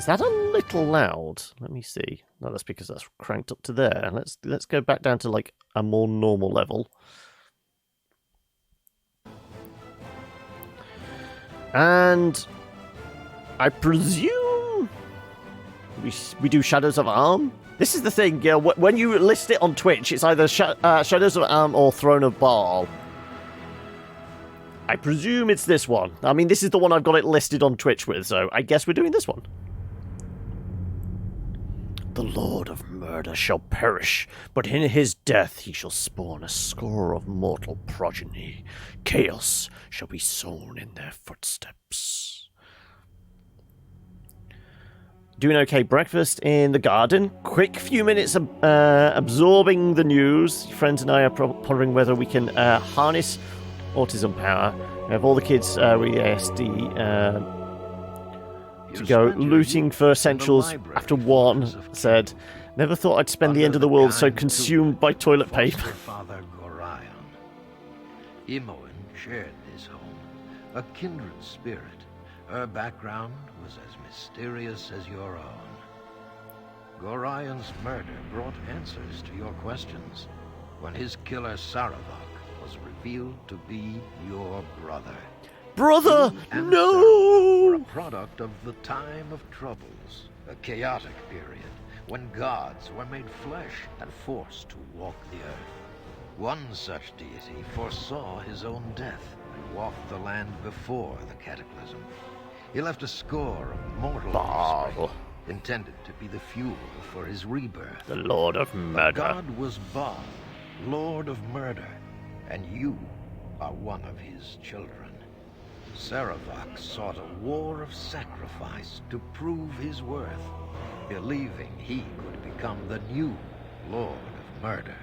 Is that a little loud? Let me see. No, that's because that's cranked up to there. Let's go back down to like a more normal level. And I presume we do Shadows of Arm. This is the thing, when you list it on Twitch, it's either Shadows of Arm or Throne of Baal. I presume it's this one. I mean, this is the one I've got it listed on Twitch with, so I guess we're doing this one. The Lord of Murder shall perish, but in his death he shall spawn a score of mortal progeny. Chaos shall be sown in their footsteps. Doing okay breakfast in the garden. Quick few minutes absorbing the news. Friends and I are pondering whether we can harness autism power. We have all the kids with ASD to go looting for essentials after one said, "Never thought I'd spend the end of the world so consumed by toilet paper." Father Gorion. Imoen shared this home, a kindred spirit. Her background was as mysterious as your own. Gorion's murder brought answers to your questions when his killer Saravok was revealed to be your brother. Brother, no! Were a product of the time of troubles, a chaotic period when gods were made flesh and forced to walk the earth. One such deity foresaw his own death and walked the land before the cataclysm. He left a score of mortal offspring, intended to be the fuel for his rebirth. The Lord of Murder. The god was Baal, Lord of Murder, and you are one of his children. Saravok sought a war of sacrifice to prove his worth, believing he could become the new Lord of Murder.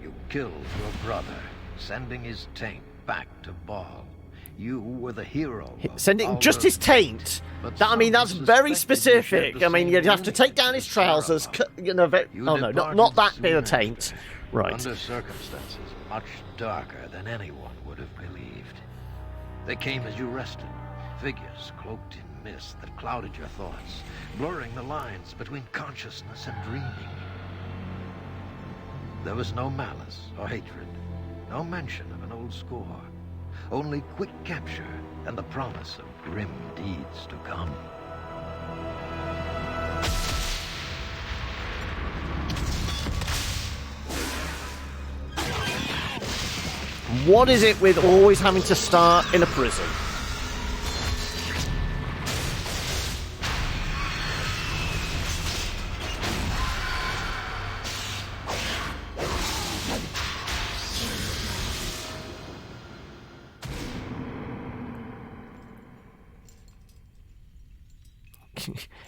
You killed your brother, sending his taint back to Baal. You were the hero. Sending just his taint? I mean, that's very specific. I mean, you'd have to take down his trousers, oh no, not that bit of taint. Right. Under circumstances much darker than anyone would have believed. They came as you rested, figures cloaked in mist that clouded your thoughts, blurring the lines between consciousness and dreaming. There was no malice or hatred, no mention of an old score, only quick capture and the promise of grim deeds to come. What is it with always having to start in a prison?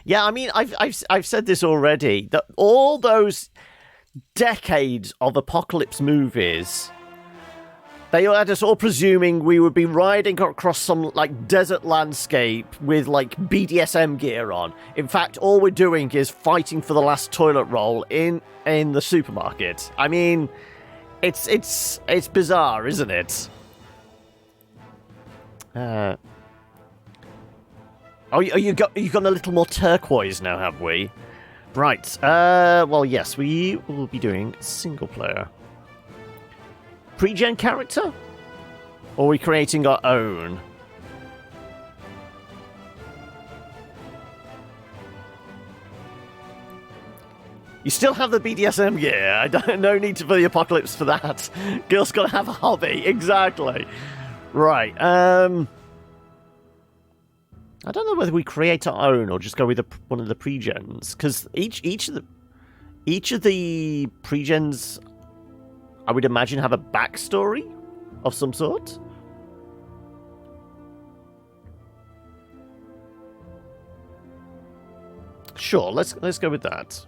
Yeah, I mean, I've said this already, that all those decades of apocalypse movies, they had us all presuming we would be riding across some, like, desert landscape with, like, BDSM gear on. In fact, all we're doing is fighting for the last toilet roll in the supermarket. I mean, it's bizarre, isn't it? You've gone a little more turquoise now, have we? Right. Well, yes, we will be doing single player. Pre-gen character? Or are we creating our own? You still have the BDSM gear. No need for the apocalypse for that. Girl's gotta have a hobby. Exactly. Right. I don't know whether we create our own or just go with one of the pre-gens, because each of the pre-gens, I would imagine, have a backstory of some sort. Sure, let's go with that.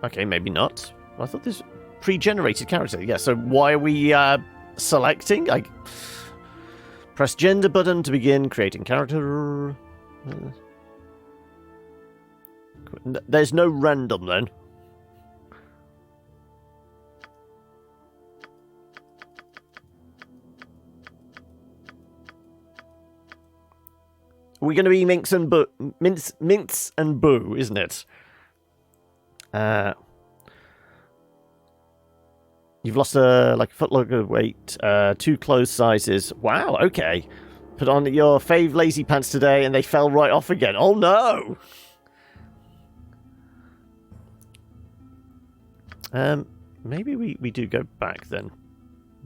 Okay, maybe not. I thought this pre-generated character. Yeah, so why are we selecting? Press gender button to begin creating character. There's no random then. We're going to be Minx and Boo, isn't it? You've lost a footload of weight, 2 clothes sizes. Wow, okay. Put on your fave lazy pants today and they fell right off again. Oh no! Maybe we do go back then.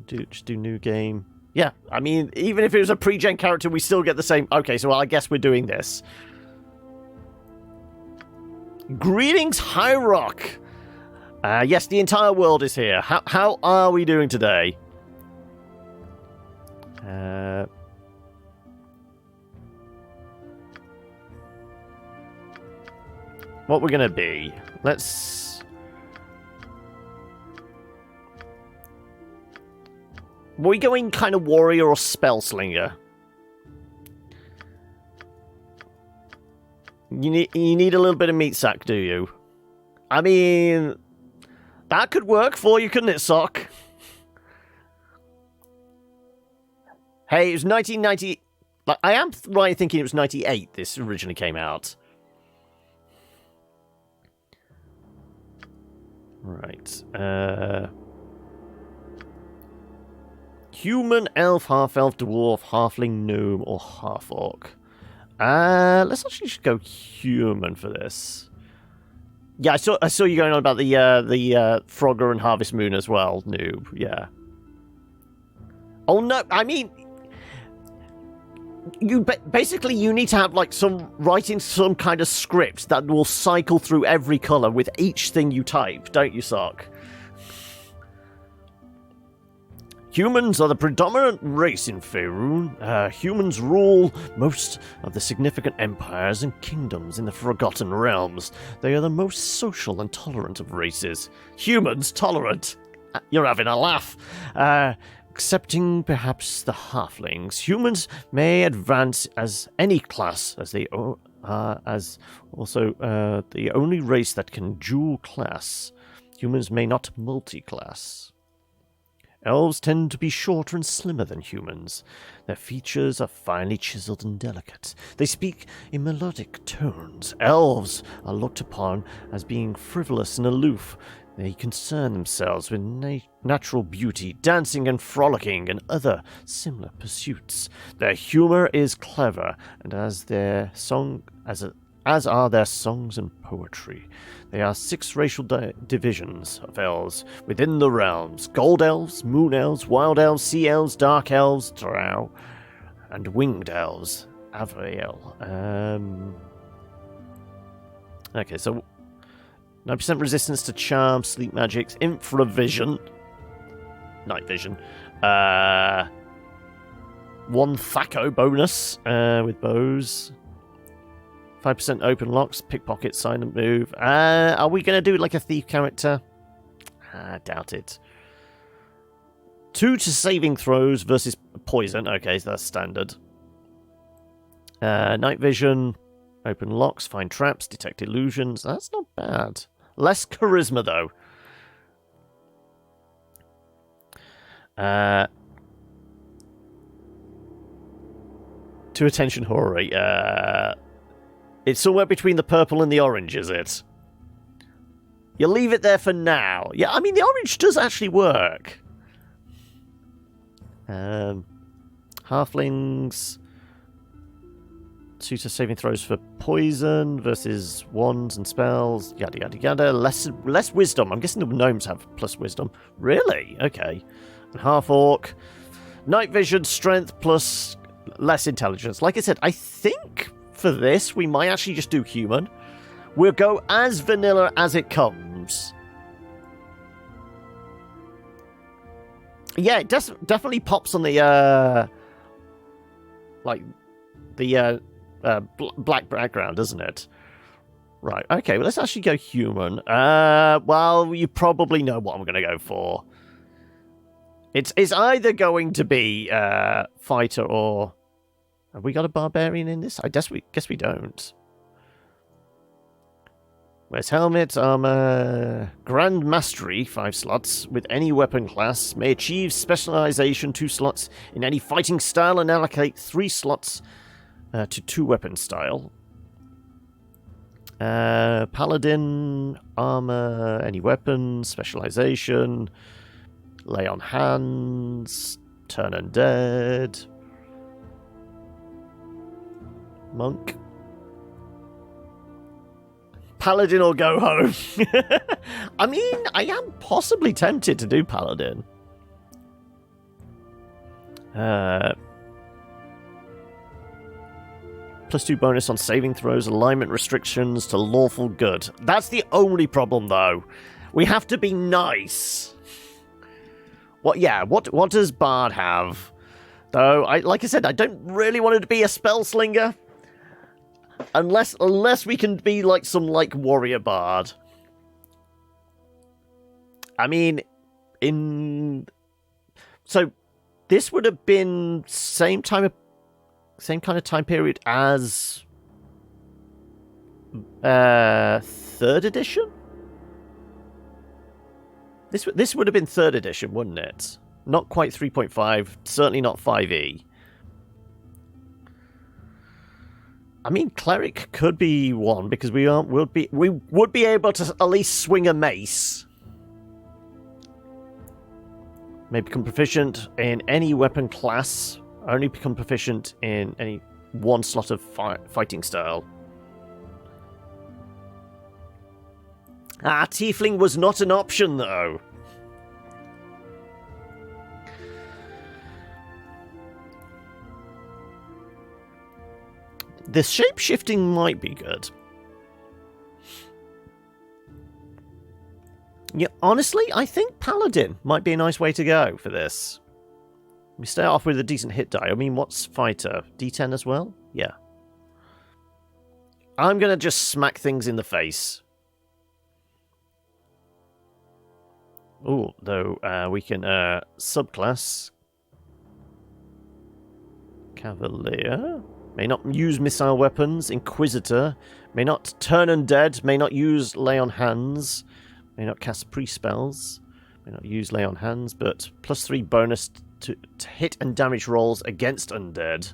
Just do new game. Yeah, I mean, even if it was a pre-gen character, we still get the same... Okay, so I guess we're doing this. Greetings, High Rock! Yes, the entire world is here. How are we doing today? What we're going to be... Let's... Are we going kind of warrior or spell slinger? You need a little bit of meat sack, do you? I mean, that could work for you, couldn't it, Sock? Hey, it was 1990... I am right thinking it was 98 this originally came out. Right. Human, elf, half-elf, dwarf, halfling, gnome, or half-orc. Let's actually just go human for this. Yeah, I saw you going on about the Frogger and Harvest Moon as well, noob. Yeah. Oh no, I mean, basically you need to have writing some kind of script that will cycle through every color with each thing you type, don't you, Sock? Humans are the predominant race in Faerun. Humans rule most of the significant empires and kingdoms in the Forgotten Realms. They are the most social and tolerant of races. Humans tolerant? You're having a laugh. Excepting perhaps the halflings, humans may advance as any class, as they are as also the only race that can dual class. Humans may not multi-class. Elves tend to be shorter and slimmer than humans. Their features are finely chiseled and delicate. They speak in melodic tones. Elves are looked upon as being frivolous and aloof. They concern themselves with natural beauty, dancing and frolicking, and other similar pursuits. Their humor is clever, and as are their songs and poetry. There are 6 racial divisions of elves within the realms: gold elves, moon elves, wild elves, sea elves, dark elves, drow, and winged elves, Avrael. Okay, so 9% resistance to charm, sleep magics, infravision, night vision, 1 Thaco bonus with bows. 5% open locks, pickpocket, silent move. Are we going to do like a thief character? I doubt it. 2 to saving throws versus poison. Okay, so that's standard. Night vision, open locks, find traps, detect illusions. That's not bad. Less charisma, though. 2 attention horror rate. It's somewhere between the purple and the orange, is it? You leave it there for now. Yeah, I mean, the orange does actually work. Halflings. 2 to saving throws for poison versus wands and spells. Yada, yada, yada. Less wisdom. I'm guessing the gnomes have plus wisdom. Really? Okay. And half-orc. Night vision, strength, plus less intelligence. Like I said, I think for this, we might actually just do human. We'll go as vanilla as it comes. Yeah, it definitely pops on the black background, doesn't it? Right, okay, well, let's actually go human. Well, you probably know what I'm going to go for. It's either going to be fighter or... Have we got a barbarian in this? I guess we don't. Wears helmet, armor, grand mastery, 5 slots, with any weapon class, may achieve specialization 2 slots in any fighting style and allocate 3 slots to 2-weapon style. Paladin, armor, any weapon, specialization, lay on hands, turn undead, monk. Paladin or go home. I mean, I am possibly tempted to do Paladin. +2 bonus on saving throws, alignment restrictions to lawful good. That's the only problem, though. We have to be nice. What does Bard have? Though, like I said, I don't really want it to be a spell slinger. Unless we can be like some warrior bard. I mean, so this would have been same kind of time period as 3rd edition. This would have been 3rd edition, wouldn't it? Not quite 3.5, certainly not 5e. I mean, cleric could be one because we would be able to at least swing a mace. May become proficient in any weapon class. Only become proficient in any one slot of fighting style. Tiefling was not an option though. The shape-shifting might be good. Yeah, honestly, I think Paladin might be a nice way to go for this. We start off with a decent hit die. I mean, what's fighter? D10 as well? Yeah. I'm going to just smack things in the face. Ooh, though, we can subclass. Cavalier. May not use missile weapons. Inquisitor. May not turn undead. May not use lay on hands. May not cast pre-spells. May not use lay on hands, but +3 bonus to hit and damage rolls against undead.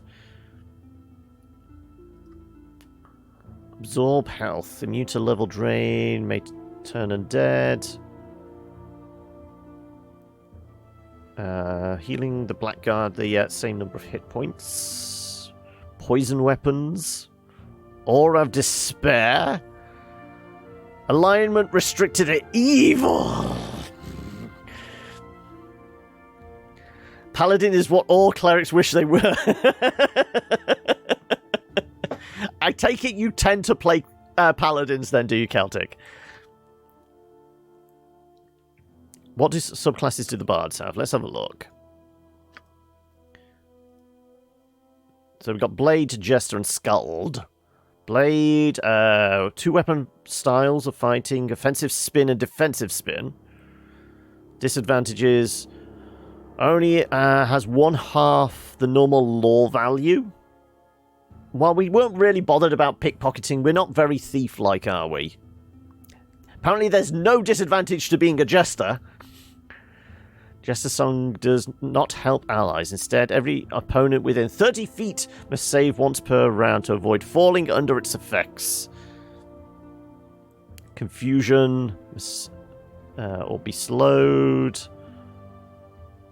Absorb health. Immune to level drain. May turn undead. Healing the Blackguard the same number of hit points. Poison weapons. Aura of Despair. Alignment restricted to evil. Paladin is what all clerics wish they were. I take it you tend to play paladins then, do you, Celtic? What subclasses do the bards have? Let's have a look. So we've got Blade, Jester, and Skald. Blade, 2 weapon styles of fighting, offensive spin and defensive spin. Disadvantages, only has 1/2 the normal lore value. While we weren't really bothered about pickpocketing, we're not very thief-like, are we? Apparently there's no disadvantage to being a Jester. Jester Song does not help allies. Instead, every opponent within 30 feet must save once per round to avoid falling under its effects. Confusion, or be slowed.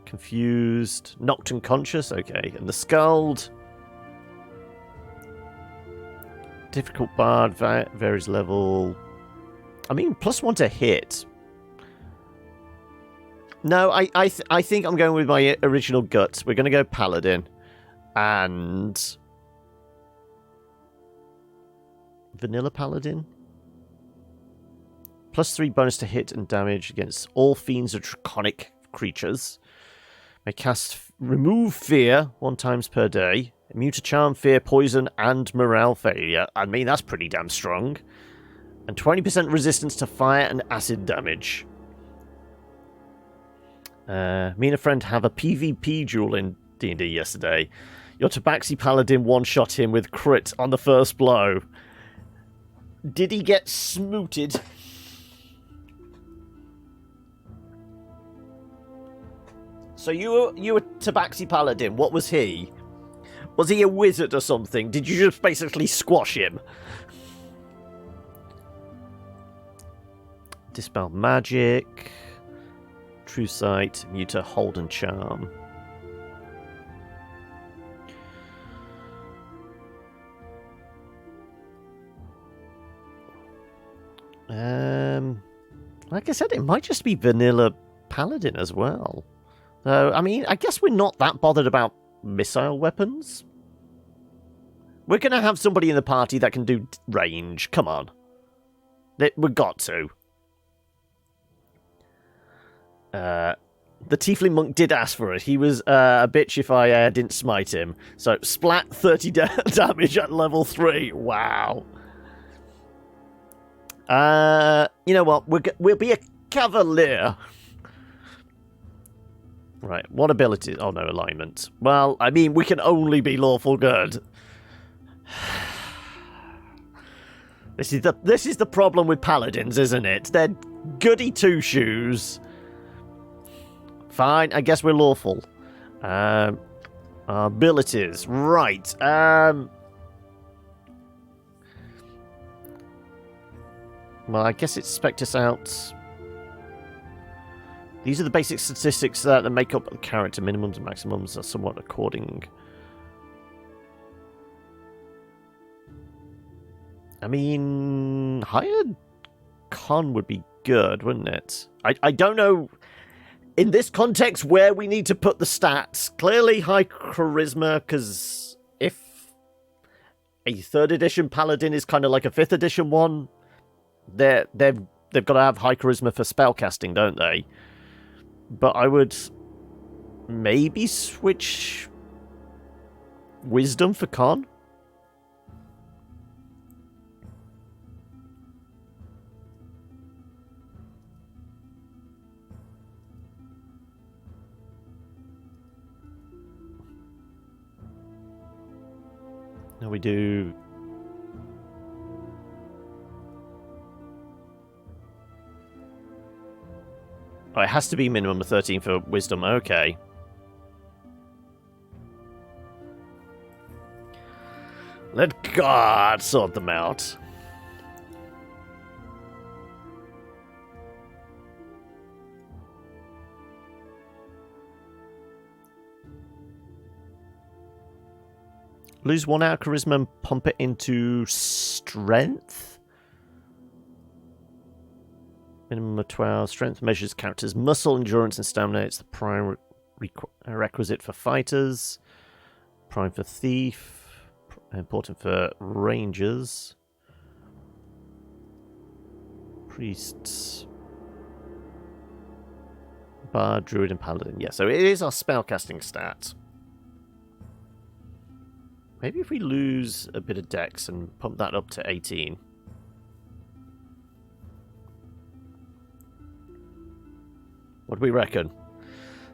Confused. Knocked unconscious, okay. And the Skald. Difficult Bard, varies level. I mean, +1 to hit. No, I think I'm going with my original gut. We're going to go Paladin. And... Vanilla Paladin? +3 bonus to hit and damage against all fiends or draconic creatures. May cast Remove Fear 1 times per day. Immune to Charm, Fear, Poison, and Morale Failure. I mean, that's pretty damn strong. And 20% resistance to fire and acid damage. Me and a friend have a PvP duel in D&D yesterday. Your Tabaxi Paladin one-shot him with crit on the first blow. Did he get smooted? So you were Tabaxi Paladin. What was he? Was he a wizard or something? Did you just basically squash him? Dispel magic. True sight. Mute to hold and charm. Like I said, it might just be vanilla paladin as well. So, I mean, I guess we're not that bothered about missile weapons. We're going to have somebody in the party that can do range. Come on. We've got to. The Tiefling Monk did ask for it. He was a bitch if I didn't smite him. So, splat 30 damage at level 3. Wow. You know what? We'll be a cavalier. Right, what abilities? Oh no, alignment. Well, I mean, we can only be lawful good. This is the problem with paladins, isn't it? They're goody two shoes. Fine, I guess we're lawful. Abilities, right. Well, I guess it's spec us out. These are the basic statistics that make up the character. Minimums and maximums are somewhat according. I mean, higher con would be good, wouldn't it? I don't know, in this context, where we need to put the stats. Clearly high charisma, because if a 3rd edition paladin is kind of like a 5th edition one, they've got to have high charisma for spellcasting, don't they? But I would maybe switch wisdom for con. Now we do. Oh, it has to be minimum of 13 for wisdom. Okay. Let God sort them out. Lose 1 out of charisma and pump it into strength? Minimum of 12. Strength measures characters' muscle, endurance, and stamina. It's the prime requisite for fighters. Prime for thief. Important for rangers. Priests. Bard, druid, and paladin. Yeah, so it is our spellcasting stat. Maybe if we lose a bit of dex and pump that up to 18. What do we reckon?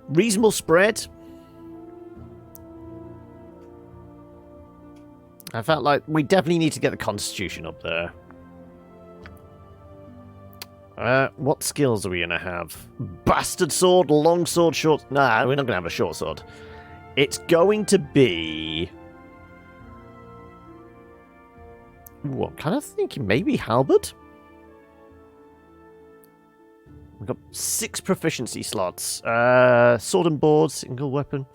Reasonable spread? I felt like we definitely need to get the constitution up there. What skills are we going to have? Bastard sword, long sword, short... Nah, we're not going to have a short sword. It's going to be... Ooh, I'm kind of thinking maybe halberd? We've got 6 proficiency slots. Sword and board, single weapon.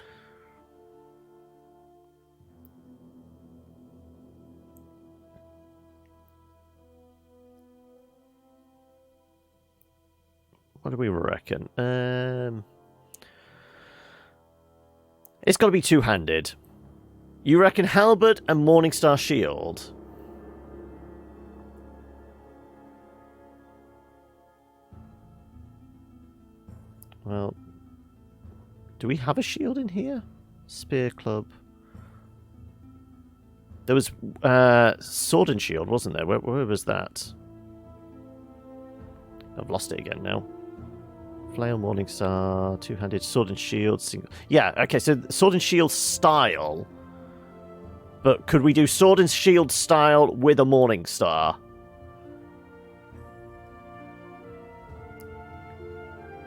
What do we reckon? It's got to be two-handed. You reckon halberd and Morningstar shield? Well, do we have a shield in here? Spear club. There was sword and shield, wasn't there? Where was that? I've lost it again now. Flail, Morningstar, two-handed, sword and shield, single. Yeah, okay, so sword and shield style. But could we do sword and shield style with a Morningstar?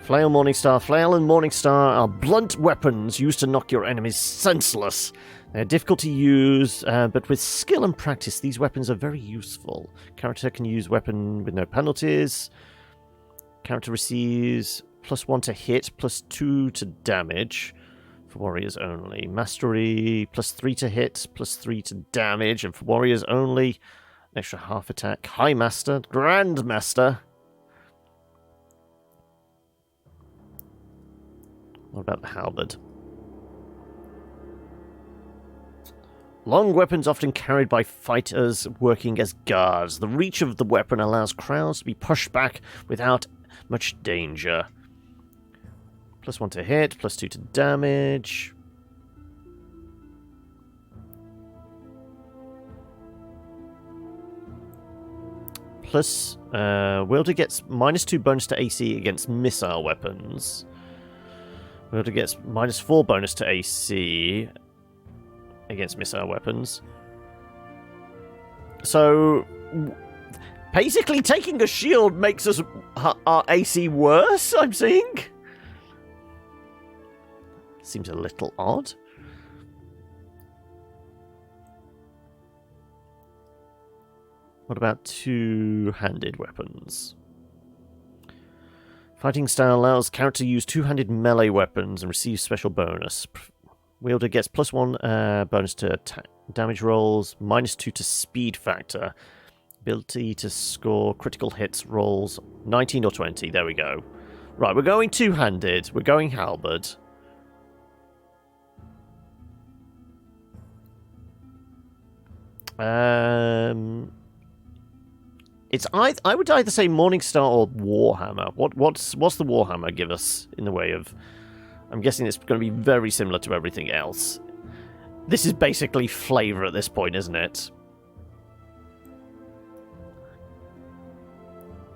Flail, Morningstar. Flail and Morningstar are blunt weapons used to knock your enemies senseless. They're difficult to use, but with skill and practice, these weapons are very useful. Character can use weapon with no penalties. Character receives +1 to hit, +2 to damage. For warriors only. Mastery, +3 to hit, +3 to damage. And for warriors only, an extra half attack. High Master, Grand Master. What about the halberd? Long weapons often carried by fighters working as guards. The reach of the weapon allows crowds to be pushed back without much danger. +1 to hit, +2 to damage. Plus, wielder gets -2 bonus to AC against missile weapons. Wielder gets -4 bonus to AC against missile weapons. So, basically taking a shield makes our AC worse, I'm seeing? Seems a little odd. What about two-handed weapons? Fighting style allows character to use two-handed melee weapons and receives special bonus. Wielder gets +1 bonus to damage rolls, -2 to speed factor. Ability to score critical hits rolls 19 or 20. There we go. Right, we're going two-handed. We're going halberd. It's I would either say Morningstar or Warhammer. What's the Warhammer give us in the way of? I'm guessing it's going to be very similar to everything else. This is basically flavor at this point, isn't it?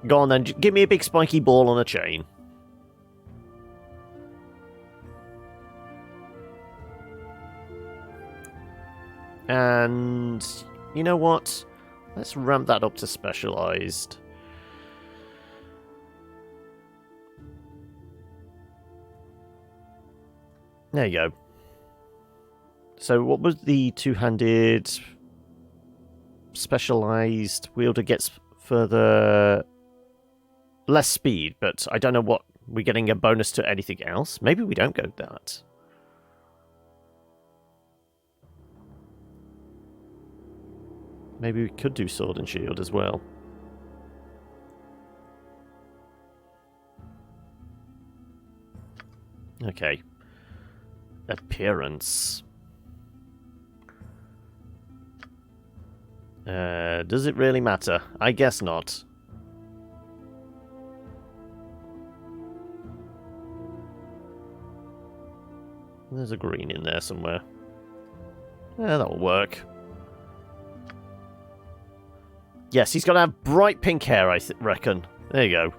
Go on then, give me a big spiky ball on a chain. And you know what? Let's ramp that up to specialized. There you go. So what was the two-handed specialized? Wielder gets further less speed, but I don't know what we're getting a bonus to anything else. Maybe we don't go that. Maybe we could do sword and shield as well. Okay. Appearance. Does it really matter? I guess not. There's a green in there somewhere. Yeah, that'll work. Yes, he's got to have bright pink hair, I reckon. There you go.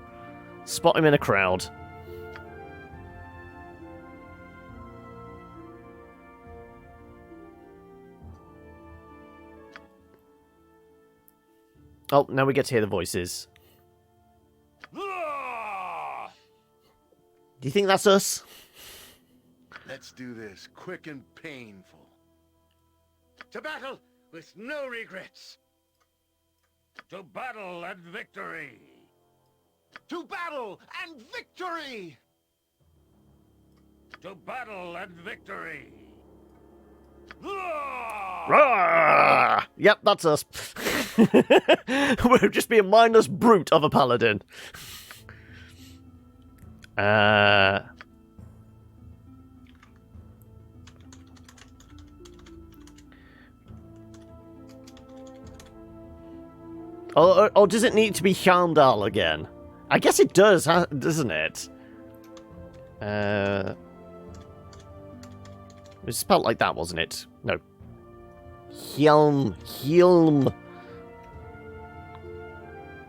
Spot him in a crowd. Oh, now we get to hear the voices. Do you think that's us? Let's do this quick and painful. To battle with no regrets. To battle and victory. To battle and victory. To battle and victory. Yep, that's us. We'll just be a mindless brute of a paladin. Or does it need to be Hjarndal again? I guess it does, doesn't it? It was spelled like that, wasn't it? No. Hjelm.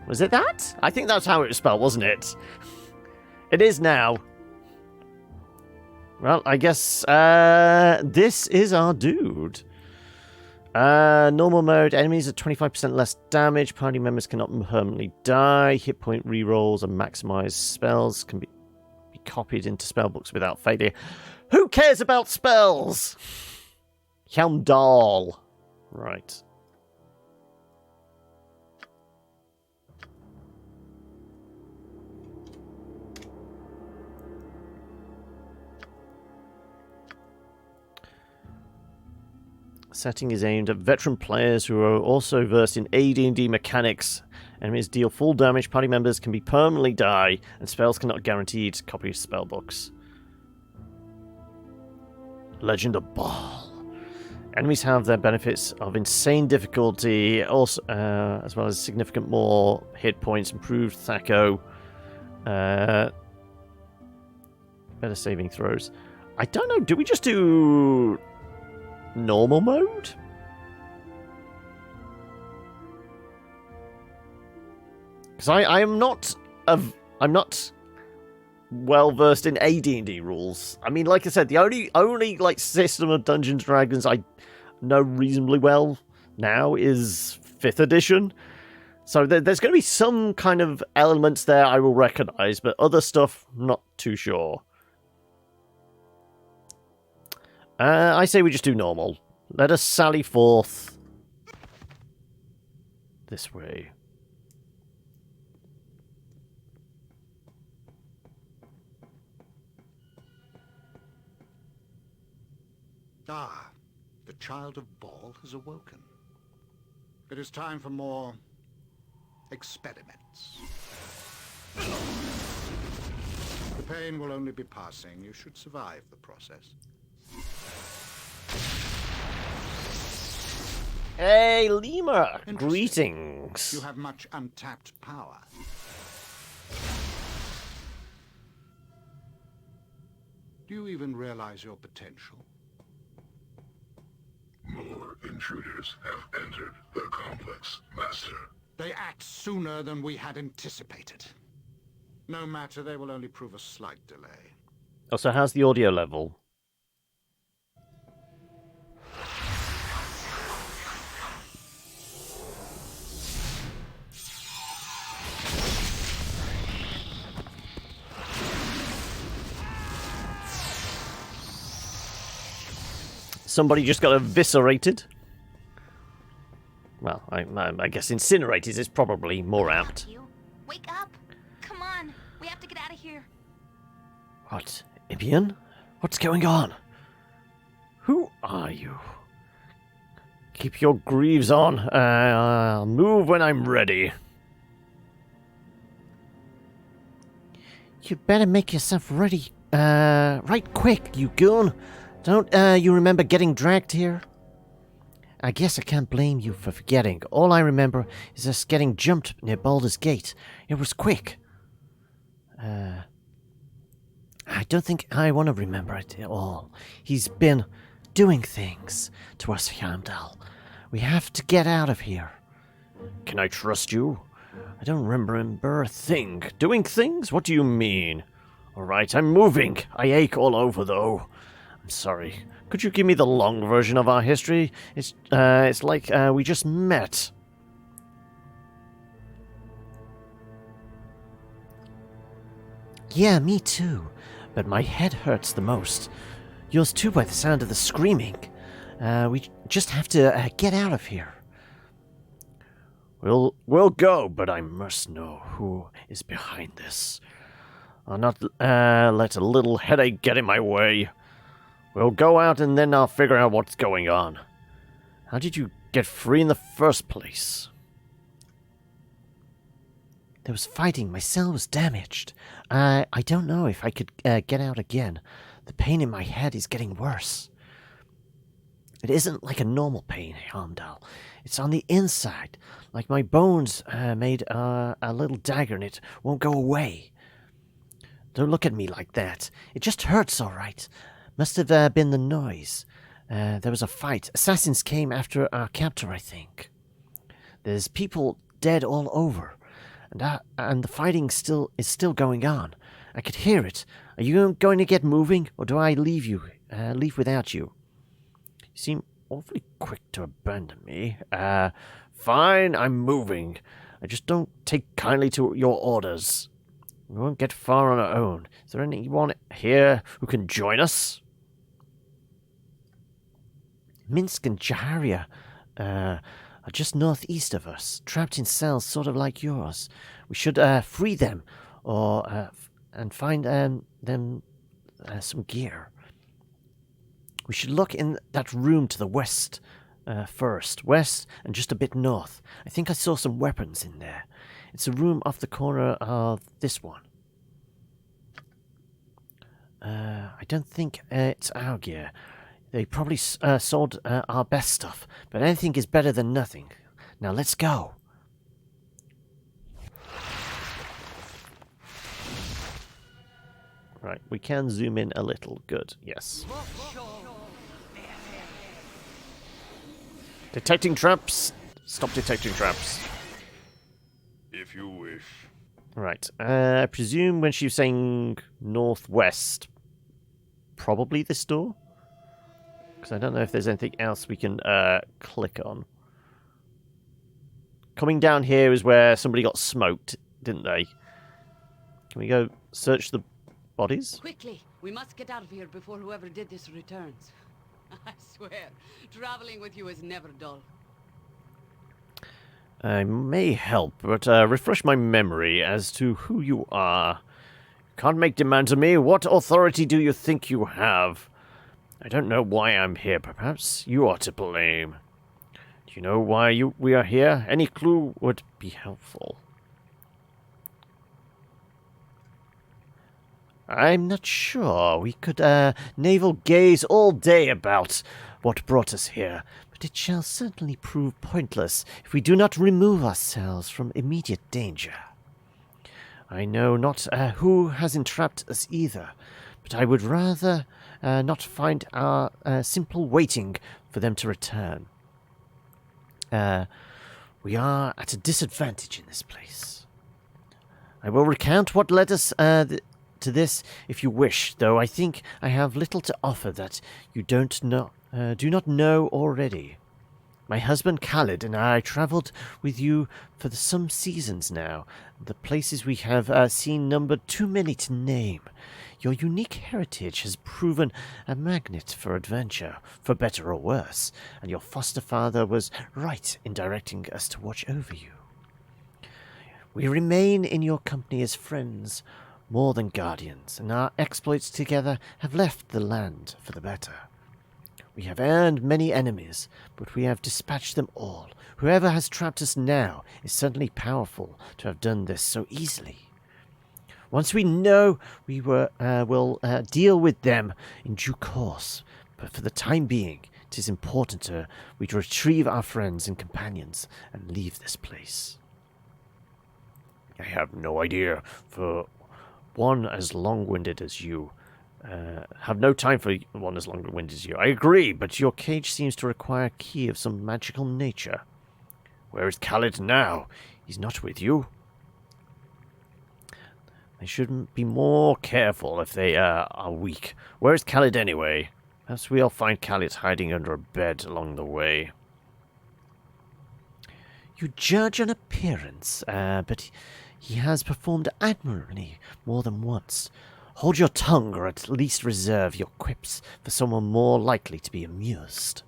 Was it that? I think that's how it was spelled, wasn't it? It is now. Well, I guess this is our dude. Normal mode, enemies are 25% less damage, party members cannot permanently die, hit point rerolls and maximized spells can be copied into spellbooks without failure. Who cares about spells? Heimdall. Right. Setting is aimed at veteran players who are also versed in AD&D mechanics. Enemies deal full damage, party members can be permanently die, and spells cannot guaranteed copy of spellbooks. Legend of Baal. Enemies have their benefits of insane difficulty, also as well as significant more hit points, improved Thaco, better saving throws. I don't know, do we just do normal mode? Because I'm not well versed in AD&D rules. I mean, like I said, the only like system of Dungeons & Dragons I know reasonably well now is 5th edition. So there's going to be some kind of elements there I will recognize, but other stuff, not too sure. I say we just do normal. Let us sally forth this way. Ah, the child of Baal has awoken. It is time for more experiments. The pain will only be passing. You should survive the process. Hey, Lemur! Greetings! You have much untapped power. Do you even realize your potential? More intruders have entered the complex, Master. They act sooner than we had anticipated. No matter, they will only prove a slight delay. Oh, so how's the audio level? Somebody just got eviscerated. Well, I guess incinerated is probably more apt. Wake up! Come on, we have to get out of here. What, Ibian? What's going on? Who are you? Keep your greaves on. I'll move when I'm ready. You'd better make yourself ready, right quick, you goon. Don't, you remember getting dragged here? I guess I can't blame you for forgetting. All I remember is us getting jumped near Baldur's Gate. It was quick. I don't think I want to remember it at all. He's been doing things to us, Heimdall. We have to get out of here. Can I trust you? I don't remember a thing. Doing things? What do you mean? All right, I'm moving. I ache all over, though. I'm sorry. Could you give me the long version of our history? It's like we just met. Yeah, me too. But my head hurts the most. Yours too by the sound of the screaming. We just have to get out of here. We'll go, but I must know who is behind this. I'll not let a little headache get in my way. We'll go out and then I'll figure out what's going on. How did you get free in the first place? There was fighting. My cell was damaged. I don't know if I could get out again. The pain in my head is getting worse. It isn't like a normal pain, Heimdall. It's on the inside. Like my bones made a little dagger and it won't go away. Don't look at me like that. It just hurts, all right. Must have been the noise. There was a fight. Assassins came after our captor, I think. There's people dead all over. And the fighting is still going on. I could hear it. Are you going to get moving, or do I leave without you? You seem awfully quick to abandon me. Fine, I'm moving. I just don't take kindly to your orders. We won't get far on our own. Is there anyone here who can join us? Minsk and Jaharia are just northeast of us, trapped in cells sort of like yours. We should free them, or and find them some gear. We should look in that room to the west first. West and just a bit north. I think I saw some weapons in there. It's a room off the corner of this one. I don't think it's our gear. They probably sold our best stuff, but anything is better than nothing. Now let's go. Right, we can zoom in a little. Good, yes. Detecting traps. Stop detecting traps. If you wish. Right, I presume when she was saying northwest, probably this door? Because I don't know if there's anything else we can click on. Coming down here is where somebody got smoked, didn't they? Can we go search the bodies? Quickly, we must get out of here before whoever did this returns. I swear, traveling with you is never dull. I may help, but refresh my memory as to who you are. Can't make demands of me. What authority do you think you have? I don't know why I'm here. Perhaps you are to blame. Do you know why we are here? Any clue would be helpful. I'm not sure. We could navel gaze all day about what brought us here, but it shall certainly prove pointless if we do not remove ourselves from immediate danger. I know not who has entrapped us either, but I would rather not find our simple waiting for them to return. We are at a disadvantage in this place. I will recount what led us to this if you wish, though I think I have little to offer that you do not know already. My husband Khalid and I travelled with you for some seasons now. The places we have seen number too many to name. Your unique heritage has proven a magnet for adventure, for better or worse, and your foster father was right in directing us to watch over you. We remain in your company as friends, more than guardians, and our exploits together have left the land for the better. We have earned many enemies, but we have dispatched them all. Whoever has trapped us now is certainly powerful to have done this so easily. Once we know, we will deal with them in due course, but for the time being, it is important we retrieve our friends and companions and leave this place. I have no idea for one as long-winded as you. Have no time for one as long-winded as you. I agree, but your cage seems to require a key of some magical nature. Where is Khalid now? He's not with you. They should be more careful if they are weak. Where is Khalid anyway? Perhaps we'll find Khalid hiding under a bed along the way. You judge on appearance, but he has performed admirably more than once. Hold your tongue, or at least reserve your quips for someone more likely to be amused.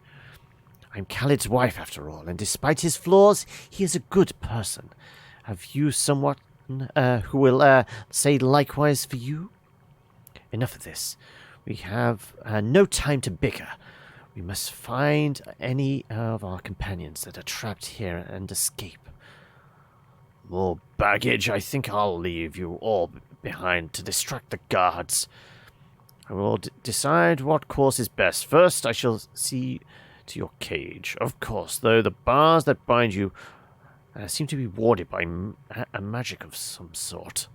I'm Khalid's wife, after all, and despite his flaws, he is a good person. Have you someone who will say likewise for you? Enough of this. We have no time to bicker. We must find any of our companions that are trapped here and escape. More baggage. I think I'll leave you all behind to distract the guards. I will decide what course is best. First, I shall see to your cage. Of course, though, the bars that bind you seem to be warded by a magic of some sort.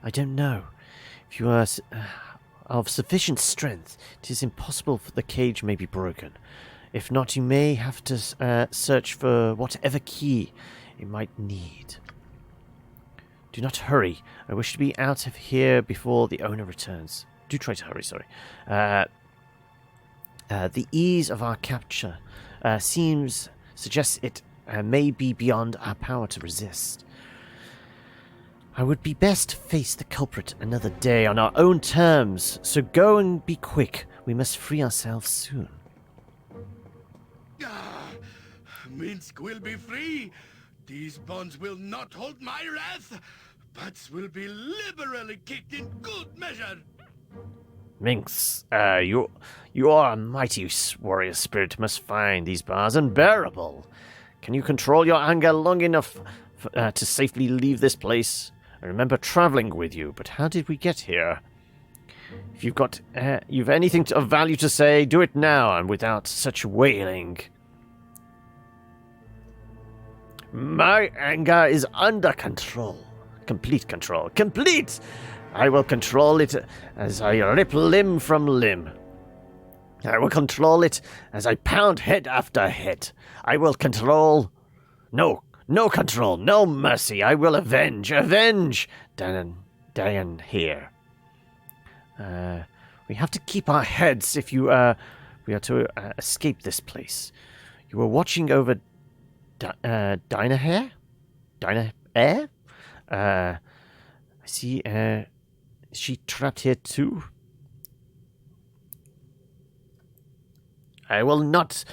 I don't know. If you are of sufficient strength, it is impossible for the cage may be broken. If not, you may have to search for whatever key you might need. Do not hurry. I wish to be out of here before the owner returns. Do try to hurry, sorry. The ease of our capture suggests it may be beyond our power to resist. I would be best to face the culprit another day on our own terms, so go and be quick. We must free ourselves soon. Minsk will be free. These bonds will not hold my wrath, but will be liberally kicked in good measure. Minx, you are a mighty warrior spirit, must find these bars unbearable. Can you control your anger long enough to safely leave this place? I remember traveling with you, but how did we get here? If you've anything of value to say, do it now and without such wailing. My anger is under control. Complete control. Complete! I will control it as I rip limb from limb. I will control it as I pound head after head. I will control... No control, no mercy. I will avenge. Diane here. We have to keep our heads if we are to escape this place. You were watching over Dinah here? Dinah Air? I see, is she trapped here too? I will not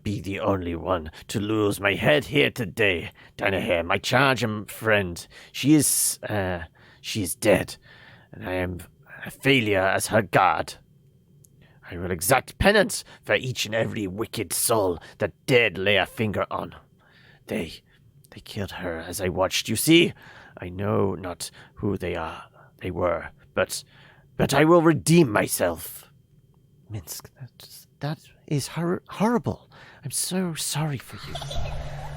be the only one to lose my head here today. Dinah Hare, my charge and friend, she is dead, and I am a failure as her guard. I will exact penance for each and every wicked soul that dared lay a finger on. They killed her as I watched. You see, I know not who they were, but I will redeem myself. Minsk, that is horrible. I'm so sorry for you.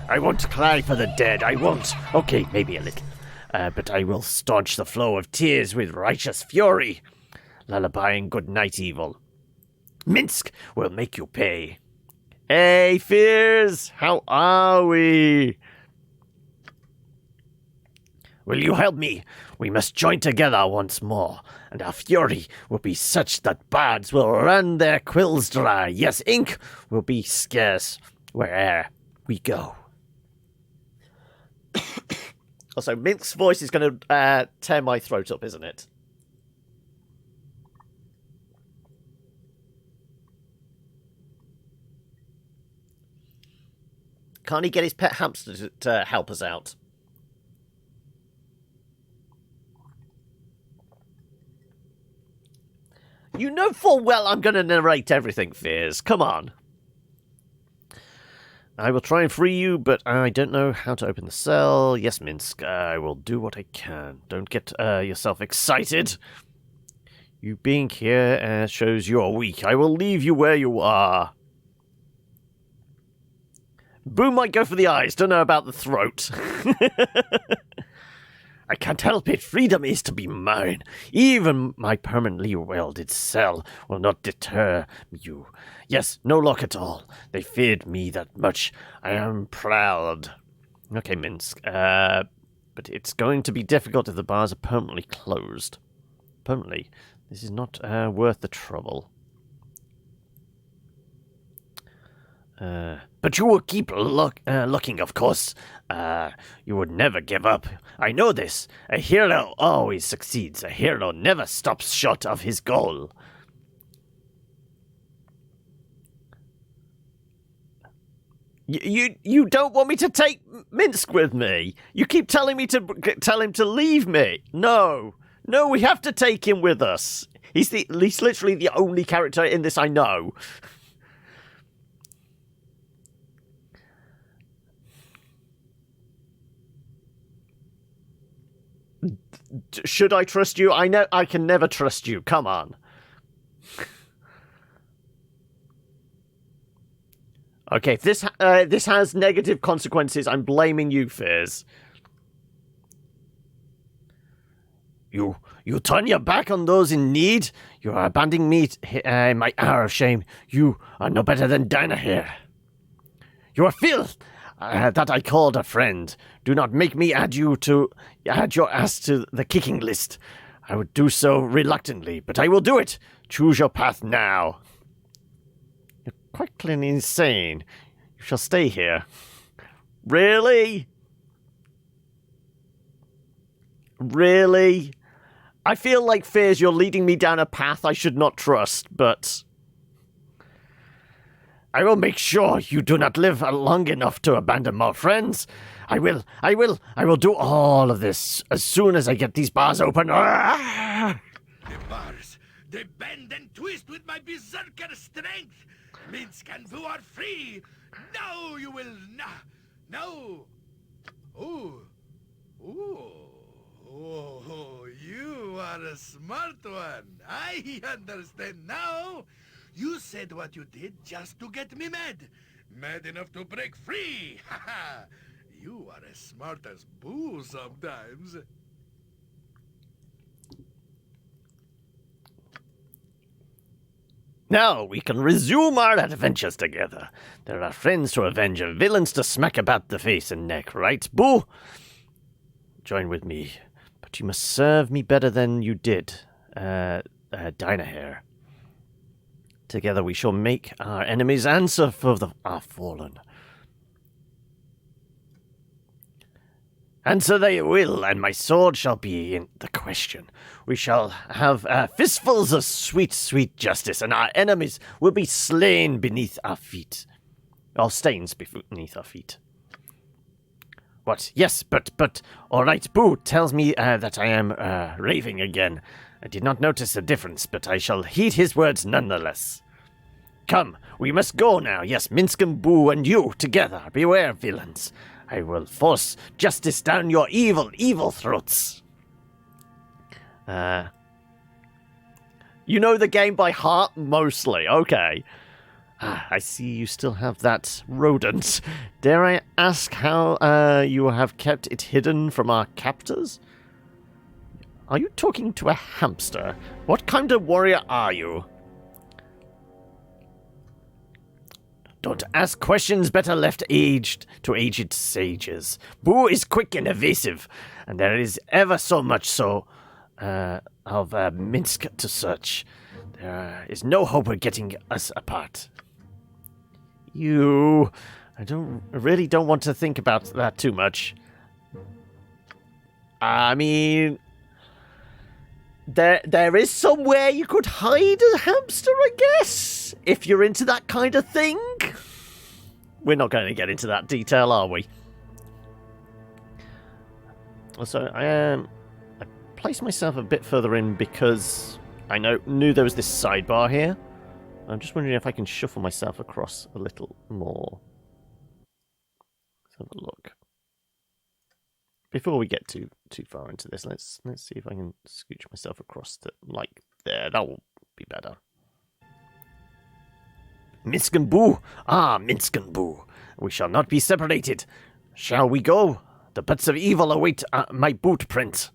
I won't cry for the dead, I won't. Okay, maybe a little. But I will staunch the flow of tears with righteous fury. Lullabying good night evil. Minsk will make you pay. Hey, Fears, how are we? Will you help me? We must join together once more, and our fury will be such that bards will run their quills dry. Yes, ink will be scarce where'er we go. Also, Minsk's voice is going to tear my throat up, isn't it? Can't he get his pet hamster to help us out? You know full well I'm going to narrate everything, Fears. Come on. I will try and free you, but I don't know how to open the cell. Yes, Minsk, I will do what I can. Don't get yourself excited. You being here shows you're weak. I will leave you where you are. Boom might go for the eyes. Don't know about the throat. I can't help it. Freedom is to be mine. Even my permanently welded cell will not deter you. Yes, no lock at all. They feared me that much. I am proud. Okay, Minsk. But it's going to be difficult if the bars are permanently closed. Permanently. This is not worth the trouble. But you will keep looking, of course. You would never give up. I know this. A hero always succeeds. A hero never stops short of his goal. You don't want me to take Minsk with me? You keep telling me to tell him to leave me. No, we have to take him with us. He's literally the only character in this I know. Should I trust you? I know I can never trust you. Come on. Okay, if this has negative consequences, I'm blaming you, Fears. You turn your back on those in need. You are abandoning me in my hour of shame. You are no better than Dinah here. You are filth that I called a friend. Do not make me add your ass to the kicking list. I would do so reluctantly, but I will do it. Choose your path now. You're quite clearly insane. You shall stay here. Really? Really? I feel like, Fears, you're leading me down a path I should not trust, but... I will make sure you do not live long enough to abandon my friends. I will do all of this as soon as I get these bars open. The bars, they bend and twist with my berserker strength. Minsk and Boo are free. Now you will no. Ooh. Oh, you are a smart one. I understand now. You said what you did just to get me mad. Mad enough to break free. Haha. You are as smart as Boo sometimes. Now we can resume our adventures together. There are friends to avenge and villains to smack about the face and neck, right, Boo? Join with me, but you must serve me better than you did, Dynahair. Together we shall make our enemies answer for our fallen. Answer they will, and my sword shall be in the question. We shall have fistfuls of sweet, sweet justice, and our enemies will be slain beneath our feet. All stains beneath our feet. What? Yes, but, all right, Boo tells me that I am raving again. I did not notice the difference, but I shall heed his words nonetheless. Come, we must go now. Yes, Minsk and Boo and you together. Beware, villains. I will force justice down your evil, evil throats. You know the game by heart, mostly. Okay. I see you still have that rodent. Dare I ask how you have kept it hidden from our captors? Are you talking to a hamster? What kind of warrior are you? Don't ask questions better left to aged sages. Boo is quick and evasive, and there is ever so much of Minsk to search. There is no hope of getting us apart. I really don't want to think about that too much. I mean, there is somewhere you could hide a hamster, I guess, if you're into that kind of thing. We're not going to get into that detail, are we? Also, I placed myself a bit further in because I knew there was this sidebar here. I'm just wondering if I can shuffle myself across a little more. Let's have a look. Before we get too far into this, let's see if I can scooch myself across to, like, there. That will be better. Minsk and Boo! Ah, Minsk and Boo! We shall not be separated. Shall we go? The butts of evil await my boot print.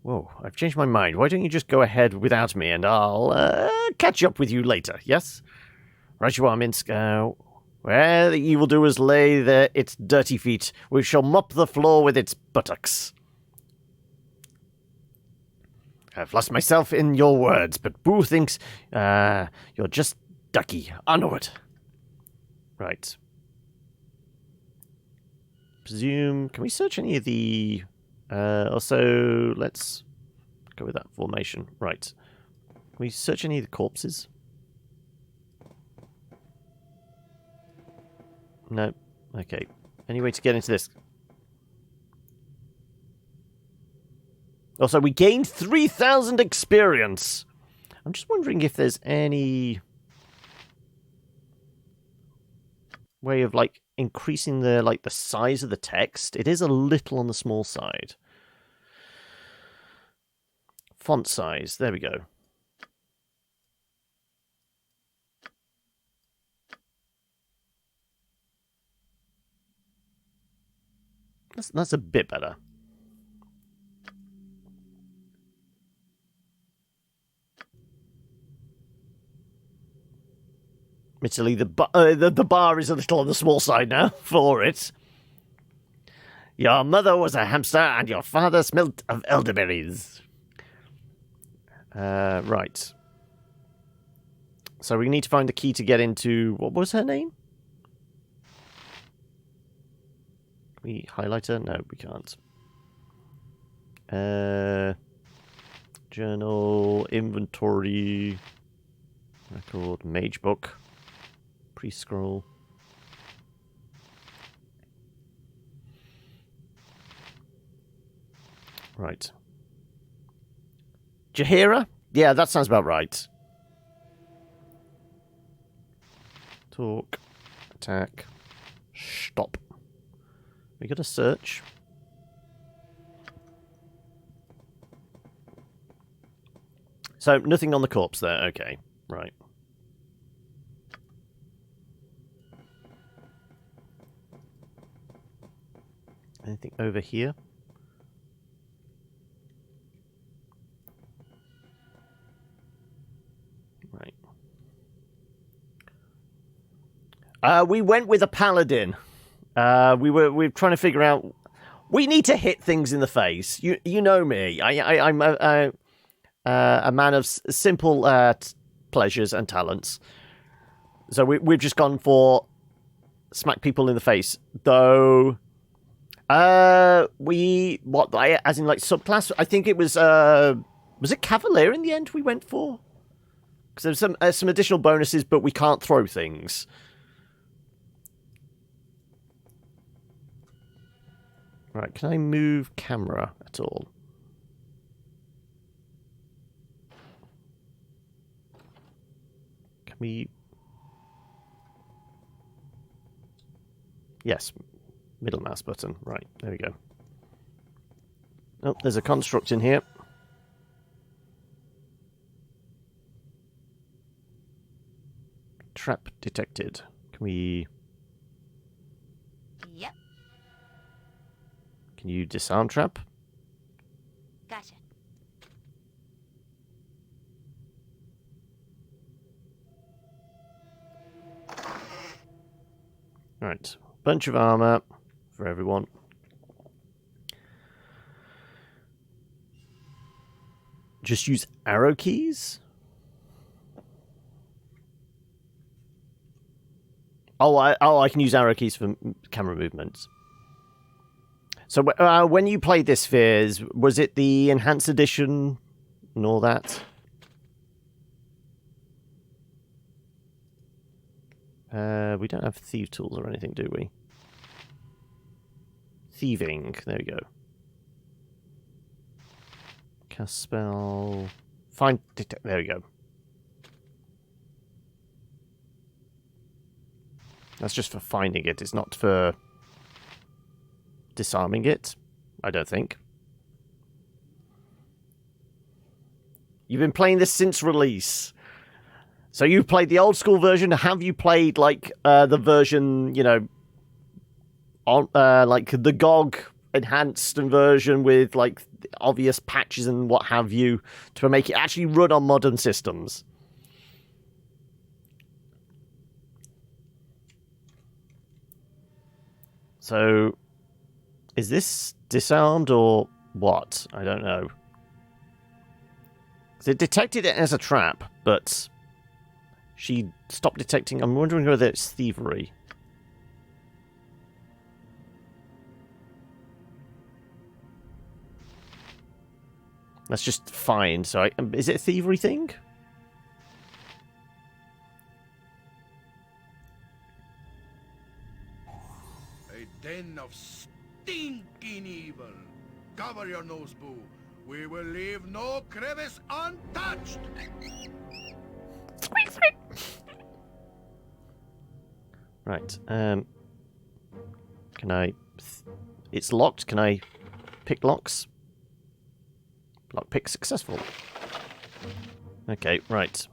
Whoa, I've changed my mind. Why don't you just go ahead without me, and I'll catch up with you later, yes? Right you are, Minsk. Where the evildoers lay its dirty feet, we shall mop the floor with its buttocks. I've lost myself in your words, but Boo thinks you're just ducky. Onward. Right. Presume... Can we search any of the... also, let's go with that formation. Right. Can we search any of the corpses? No. Okay. Any way to get into this? Also, we gained 3,000 experience. I'm just wondering if there's any way of, like, increasing the size of the text. It is a little on the small side. Font size. There we go. That's a bit better. Admittedly, the bar is a little on the small side now for it. Your mother was a hamster and your father smelt of elderberries. Right. So we need to find the key to get into... What was her name? Can we highlight her? No, we can't. Journal, inventory, record, mage book, pre-scroll. Right. Jahira? Yeah, that sounds about right. Talk. Attack. Stop. We got a search. So, nothing on the corpse there. Okay. Right. Anything over here? Right. We went with a paladin. We were trying to figure out. We need to hit things in the face. You know me. I'm a man of simple pleasures and talents. So we've just gone for smack people in the face. Though, as in like subclass? I think it was it Cavalier in the end we went for? Because there's some additional bonuses, but we can't throw things. Right, can I move camera at all? Can we... Yes, middle mouse button. Right, there we go. Oh, there's a construct in here. Trap detected. Can we... Yep. Can you disarm trap? Gotcha. Right. Bunch of armor for everyone. Just use arrow keys? I can use arrow keys for camera movements. So when you played this, Fears, was it the enhanced edition and all that? We don't have thief tools or anything, do we? Thieving. There we go. Cast spell. Find detect. There we go. That's just for finding it. It's not for disarming it, I don't think. You've been playing this since release. So you've played the old school version. Have you played like the version, you know, on like the GOG enhanced version with like obvious patches and what have you to make it actually run on modern systems? So, is this disarmed or what? I don't know. 'Cause it detected it as a trap, but she stopped detecting. I'm wondering whether it's thievery. Let's just find. So, is it a thievery thing? Den of stinking evil. Cover your nose, boo. We will leave no crevice untouched. Right. Can I... It's locked. Can I pick locks? Lock pick successful. Okay, right.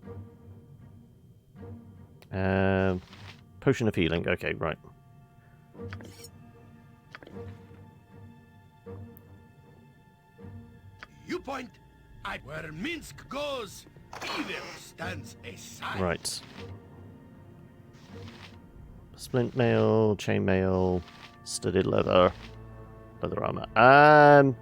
Potion of healing. Okay, right. You point at where Minsk goes, evil stands aside. Right. Splint mail, chain mail, studded leather armor. Am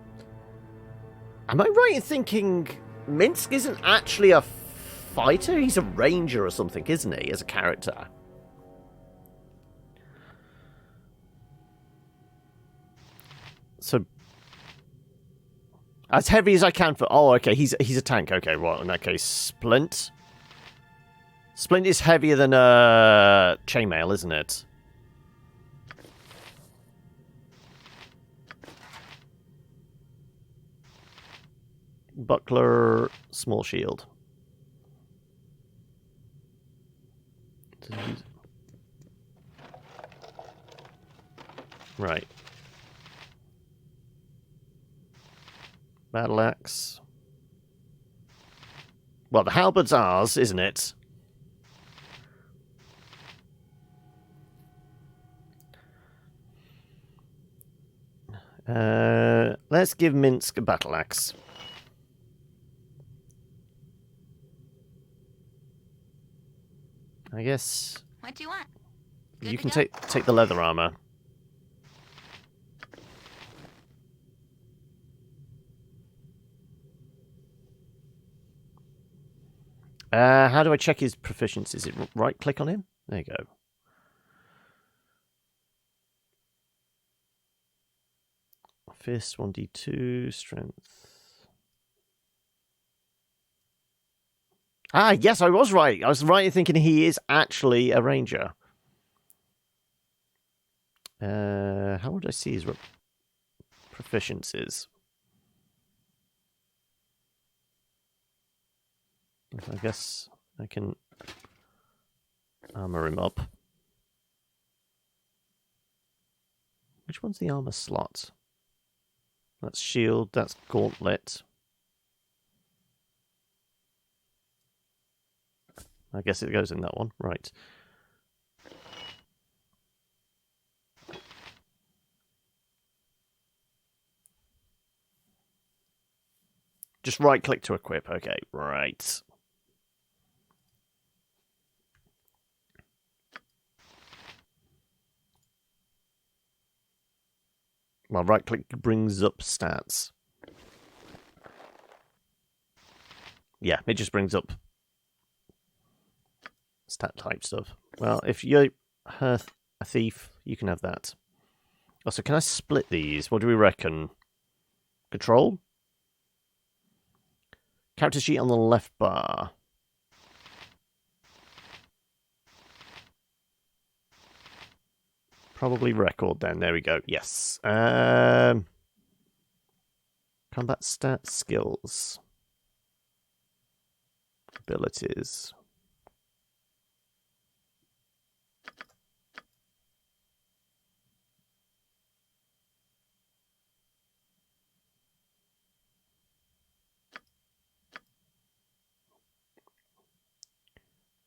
I right in thinking Minsk isn't actually a fighter? He's a ranger or something, isn't he, as a character? So, As heavy as I can for... Oh, okay, he's a tank. Okay, well, in that case, Splint. Splint is heavier than chainmail, isn't it? Buckler, small shield. Right. Battle axe. Well, the halberd's ours, isn't it? Let's give Minsk a battle axe. I guess What do you want? you can take the leather armor. How do I check his proficiency? Is it right click on him? There you go. Fist 1d2 strength. Ah, yes, I was right. I was right in thinking he is actually a ranger. How would I see his proficiencies? I guess I can armor him up. Which one's the armor slot? That's shield, that's gauntlet. I guess it goes in that one, right. Just right click to equip, okay, right. Well, right click brings up stats. Yeah, it just brings up stat type stuff. Well, if you're a thief, you can have that. Also, can I split these? What do we reckon? Control? Character sheet on the left bar. Probably record then. There we go. Yes. Combat stats, skills. Abilities.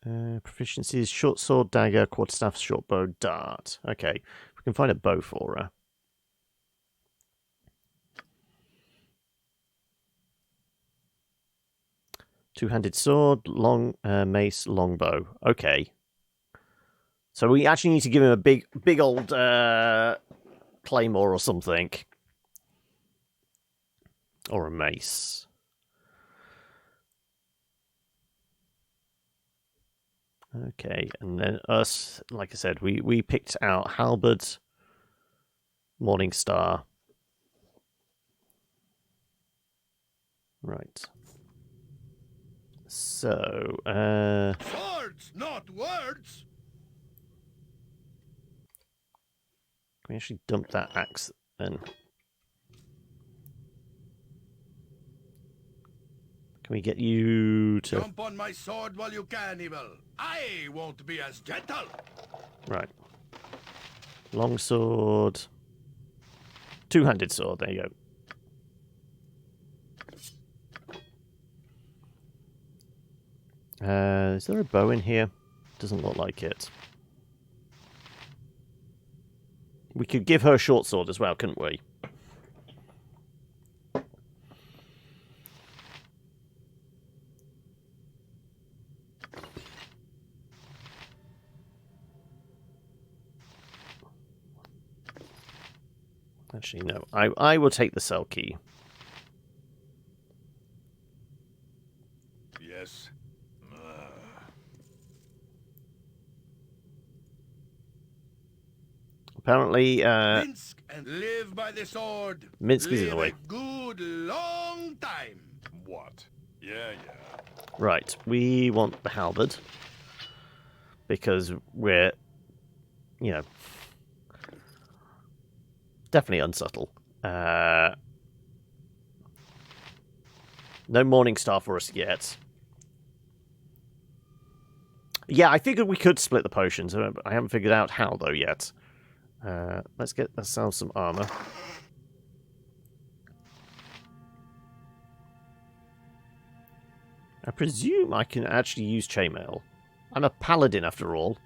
Proficiencies, short sword, dagger, quarterstaff, short bow, dart. Okay, we can find a bow for her. Two-handed sword, long mace, longbow. Okay. So we actually need to give him a big old claymore or something. Or a mace. Okay, and then us, like I said, we picked out halberd, Morningstar. Right. So, Swords, not words! can we actually dump that axe then? Can we get you to... Jump on my sword while you can, Evil. I won't be as gentle. Right. Long sword. Two-handed sword, there you go. Is there a bow in here? Doesn't look like it. We could give her a short sword as well, couldn't we? Actually, no. I will take the cell key. Yes. Apparently, Minsk and live by the sword. Minsk is in the Live way. a good long time. What? Yeah. Right, we want the halberd. Because we're, you know, definitely unsubtle. No Morning Star for us yet. Yeah, I figured we could split the potions. I haven't figured out how, though, yet. Let's get ourselves some armor. I presume I can actually use chainmail. I'm a paladin, after all.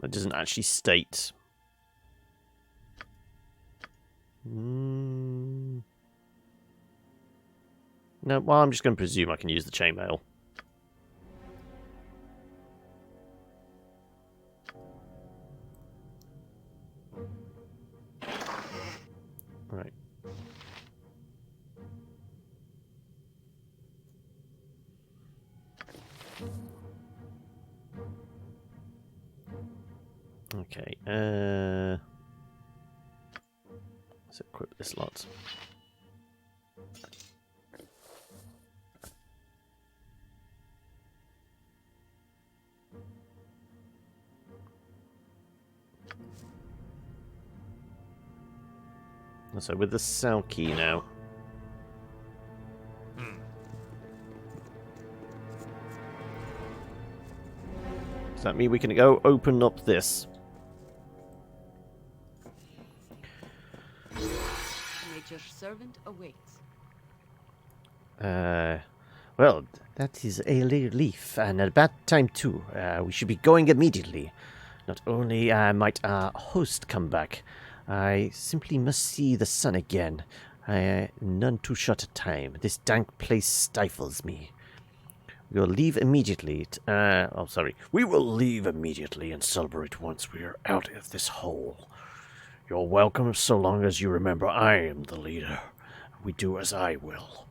It doesn't actually state. No, well, I'm just going to presume I can use the chainmail. Right. Okay, let's equip this lot. So with the cell key now. Does that mean we can go open up this? Nature's servant awaits. Well, that is a relief, and a bad time too. We should be going immediately. Not only might our host come back, I simply must see the sun again. None too short a time. This dank place stifles me. We will leave immediately. We will leave immediately and celebrate once we are out of this hole. You're welcome so long as you remember I am the leader. We do as I will.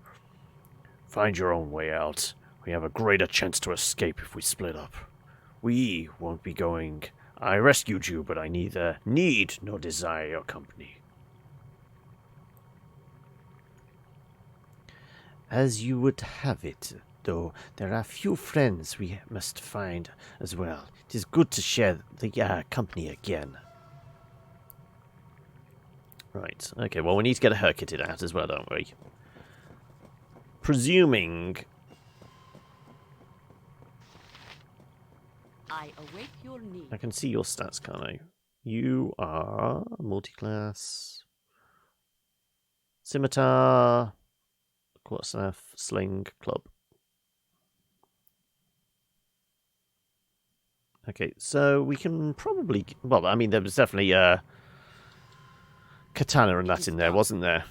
Find your own way out. We have a greater chance to escape if we split up. We won't be going. I rescued you, but I neither need nor desire your company. As you would have it, though, there are few friends we must find as well. It is good to share the company again. Right, okay, well, we need to get her kitted out as well, don't we? Presuming... I await your need. I can see your stats, can't I? You are multi-class... Scimitar... Quarterstaff, Sling, Club. Okay, so we can probably... Well, I mean, there was definitely katana and that in there, wasn't there?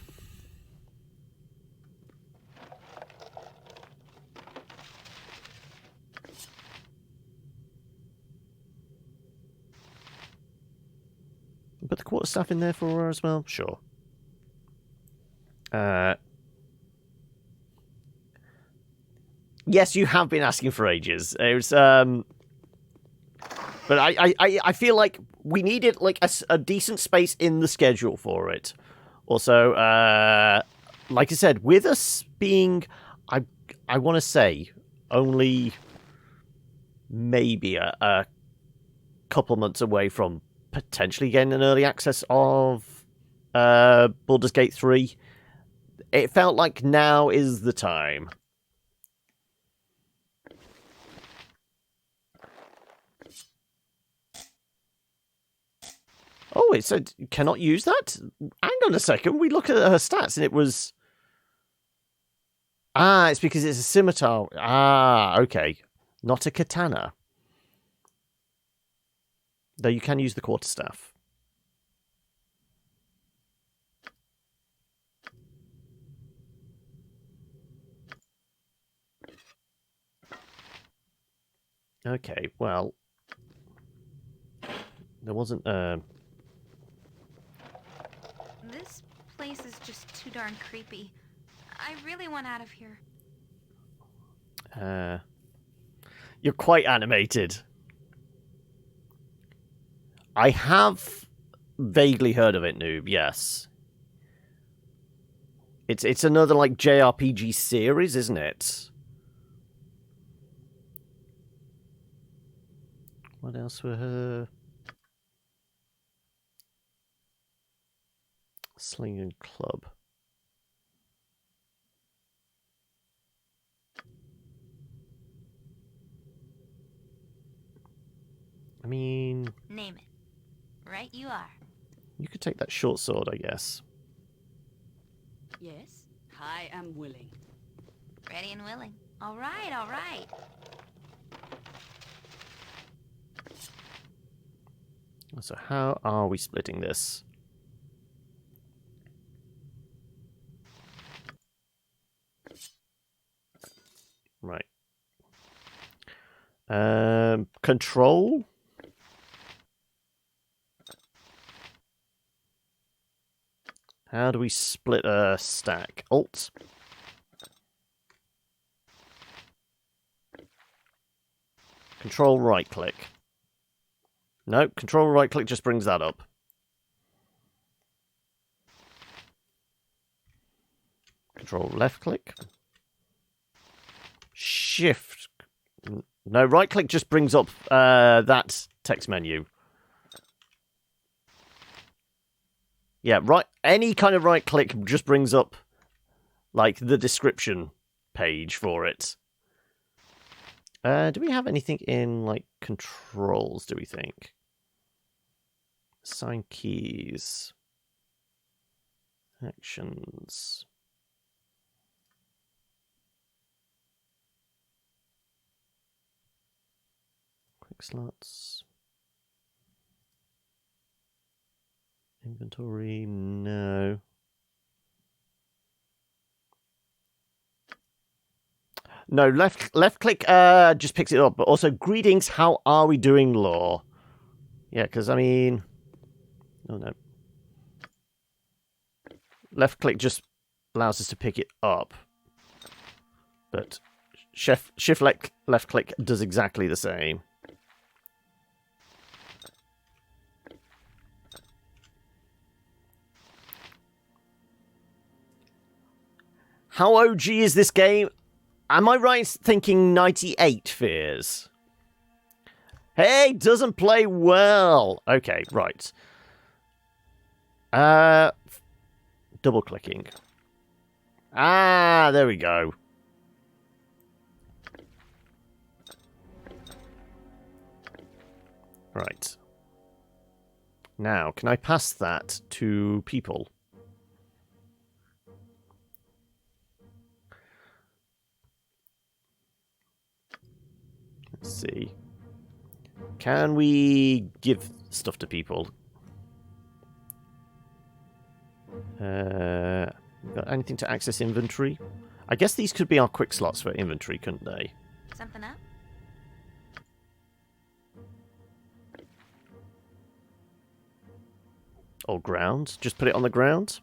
Put the quarterstaff in there for her as well? Sure. Yes, you have been asking for ages. It was, but I feel like we needed like a decent space in the schedule for it. Also, like I said, with us being, I want to say, only maybe a couple months away from potentially getting an early access of Baldur's Gate 3, it felt like now is the time. Oh, it said cannot use that? Hang on a second. We look at her stats and it was... Ah, it's because it's a scimitar. Ah, okay. Not a katana. Though you can use the quarterstaff. Okay, well... There wasn't... place is just too darn creepy. I really want out of here. You're quite animated. I have vaguely heard of it, Noob, yes. It's another, like, JRPG series, isn't it? What else were her? Sling and Club. I mean... Name it. Right you are. You could take that short sword, I guess. Yes, I am willing. Ready and willing. All right, all right. So how are we splitting this? Right. Control? How do we split a stack? Alt? Control right click. No, control right click just brings that up. Control left click. Shift. No, right click just brings up that text menu. Yeah, right. Any kind of right click just brings up, like, the description page for it. Do we have anything in, like, controls, do we think? Assign keys. Actions. Quick slots. Inventory, no. No, left click just picks it up, but also greetings, how are we doing, lore? Yeah, because I mean, oh no. Left click just allows us to pick it up, but shift left click does exactly the same. How OG is this game? Am I right thinking 98 Fears? Hey, doesn't play well. Okay, right. Double clicking. Ah, there we go. Right. Now, can I pass that to people? Let's see. Can we give stuff to people? Got anything to access inventory? I guess these could be our quick slots for inventory, couldn't they? Something up? Or ground? Just put it on the ground?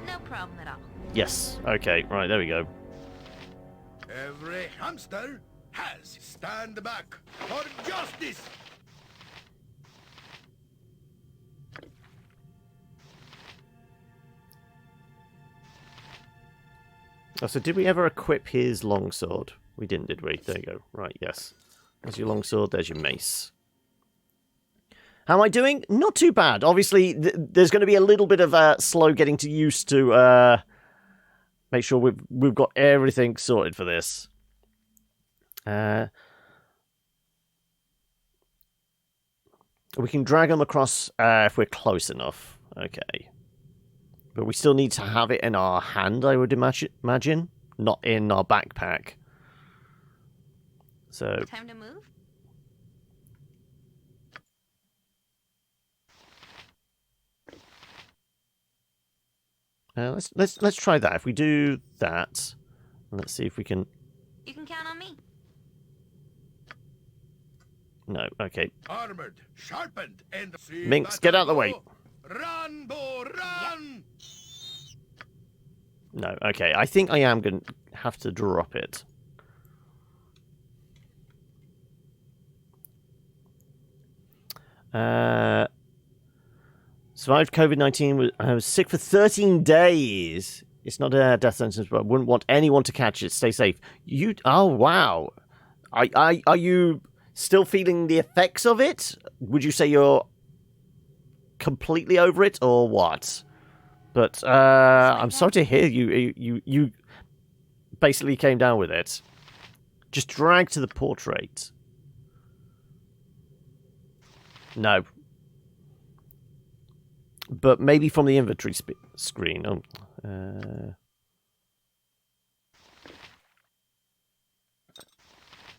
No problem at all. Yes. Okay, right, there we go. Every hamster has stand back for justice. Oh, so did we ever equip his longsword? We didn't, did we? There you go. Right, yes. There's your longsword, there's your mace. How am I doing? Not too bad. Obviously, there's going to be a little bit of slow getting to used to make sure we've got everything sorted for this. We can drag them across if we're close enough. Okay. But we still need to have it in our hand, I would imagine. Not in our backpack. So... Time to move? Let's try that. If we do that, let's see if we can... You can count on me. No, okay. Armored, sharpened, and... See Minx, that get I out of the way. go? Run, Bo, run! No, okay. I think I am going to have to drop it. Survived COVID-19. I was sick for 13 days. It's not a death sentence, but I wouldn't want anyone to catch it. Stay safe. Oh, wow. Are you still feeling the effects of it? Would you say you're completely over it, or what? But I'm sorry to hear you basically came down with it. Just drag to the portrait. No. But maybe from the inventory screen.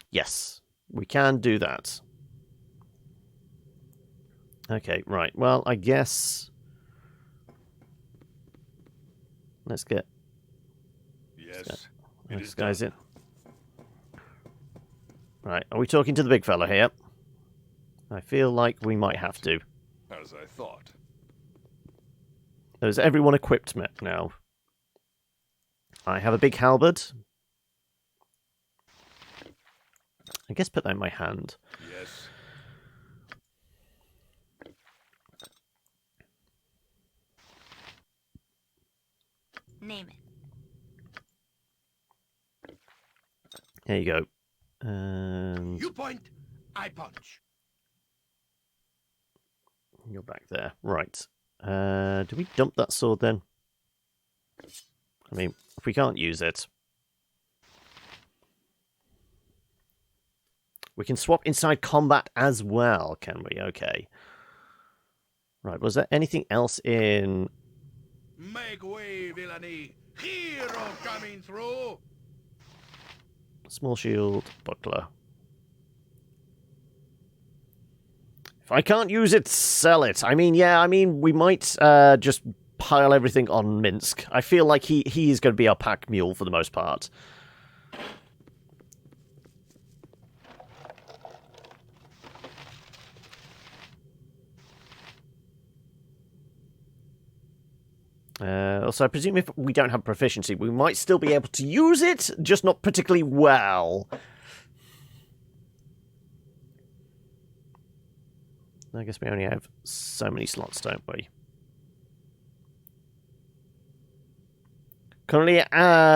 Yes, we can do that. Okay, right. Well, I guess... Let's get... Yes, This guy's in. Right, are we talking to the big fella here? I feel like we might have to. As I thought. Is everyone equipped now? I have a big halberd. I guess put that in my hand. Yes. Name it. There you go. And You point, I punch. you're back there. Right. Do we dump that sword then? I mean, if we can't use it... We can swap inside combat as well, can we? Okay. Right, was there anything else in... Make way, villainy. Hero coming through. Small shield, buckler. If I can't use it, sell it. I mean, yeah, we might just pile everything on Minsk. I feel like he is going to be our pack mule for the most part. Also, I presume if we don't have proficiency, we might still be able to use it, just not particularly well. I guess we only have so many slots, don't we? Currently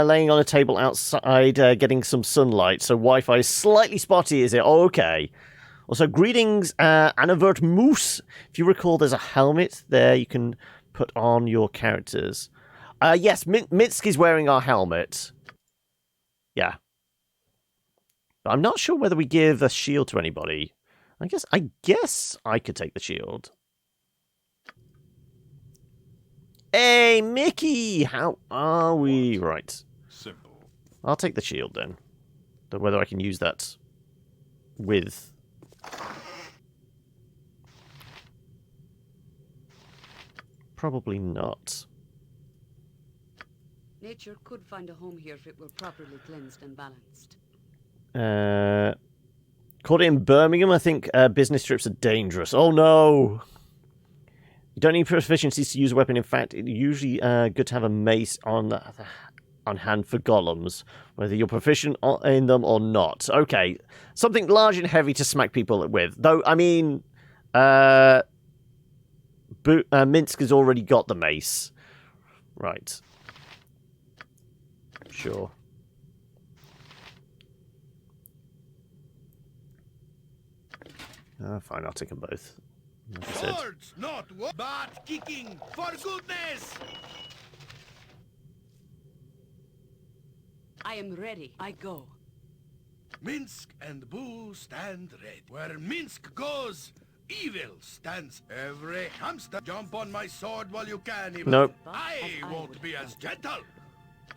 laying on a table outside, getting some sunlight, so Wi-Fi is slightly spotty, is it? Oh, okay. Also, greetings, Anavert Moose. If you recall, there's a helmet there you can put on your characters. Yes, Minsk is wearing our helmet. Yeah. But I'm not sure whether we give a shield to anybody. I guess I could take the shield. Hey, Mickey! How are we? Right. Simple. I'll take the shield then. But whether I can use that with... Probably not. Nature could find a home here if it were properly cleansed and balanced. Caught it in Birmingham, I think business trips are dangerous. Oh no! You don't need proficiencies to use a weapon. In fact, it's usually good to have a mace on hand for golems, whether you're proficient in them or not. Okay, something large and heavy to smack people with. Though, I mean, Minsk has already got the mace. Right. Sure. Fine, I'll take them both. Like I said. Swords, not but kicking, for goodness! I am ready. I go. Minsk and Boo stand ready. Where Minsk goes, evil stands. Every hamster jump on my sword while you can. Even Nope. I won't be as gentle.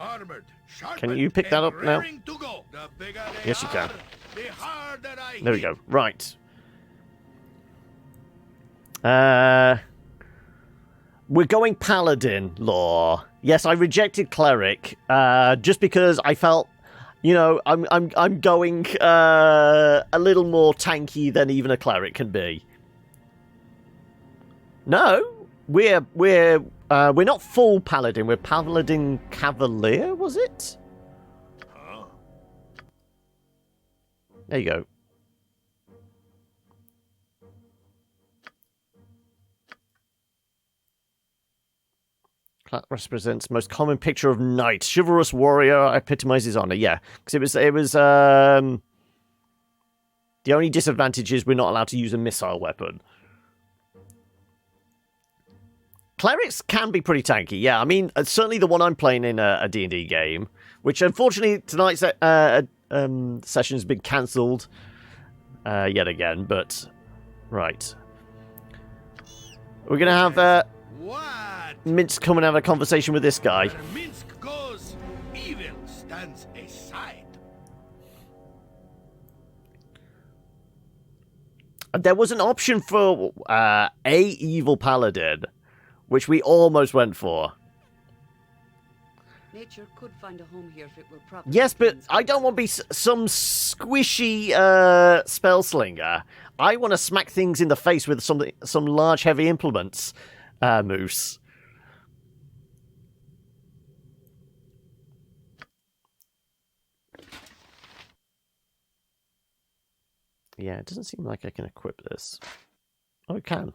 Armored, sharpened, Can you pick that and up now? raring to go. The bigger they Yes, you can. are, the harder I There we hit. go. Right. We're going paladin law. Yes, I rejected cleric just because I felt You know, I'm going a little more tanky than even a cleric can be. No, we're not full paladin. We're paladin cavalier, was it? There you go. That represents most common picture of knight, chivalrous warrior, epitomizes honor. Yeah, because it was the only disadvantage is we're not allowed to use a missile weapon. Clerics can be pretty tanky. Yeah, I mean certainly the one I'm playing in a D&D game, which unfortunately tonight's session has been cancelled yet again. But right, we're gonna have Minsk come and have a conversation with this guy. Where Minsk goes, evil stands aside. There was an option for a evil paladin, which we almost went for. Nature could find a home here if it were properly. Yes, but I don't want to be some squishy spell slinger. I want to smack things in the face with some large, heavy implements, Moose. Yeah, it doesn't seem like I can equip this. Oh, I can.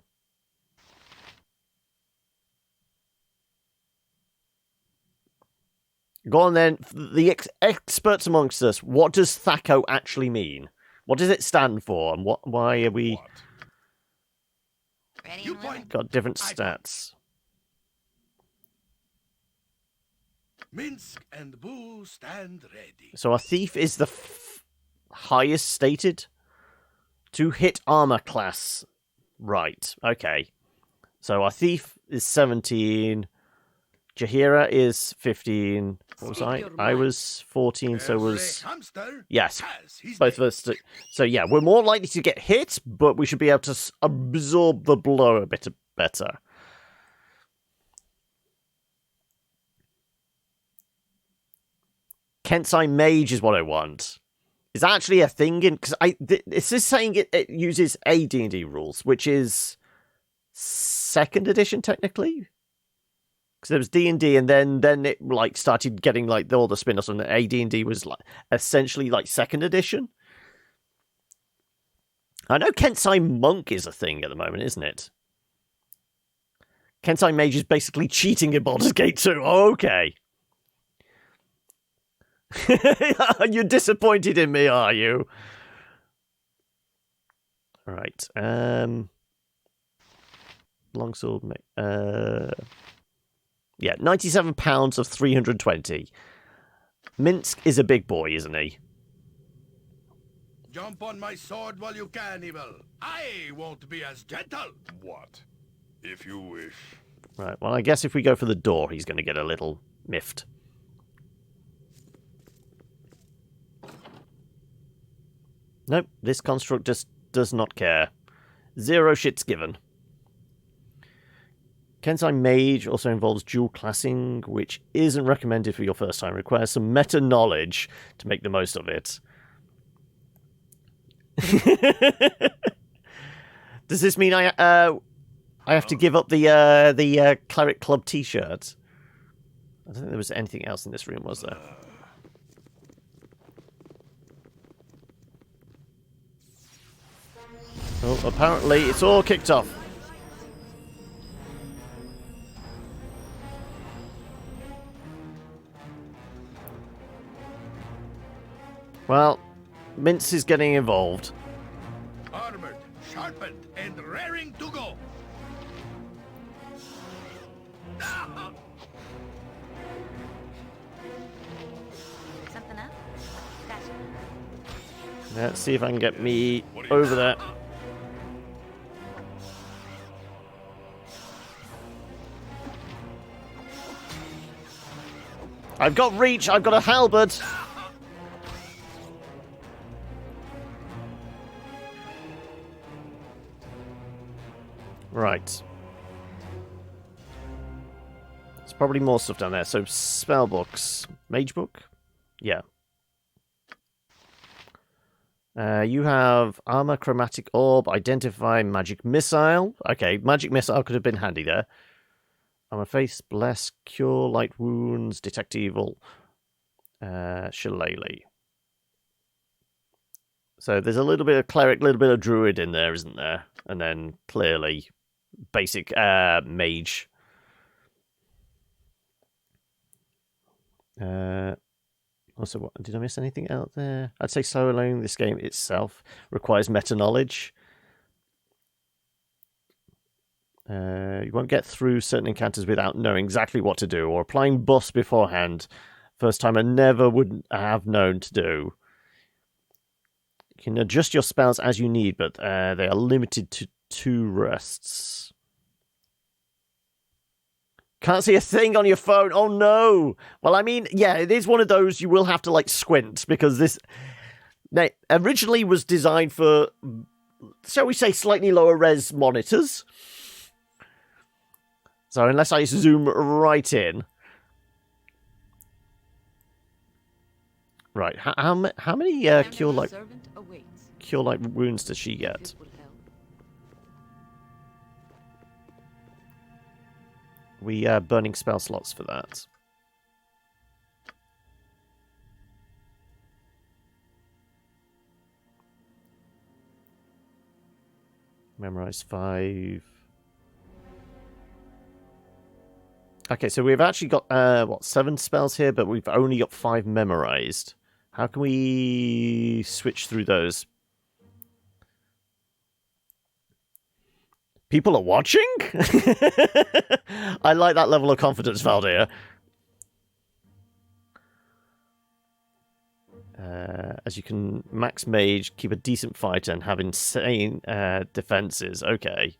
Go on then. The experts amongst us, what does THACO actually mean? What does it stand for? And why are we... Ready You and willing. point. got different stats? Minsk and Boo stand ready. So a thief is the highest stated to hit armor class. Right, okay. So our thief is 17. Jahira is 15. What was I? I was 14, so was... Hamster Yes, has his both of day. us. So yeah, we're more likely to get hit, but we should be able to absorb the blow a bit better. Kensai Mage is what I want. Is that actually a thing? Because this is saying it uses a D&D rules, which is 2nd edition technically. Because there was D&D, and then it like started getting like all the spin-offs, and AD&D was like essentially like 2nd edition. I know Kensai Monk is a thing at the moment, isn't it? Kensai Mage is basically cheating in Baldur's Gate 2. Oh, okay. You're disappointed in me, are you? All right. Longsword. Yeah, £97 of 320. Minsk is a big boy, isn't he? Jump on my sword while you can, evil. I won't be as gentle. What? If you wish. Right, well, I guess if we go for the door, he's going to get a little miffed. Nope, this construct just does not care. 0 shits given. Kensai Mage also involves dual classing, which isn't recommended for your first time. Requires some meta knowledge to make the most of it. Does this mean I have to give up the Cleric Club T-shirt? I don't think there was anything else in this room, was there? Oh, apparently it's all kicked off. Well, Mince is getting involved. Armored, sharpened, and raring to go. Something up? Gotcha. Let's see if I can get me over there. I've got reach, I've got a halberd. Right. There's probably more stuff down there. So, spell books. Mage book? Yeah. You have armor, chromatic orb, identify, magic missile. Okay, magic missile could have been handy there. Armor face, bless, cure light wounds, detect evil. Shillelagh. So there's a little bit of cleric, a little bit of druid in there, isn't there? And then clearly basic mage. Also, what, did I miss anything out there? I'd say soloing this game itself requires meta knowledge. You won't get through certain encounters without knowing exactly what to do or applying buffs beforehand. First time I never would have known to do. You can adjust your spells as you need, but they are limited to 2 rests. Can't see a thing on your phone. Oh no! Well, I mean, yeah, it is one of those you will have to like squint because this originally was designed for, shall we say, slightly lower res monitors. So unless I zoom right in, right? How many cure light wounds does she get? We are burning spell slots for that. Memorize 5. Okay, so we've actually got 7 spells here, but we've only got 5 memorized. How can we switch through those? People are watching? I like that level of confidence, Baldur. As you can max mage, keep a decent fighter, and have insane defenses. Okay.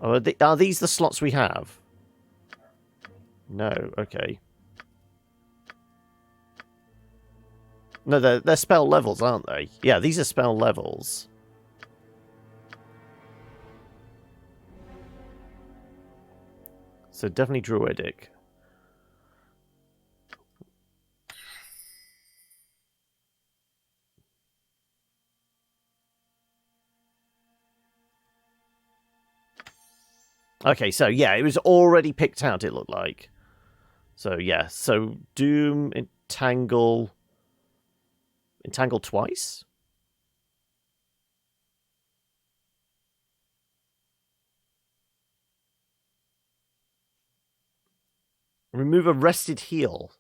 Oh, are these the slots we have? No, okay. No, they're spell levels, aren't they? Yeah, these are spell levels. So definitely druidic. Okay, so yeah, it was already picked out, it looked like. So yeah, so Doom, Entangle twice? Remove a rested heal.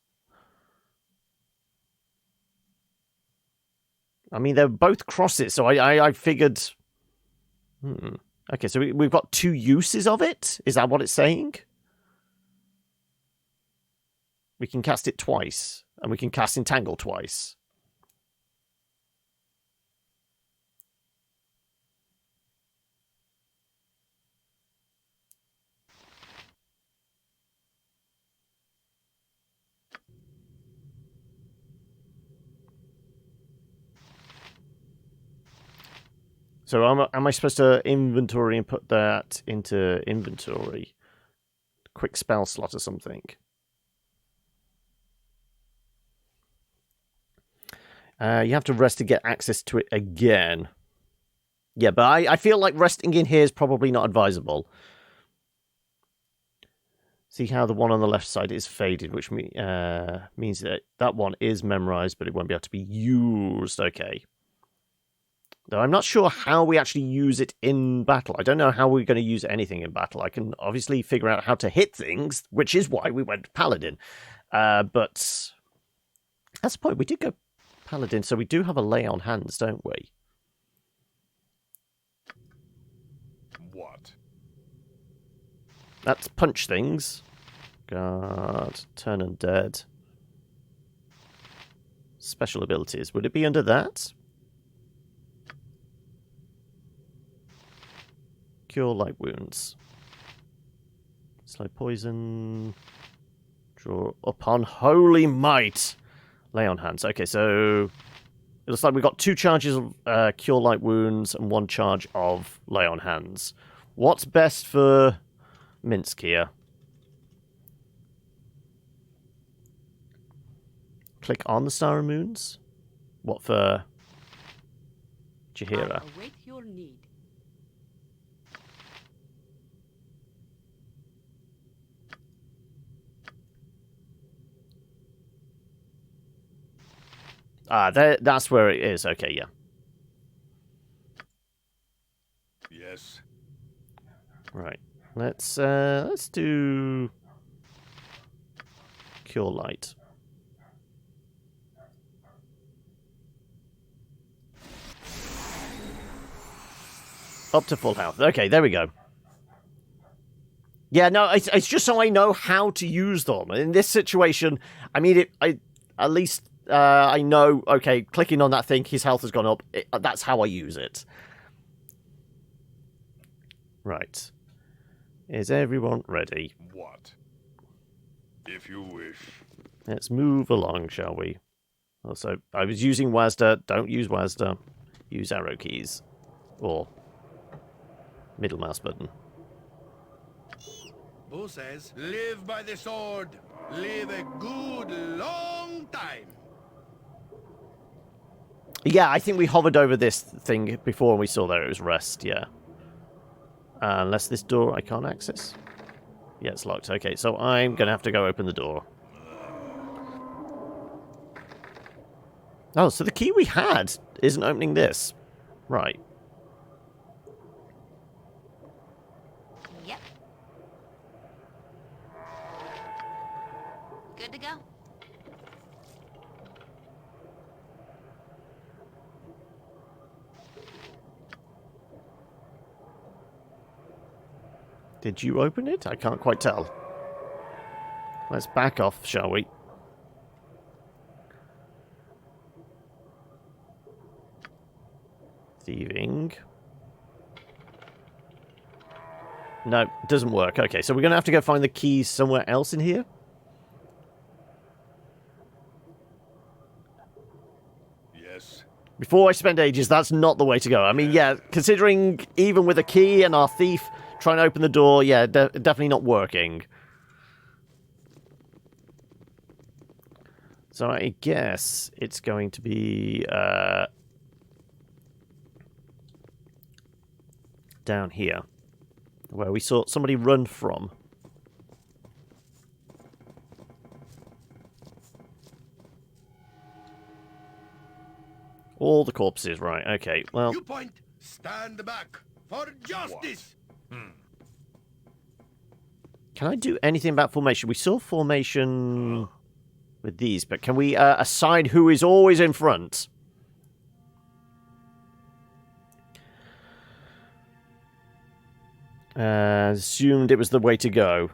I mean, they're both crosses, so I figured... Okay, so we've got 2 uses of it? Is that what it's saying? We can cast it twice, and we can cast Entangle twice. So am I supposed to inventory and put that into inventory? Quick spell slot or something? You have to rest to get access to it again. Yeah, but I feel like resting in here is probably not advisable. See how the one on the left side is faded, which means that one is memorized, but it won't be able to be used. Okay. Though I'm not sure how we actually use it in battle. I don't know how we're going to use anything in battle. I can obviously figure out how to hit things, which is why we went Paladin. But that's the point. We did go Paladin, so we do have a lay on hands, don't we? What? That's punch things. Guard, turn undead. Special abilities. Would it be under that? Cure light wounds. Slow poison. Draw upon holy might. Lay on hands. Okay, so it looks like we've got 2 charges of cure light wounds and 1 charge of lay on hands. What's best for Minsk here? Click on the Star of Moons. What for Jaheira? I await your need. Ah, that's where it is. Okay, yeah. Yes. Right. Let's do Cure Light. Up to full health. Okay, there we go. Yeah, no, it's just so I know how to use them. In this situation, I mean, at least I know, okay, clicking on that thing, his health has gone up. That's how I use it. Right. Is everyone ready? What? If you wish. Let's move along, shall we? Also, I was using WASD. Don't use WASD. Use arrow keys. Or middle mouse button. Who says, live by the sword. Live a good long time. Yeah, I think we hovered over this thing before and we saw that it was rest, yeah. Unless this door I can't access. Yeah, it's locked. Okay, so I'm going to have to go open the door. Oh, so the key we had isn't opening this. Right. Yep. Good to go. Did you open it? I can't quite tell. Let's back off, shall we? Thieving. No, it doesn't work. Okay, so we're going to have to go find the keys somewhere else in here? Yes. Before I spend ages, that's not the way to go. I mean, yeah, considering even with a key and our thief trying to open the door, yeah, definitely not working. So I guess it's going to be down here, where we saw somebody run from. All the corpses, right, okay, well... You point, stand back for justice. Can I do anything about formation? We saw formation with these, but can we assign who is always in front? Assumed it was the way to go.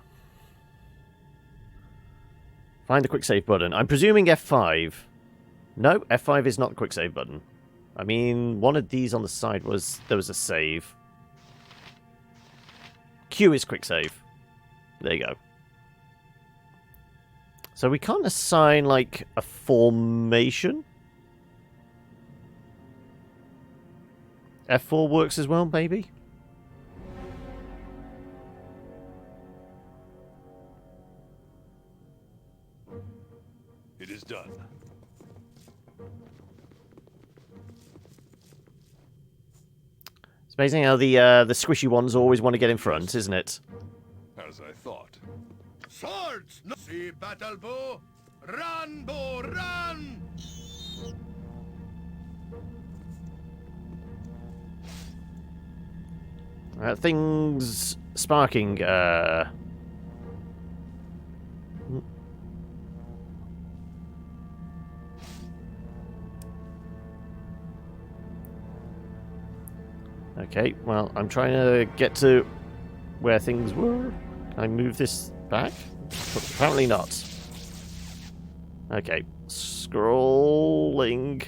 Find the quick save button. I'm presuming F5. No, F5 is not the quick save button. I mean, one of these on the side was... There was a save. Q is quick save. There you go. So we can't assign, like, a formation? F4 works as well, maybe? It is done. It's amazing how the squishy ones always want to get in front, isn't it? As I thought. Swords! No. See battle bow. Run, bow, run! Things sparking. Okay, well, I'm trying to get to where things were. Can I move this back? Apparently not. Okay, scrolling.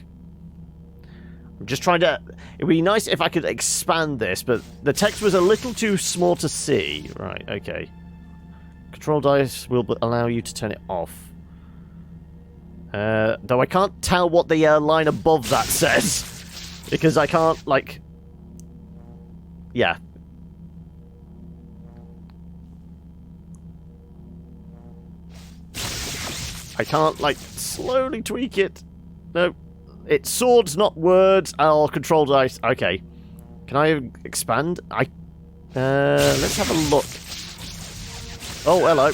I'm just trying to... It would be nice if I could expand this, but the text was a little too small to see. Right, okay. Control dice will allow you to turn it off. Though I can't tell what the line above that says. Because I can't, like... Yeah. I can't, like, slowly tweak it. No. It's swords, not words. I'll control dice. Okay. Can I expand? Let's have a look. Oh, hello.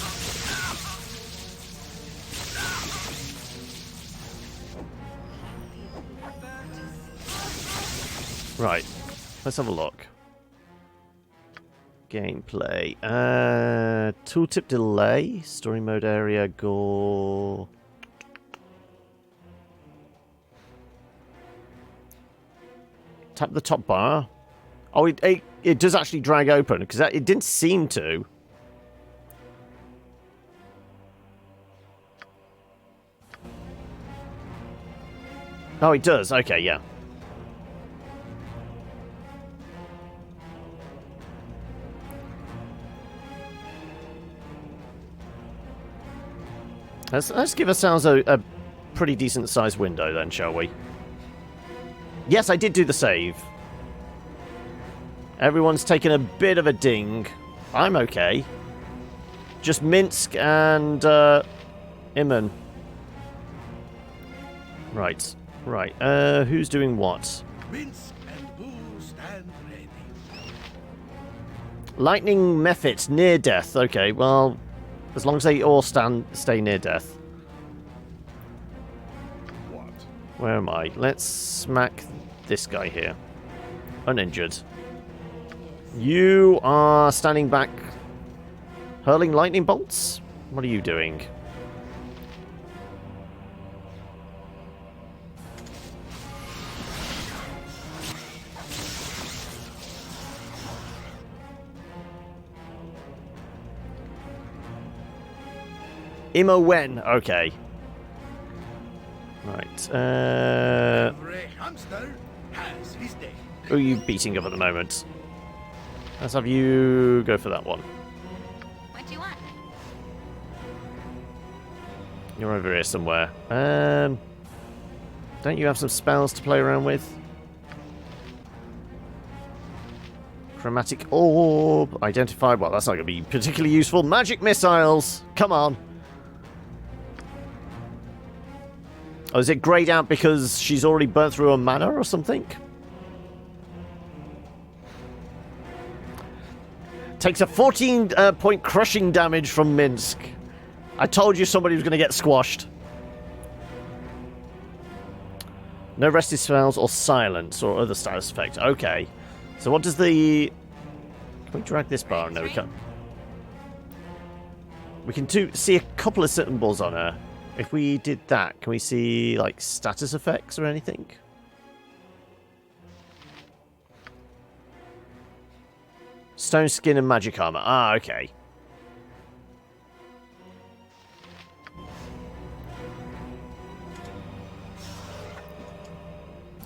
Right. Let's have a look. Gameplay. Tooltip delay. Story mode area. Gore. Tap the top bar. Oh, it does actually drag open, because it didn't seem to. Oh, it does. Okay, yeah. Let's give ourselves a pretty decent sized window then, shall we? Yes, I did do the save. Everyone's taken a bit of a ding. I'm okay. Just Minsk and Imman. Right. Who's doing what? Minsk and Boo stand ready. Lightning Mephit, near death. Okay, well, as long as they all stay near death. What? Where am I? Let's smack this guy here. Uninjured. You are standing back, hurling lightning bolts? What are you doing? Imowen. Okay. Right. Every hamster has his day. Who are you beating up at the moment? Let's have you go for that one. What do you want? You're over here somewhere. Don't you have some spells to play around with? Chromatic orb. Identified. Well, that's not going to be particularly useful. Magic missiles. Come on. Oh, is it grayed out because she's already burnt through a mana or something? Takes a 14-point crushing damage from Minsk. I told you somebody was going to get squashed. No rested spells or silence or other status effect. Okay. So what does the... Can we drag this bar? No, we can't. We can see a couple of symbols on her. If we did that, can we see, like, status effects or anything? Stone skin and magic armor. Ah, okay.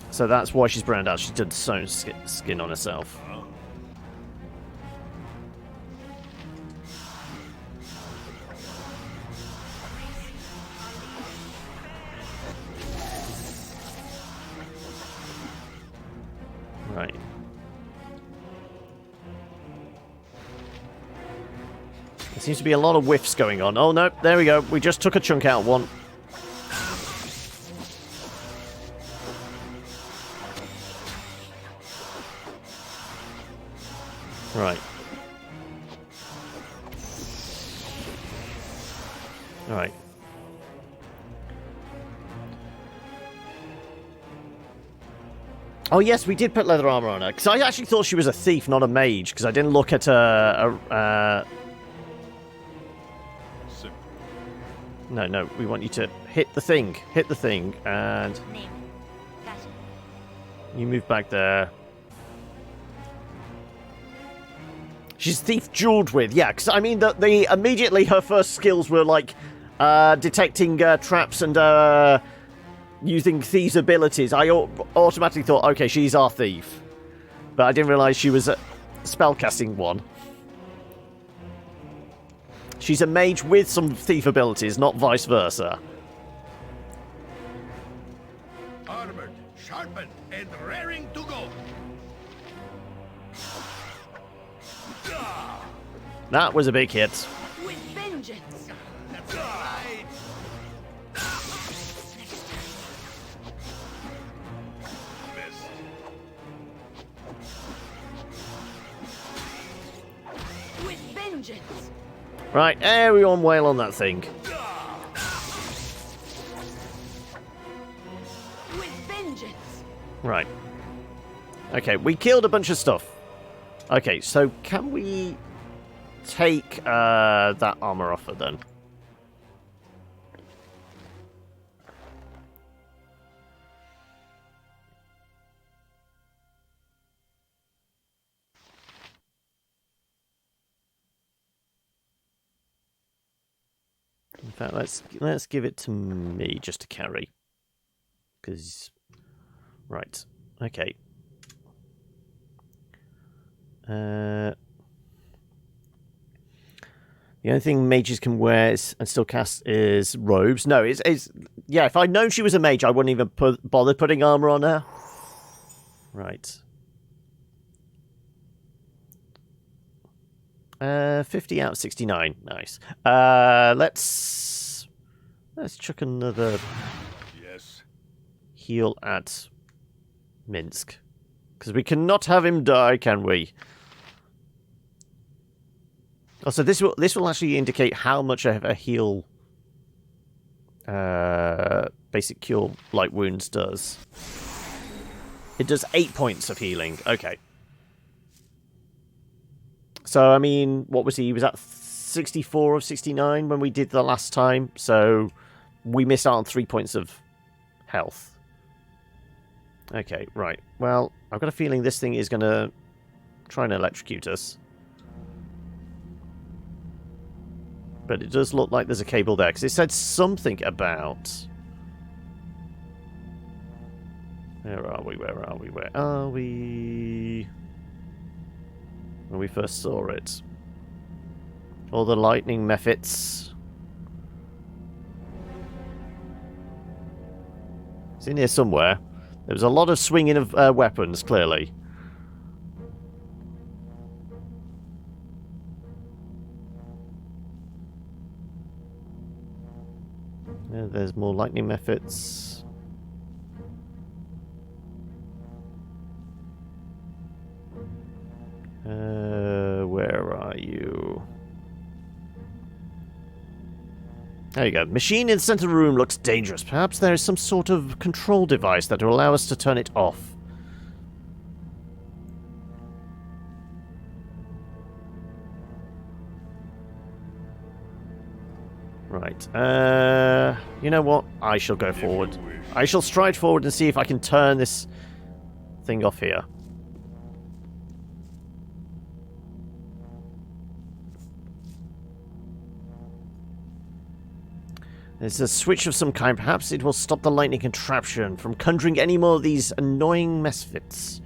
So that's why she's branded out. She did stone skin on herself. Right. There seems to be a lot of whiffs going on. Oh, no. There we go. We just took a chunk out one. Right. Alright. Oh, yes, we did put leather armor on her. Because I actually thought she was a thief, not a mage. Because I didn't look at her... No, we want you to hit the thing. Hit the thing. And Name. Gotcha. you move back there. She's thief jeweled with. Yeah, because, I mean, immediately her first skills were, like, detecting traps and... using thieves' abilities, I automatically thought, okay, she's our thief. But I didn't realise she was a spellcasting one. She's a mage with some thief abilities, not vice versa. Armored, sharpened, and raring to go. That was a big hit. With vengeance. That's right. vengeance! Right, everyone wail on that thing. With vengeance! Right. Okay, we killed a bunch of stuff. Okay, so can we take that armor off her then? In fact, let's give it to me just to carry. Because, right, okay. The only thing mages can wear and still cast is robes. No, it's yeah. If I'd known she was a mage, I wouldn't even bother putting armor on her. Right. 50 out of 69. Nice. Let's chuck another heal at Minsk. Because we cannot have him die, can we? Also, this will actually indicate how much of a heal basic cure light wounds does. It does 8 points of healing. Okay. So, I mean, what was he? He was at 64 of 69 when we did the last time. So, we missed out on 3 points of health. Okay, right. Well, I've got a feeling this thing is going to try and electrocute us. But it does look like there's a cable there, because it said something about... Where are we? Where are we? Where are we? When we first saw it. All the lightning methods. It's in here somewhere. There was a lot of swinging of weapons, clearly. There's more lightning methods. Where are you? There you go. Machine in the center of the room looks dangerous. Perhaps there is some sort of control device that will allow us to turn it off. Right. You know what? I shall go forward. I shall stride forward and see if I can turn this thing off here. There's a switch of some kind. Perhaps it will stop the lightning contraption from conjuring any more of these annoying misfits.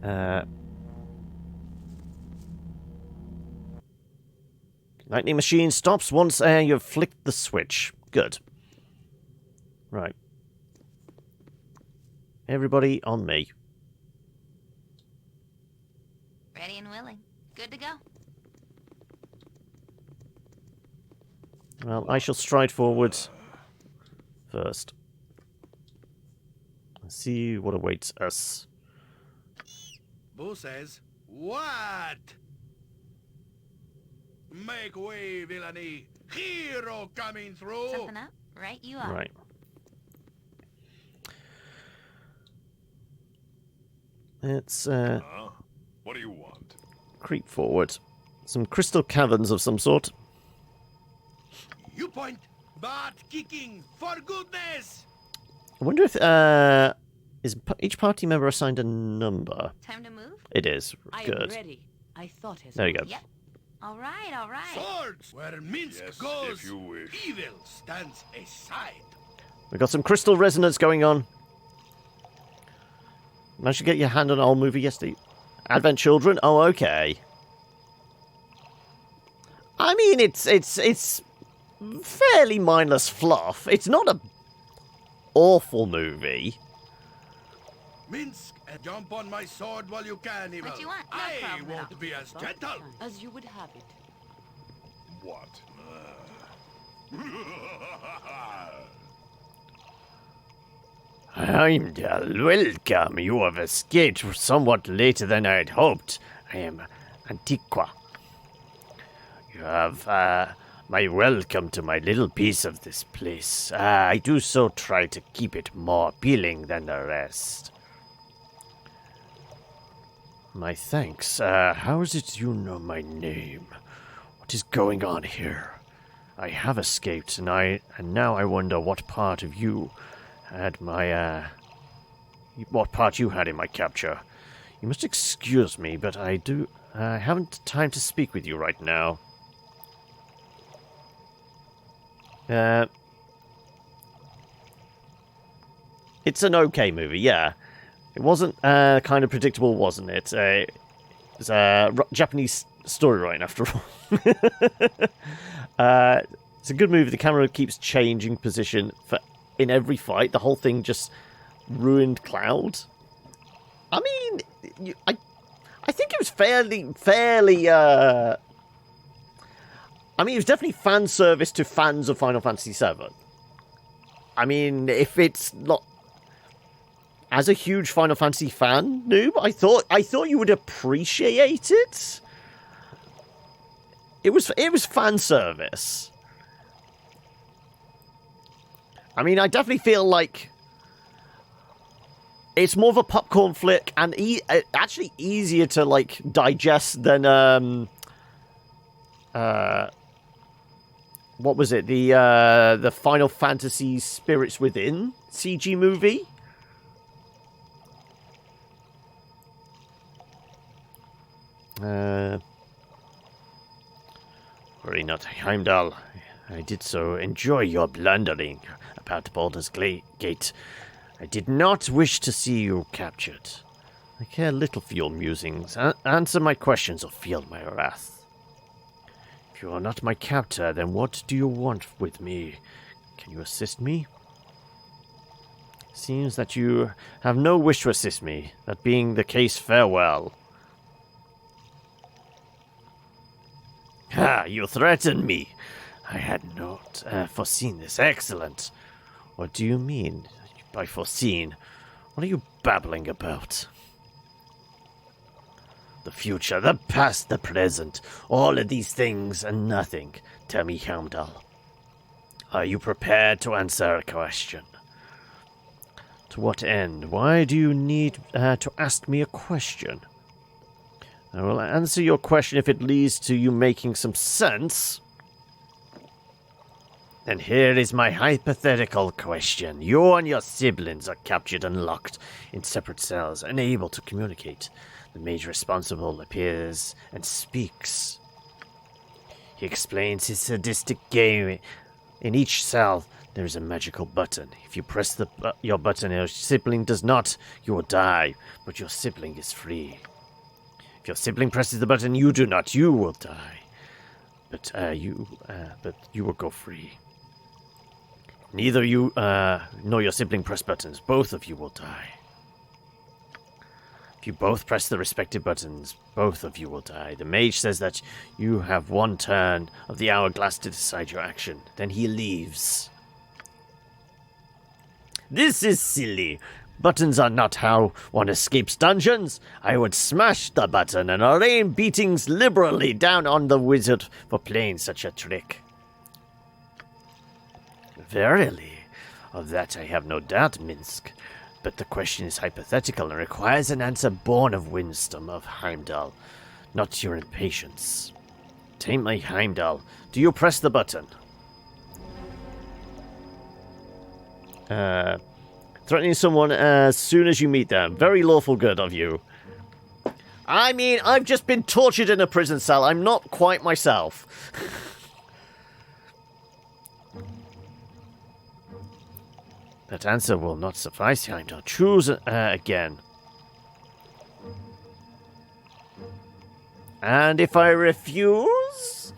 Lightning machine stops once you've flicked the switch. Good. Right. Everybody on me. Ready and willing. Good to go. Well, I shall stride forward first. Let's see what awaits us. Boo says, what? Make way, villainy. Hero coming through. Something up? Right you are. Right. Let's What do you want? creep forward. Some crystal caverns of some sort. You point, but kicking, for goodness! I wonder if is each party member assigned a number? Time to move? It is. I am Good. ready. I thought as There you go. Yep. All right, all right. Swords! Where Minsk Yes, goes, if you wish. evil stands aside. We've got some crystal resonance going on. Managed to get your hand on an old movie yesterday. Advent Children? Oh, okay. I mean, it's fairly mindless fluff. It's not a awful movie. Minsk, jump on my sword while you can, evil. What you want? No I problem. won't be as gentle. As you would have it. What? Heimdall, welcome. You have escaped somewhat later than I had hoped. I am Antiqua. You have my welcome to my little piece of this place. I do so try to keep it more appealing than the rest. My thanks. How is it you know my name? What is going on here? I have escaped, and now I wonder what part of you had my, what part you had in my capture. You must excuse me, but I haven't time to speak with you right now. It's an okay movie, yeah. It wasn't kind of predictable, wasn't it? It's a Japanese story writing, after all. It's a good movie. The camera keeps changing position in every fight. The whole thing just ruined Cloud. I mean, I think it was fairly. I mean, it was definitely fan service to fans of Final Fantasy VII. I mean, if it's not. As a huge Final Fantasy fan, noob, I thought you would appreciate it. It was fan service. I mean, I definitely feel like it's more of a popcorn flick and actually easier to like digest than what was it? The Final Fantasy Spirits Within CG movie. Worry not, Heimdall. I did so enjoy your blundering about Baldur's Gate. I did not wish to see you captured. I care little for your musings. Answer my questions or feel my wrath. If you are not my captor, then what do you want with me? Can you assist me? Seems that you have no wish to assist me. That being the case, farewell. Ha! You threaten me. I had not foreseen this. Excellent. What do you mean by foreseen? What are you babbling about? The future, the past, the present. All of these things and nothing. Tell me, Heimdall. Are you prepared to answer a question? To what end? Why do you need to ask me a question? I will answer your question if it leads to you making some sense. Then here is my hypothetical question. You and your siblings are captured and locked in separate cells, unable to communicate. The mage responsible appears and speaks. He explains his sadistic game. In each cell, there is a magical button. If you press your button and your sibling does not, you will die, but your sibling is free. If your sibling presses the button, you do not, you will die. But you will go free. Neither you nor your sibling press buttons. Both of you will die. If you both press the respective buttons, both of you will die. The mage says that you have one turn of the hourglass to decide your action. Then he leaves. This is silly. Buttons are not how one escapes dungeons. I would smash the button and rain beatings liberally down on the wizard for playing such a trick. Verily, of that I have no doubt, Minsk. But the question is hypothetical and requires an answer born of wisdom of Heimdall, not your impatience. Tame my Heimdall. Do you press the button? Threatening someone as soon as you meet them. Very lawful good of you. I mean, I've just been tortured in a prison cell. I'm not quite myself. That answer will not suffice, Heimdall. Choose again. And if I refuse?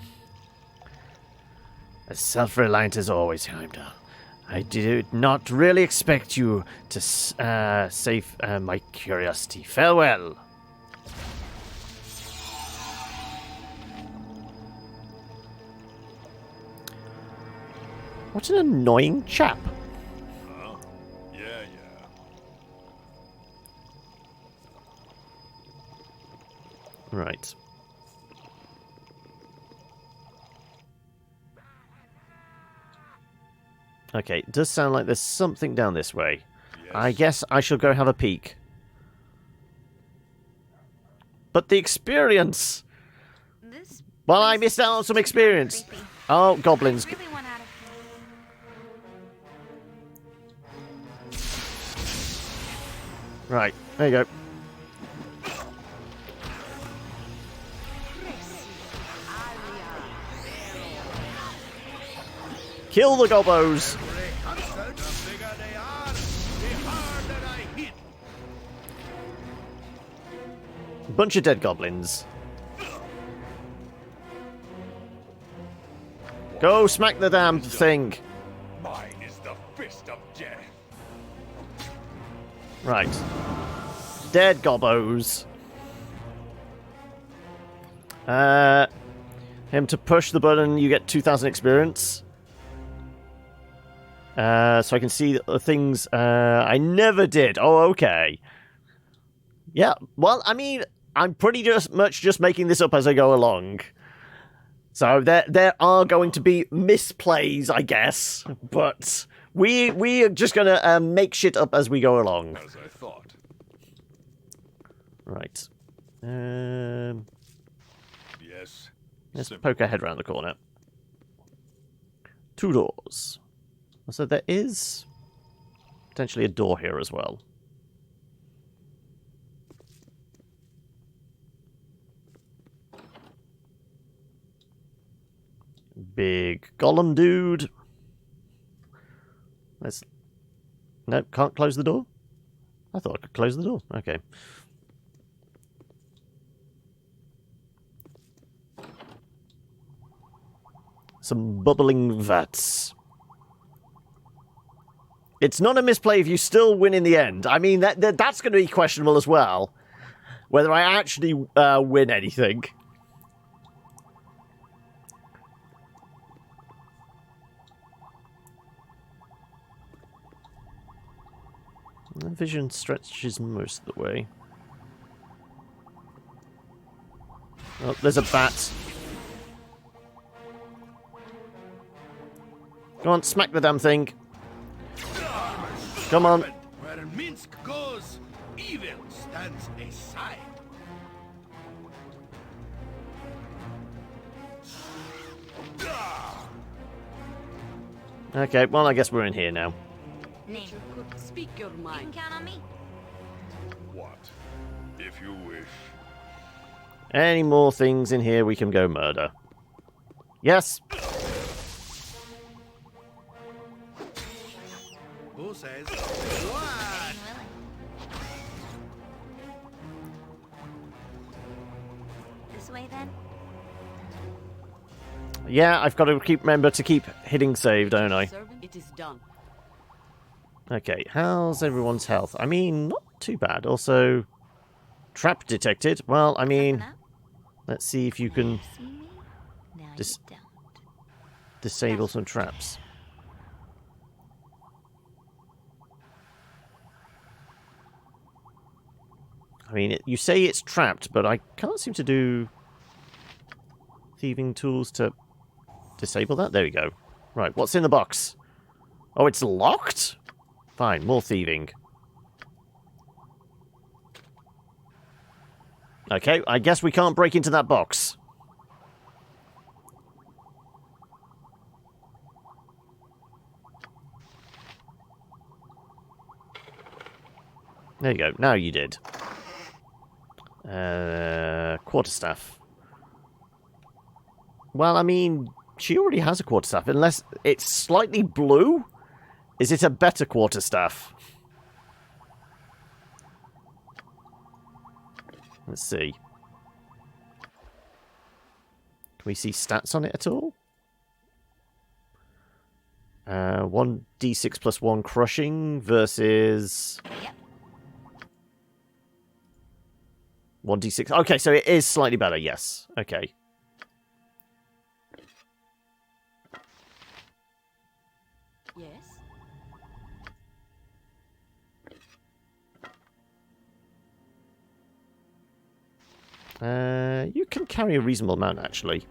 As self-reliant as always, Heimdall. I did not really expect you to save my curiosity. Farewell. What an annoying chap. Yeah. Right. Okay, it does sound like there's something down this way. I guess I shall go have a peek. But the experience! This Well, I place missed is out on just some too experience. creepy. Oh, goblins. I really want out of here. Right, there you go. Kill the gobos! The bigger they are, the harder I hit. Bunch of dead goblins. Go smack the damn thing. Mine is the fist of death. Right. Dead gobbos. Him to push the button, you get 2,000 experience. So I can see the things I never did. Oh, okay. Yeah, well, I mean, I'm pretty much just making this up as I go along. So there are going to be misplays, I guess, but we are just going to make shit up as we go along. As I thought. Right. Yes. Let's poke our head around the corner. 2 doors. So there is potentially a door here as well. Big golem dude. Let's... Nope, can't close the door? I thought I could close the door. Okay. Some bubbling vats. It's not a misplay if you still win in the end. I mean, that's going to be questionable as well. Whether I actually win anything. The vision stretches most of the way. Oh, there's a bat. Go on, smack the damn thing. Come on. Where Minsk goes, evil stands aside. Okay, well, I guess we're in here now. Name. Speak your You can mind. count on me. What? If you wish. Any more things in here we can go murder? Yes. Who says Being what? willing. This way then? Yeah, I've got to remember to keep hitting save, don't I? Servant, it is done. Okay, how's everyone's health? I mean, not too bad. Also, trap detected. Well, I mean, Something up? let's see if you can See me? Now Dis- you don't. disable some traps. I mean, you say it's trapped, but I can't seem to do thieving tools to disable that. There we go. Right, what's in the box? Oh, it's locked? Fine, more thieving. Okay, I guess we can't break into that box. There you go, now you did. Quarterstaff. Well, I mean, she already has a quarterstaff, unless it's slightly blue? Is it a better quarterstaff? Let's see. Can we see stats on it at all? 1d6 plus 1 crushing versus... Yep. 1d6. Okay, so it is slightly better, yes. Okay. Yes. You can carry a reasonable amount, actually.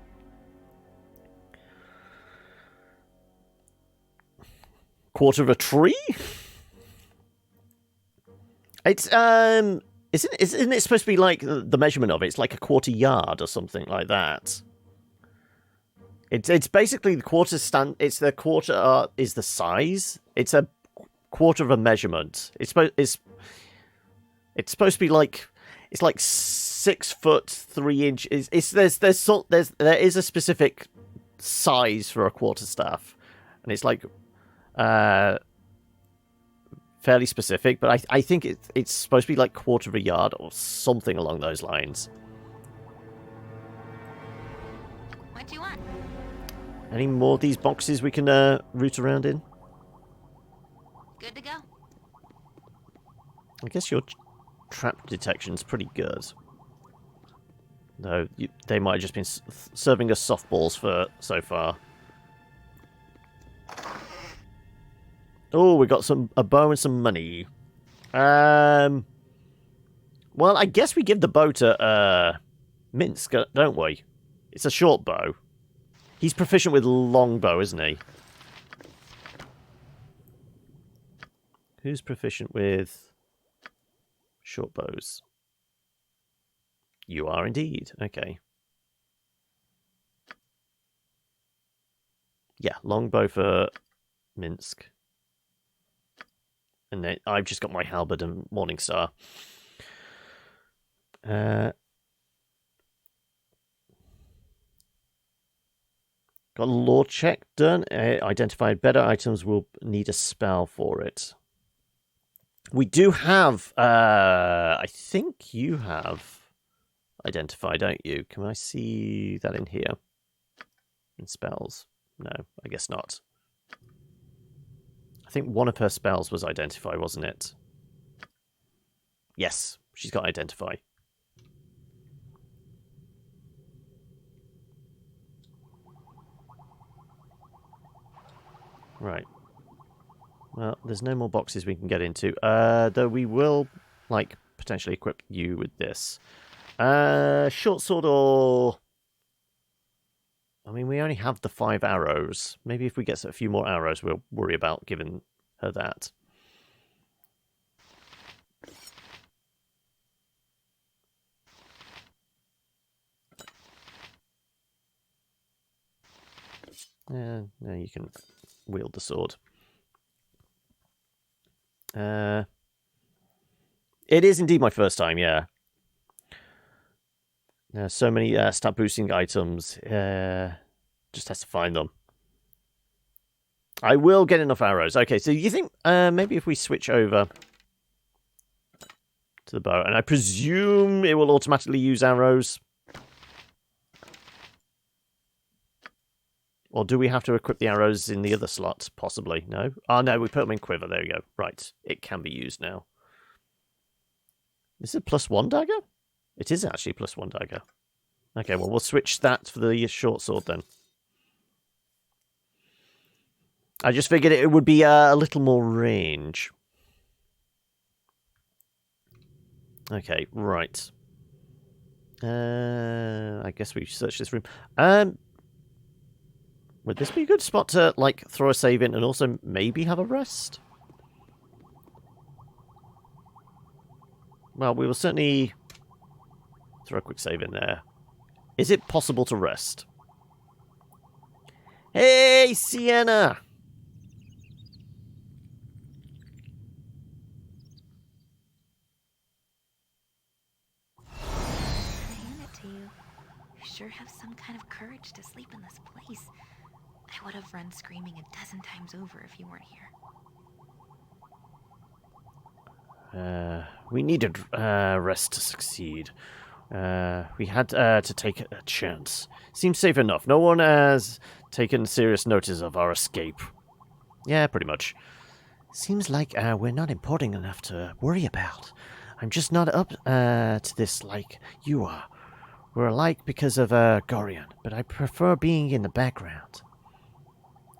quarter of a tree? It's isn't it supposed to be like the measurement of it? It's like a quarter yard or something like that. It's basically the quarter stand. It's the quarter is the size. It's a quarter of a measurement. It's supposed to be like it's like 6 foot 3 inches. There is a specific size for a quarterstaff, and it's like fairly specific. But I think it's supposed to be like quarter of a yard or something along those lines. What do you want? Any more of these boxes we can root around in? Good to go. I guess your trap detection's pretty good. Though they might have just been serving us softballs for so far. Oh, we got a bow and some money. Well, I guess we give the bow to Minsk, don't we? It's a short bow. He's proficient with longbow, isn't he? Who's proficient with short bows? You are indeed. Okay. Yeah, longbow for Minsk. And then I've just got my halberd and Morningstar. Got a lore check done. Identified better items will need a spell for it. We do have... I think you have identified, don't you? Can I see that in here? In spells? No, I guess not. I think one of her spells was identify, wasn't it? Yes, she's got identify. Right. Well, there's no more boxes we can get into. Though we will, like, potentially equip you with this. Short sword or... I mean, we only have the 5 arrows. Maybe if we get a few more arrows, we'll worry about giving her that. No, you can wield the sword. It is indeed my first time, yeah. So many stat boosting items. Just has to find them. I will get enough arrows. Okay, so you think maybe if we switch over to the bow, and I presume it will automatically use arrows. Or do we have to equip the arrows in the other slot? Possibly. No? Oh, no, we put them in quiver. There we go. Right. It can be used now. Is it +1 dagger? It is actually +1 dagger. Okay, well, we'll switch that for the short sword then. I just figured it would be a little more range. Okay, right. I guess we search this room. Would this be a good spot to, like, throw a save in and also maybe have a rest? Well, we will certainly throw a quick save in there. Is it possible to rest? Hey, Sienna! I hand it to you. You sure have some kind of courage to sleep in this place. I would have run screaming a dozen times over if you weren't here. We needed rest to succeed. We had to take a chance. Seems safe enough. No one has taken serious notice of our escape. Yeah, pretty much. Seems like we're not important enough to worry about. I'm just not up to this like you are. We're alike because of Gorion, but I prefer being in the background.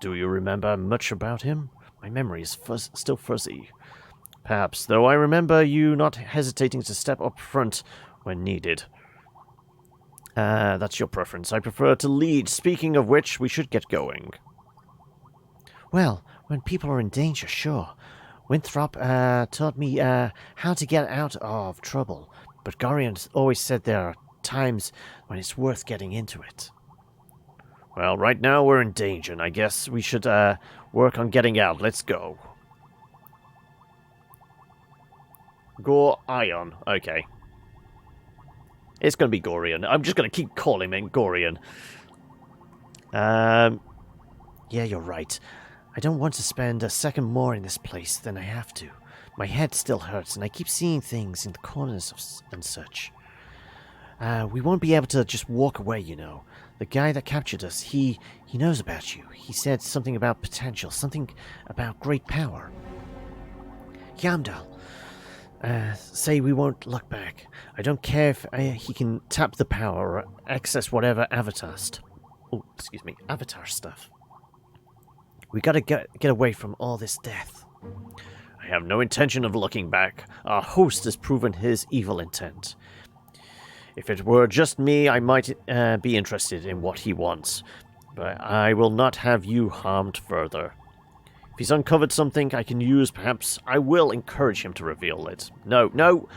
Do you remember much about him? My memory is still fuzzy. Perhaps, though I remember you not hesitating to step up front when needed. That's your preference. I prefer to lead. Speaking of which, we should get going. Well, When people are in danger, sure. Winthrop taught me how to get out of trouble, but Gorian always said there are times when it's worth getting into it. Well, right now we're in danger, and I guess we should work on getting out. Let's go. Gore Ion. Okay. It's going to be Gorian. I'm just going to keep calling him Gorian. Yeah, you're right. I don't want to spend a second more in this place than I have to. My head still hurts, and I keep seeing things in the corners and such. We won't be able to just walk away, you know. The guy that captured us, he knows about you. He said something about potential, something about great power. Yamdal, say we won't look back. I don't care if he can tap the power or access whatever avatar stuff. We gotta get away from all this death. I have no intention of looking back. Our host has proven his evil intent. If it were just me, I might be interested in what he wants, but I will not have you harmed further. If he's uncovered something I can use, perhaps I will encourage him to reveal it. No,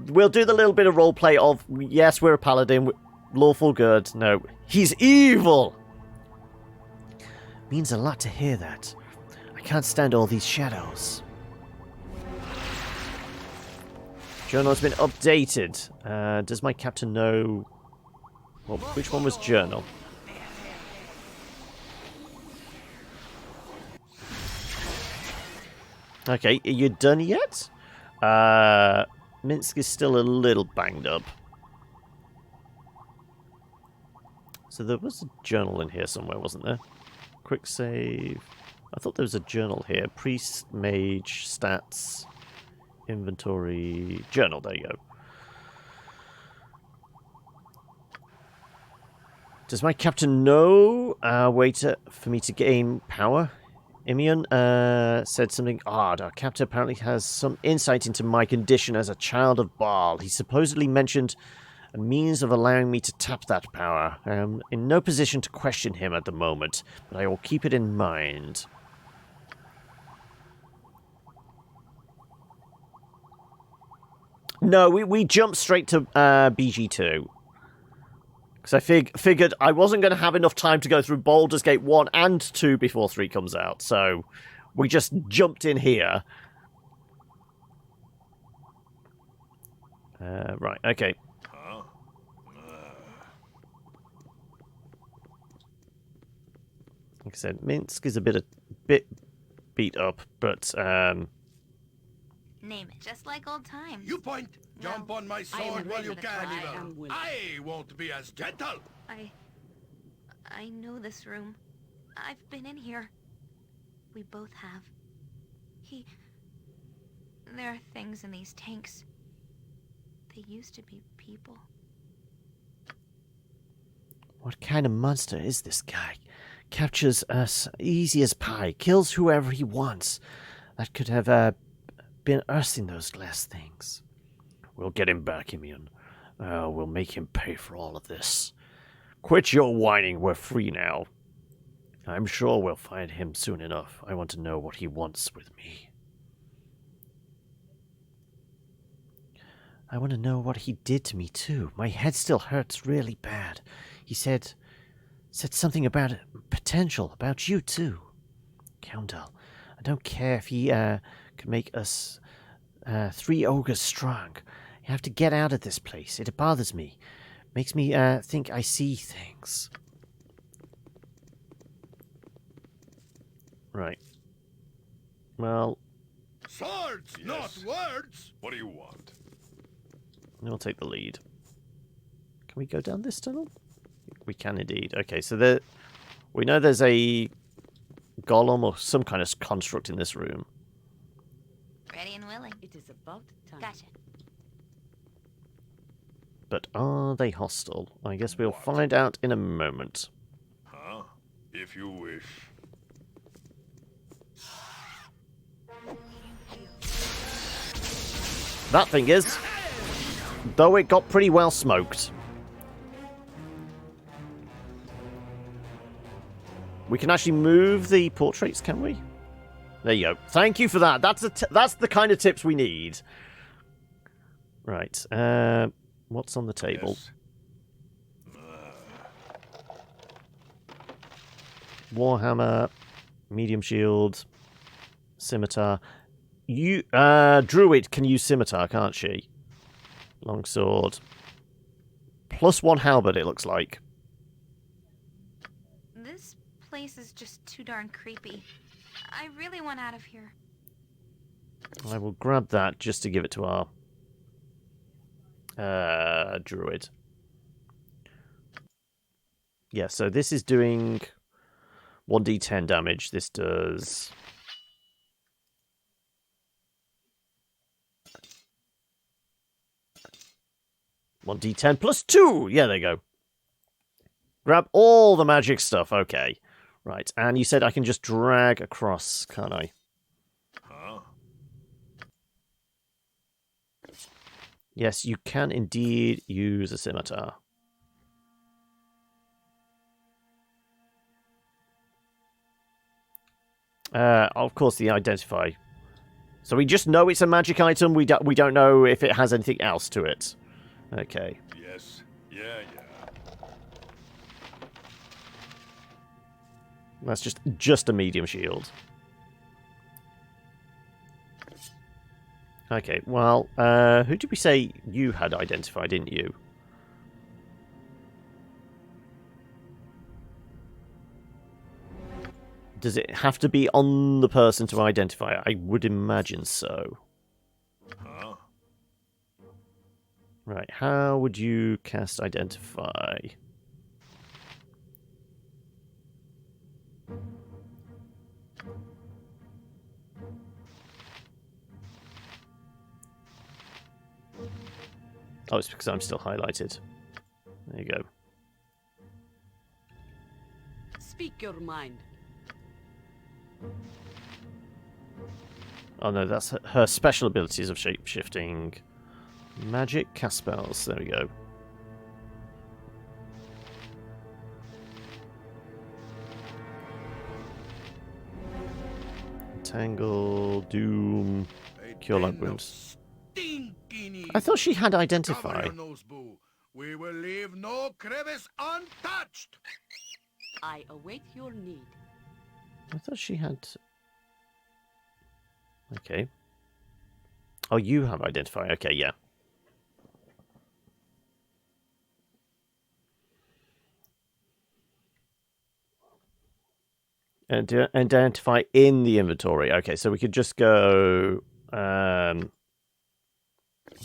we'll do the little bit of roleplay of, yes, we're a paladin, lawful good. No, he's evil! Means a lot to hear that. I can't stand all these shadows. Journal's been updated. Does my captain know... Well, which one was journal? Okay, are you done yet? Minsk is still a little banged up. So there was a journal in here somewhere, wasn't there? Quick save. I thought there was a journal here. Priest, mage, stats... Inventory... Journal, there you go. Does my captain know a way for me to gain power? Imion said something odd. Our captain apparently has some insight into my condition as a child of Baal. He supposedly mentioned a means of allowing me to tap that power. I am in no position to question him at the moment, but I will keep it in mind. No, we jumped straight to BG2. Because I figured I wasn't going to have enough time to go through Baldur's Gate 1 and 2 before 3 comes out. So we just jumped in here. Right, okay. Like I said, Minsk is a bit beat up, but... Name it, just like old times. You point. Jump on my sword while you can, evil. I won't be as gentle. I know this room. I've been in here. We both have. There are things in these tanks. They used to be people. What kind of monster is this guy? Captures us easy as pie, kills whoever he wants. That could have been us in those glass things. We'll get him back, Imion. We'll make him pay for all of this. Quit your whining, we're free now. I'm sure we'll find him soon enough. I want to know what he wants with me. I want to know what he did to me, too. My head still hurts really bad. He said something about potential, about you, too. Countall, I don't care if he could make us 3 ogres strong. You have to get out of this place. It bothers me. Makes me think I see things. Right. Well... Swords, yes. Not words! What do you want? I'll take the lead. Can we go down this tunnel? We can indeed. Okay, so we know there's a golem or some kind of construct in this room. Ready and willing. It is about time. Gotcha. But are they hostile? I guess we'll find out in a moment. Huh? If you wish. That thing is, though it got pretty well smoked. We can actually move the portraits, can we? There you go. Thank you for that. That's the kind of tips we need. Right. What's on the table? Yes. Warhammer, medium shield, scimitar. You druid can use scimitar, can't she? Longsword. +1 halberd, it looks like. This place is just too darn creepy. I really want out of here. I will grab that just to give it to our druid. Yeah, so this is doing 1d10 damage. This does 1d10 +2. Yeah, there you go. Grab all the magic stuff. Okay. Right, and you said I can just drag across, can't I? Huh? Yes, you can indeed use a scimitar. Of course, the identify. So we just know it's a magic item. We don't know if it has anything else to it. Okay. Yes. Yeah. That's just a medium shield. Okay, well, who did we say you had identified, didn't you? Does it have to be on the person to identify it? I would imagine so. Huh? Right, how would you cast identify? Oh, it's because I'm still highlighted. There you go. Speak your mind. Oh no, that's her special abilities of shape-shifting. Magic, cast spells. There we go. Tangle, Doom, Cure Light Wounds. I thought she had identify. Cover your nose, boo. We will leave no crevice untouched. I await your need. I thought she had... Okay. Oh, you have identify. Okay, yeah. And identify in the inventory. Okay, so we could just go...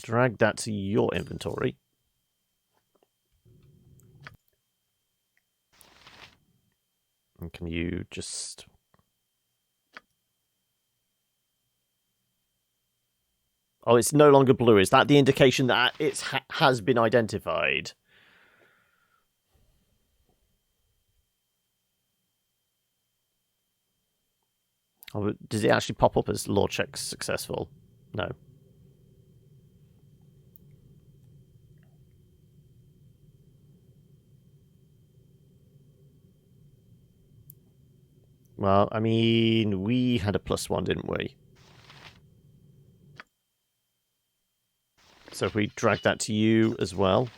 drag that to your inventory. And can you just... Oh, it's no longer blue. Is that the indication that it has been identified? Oh, does it actually pop up as lore check successful? No. Well, I mean, we had a +1, didn't we? So if we drag that to you as well.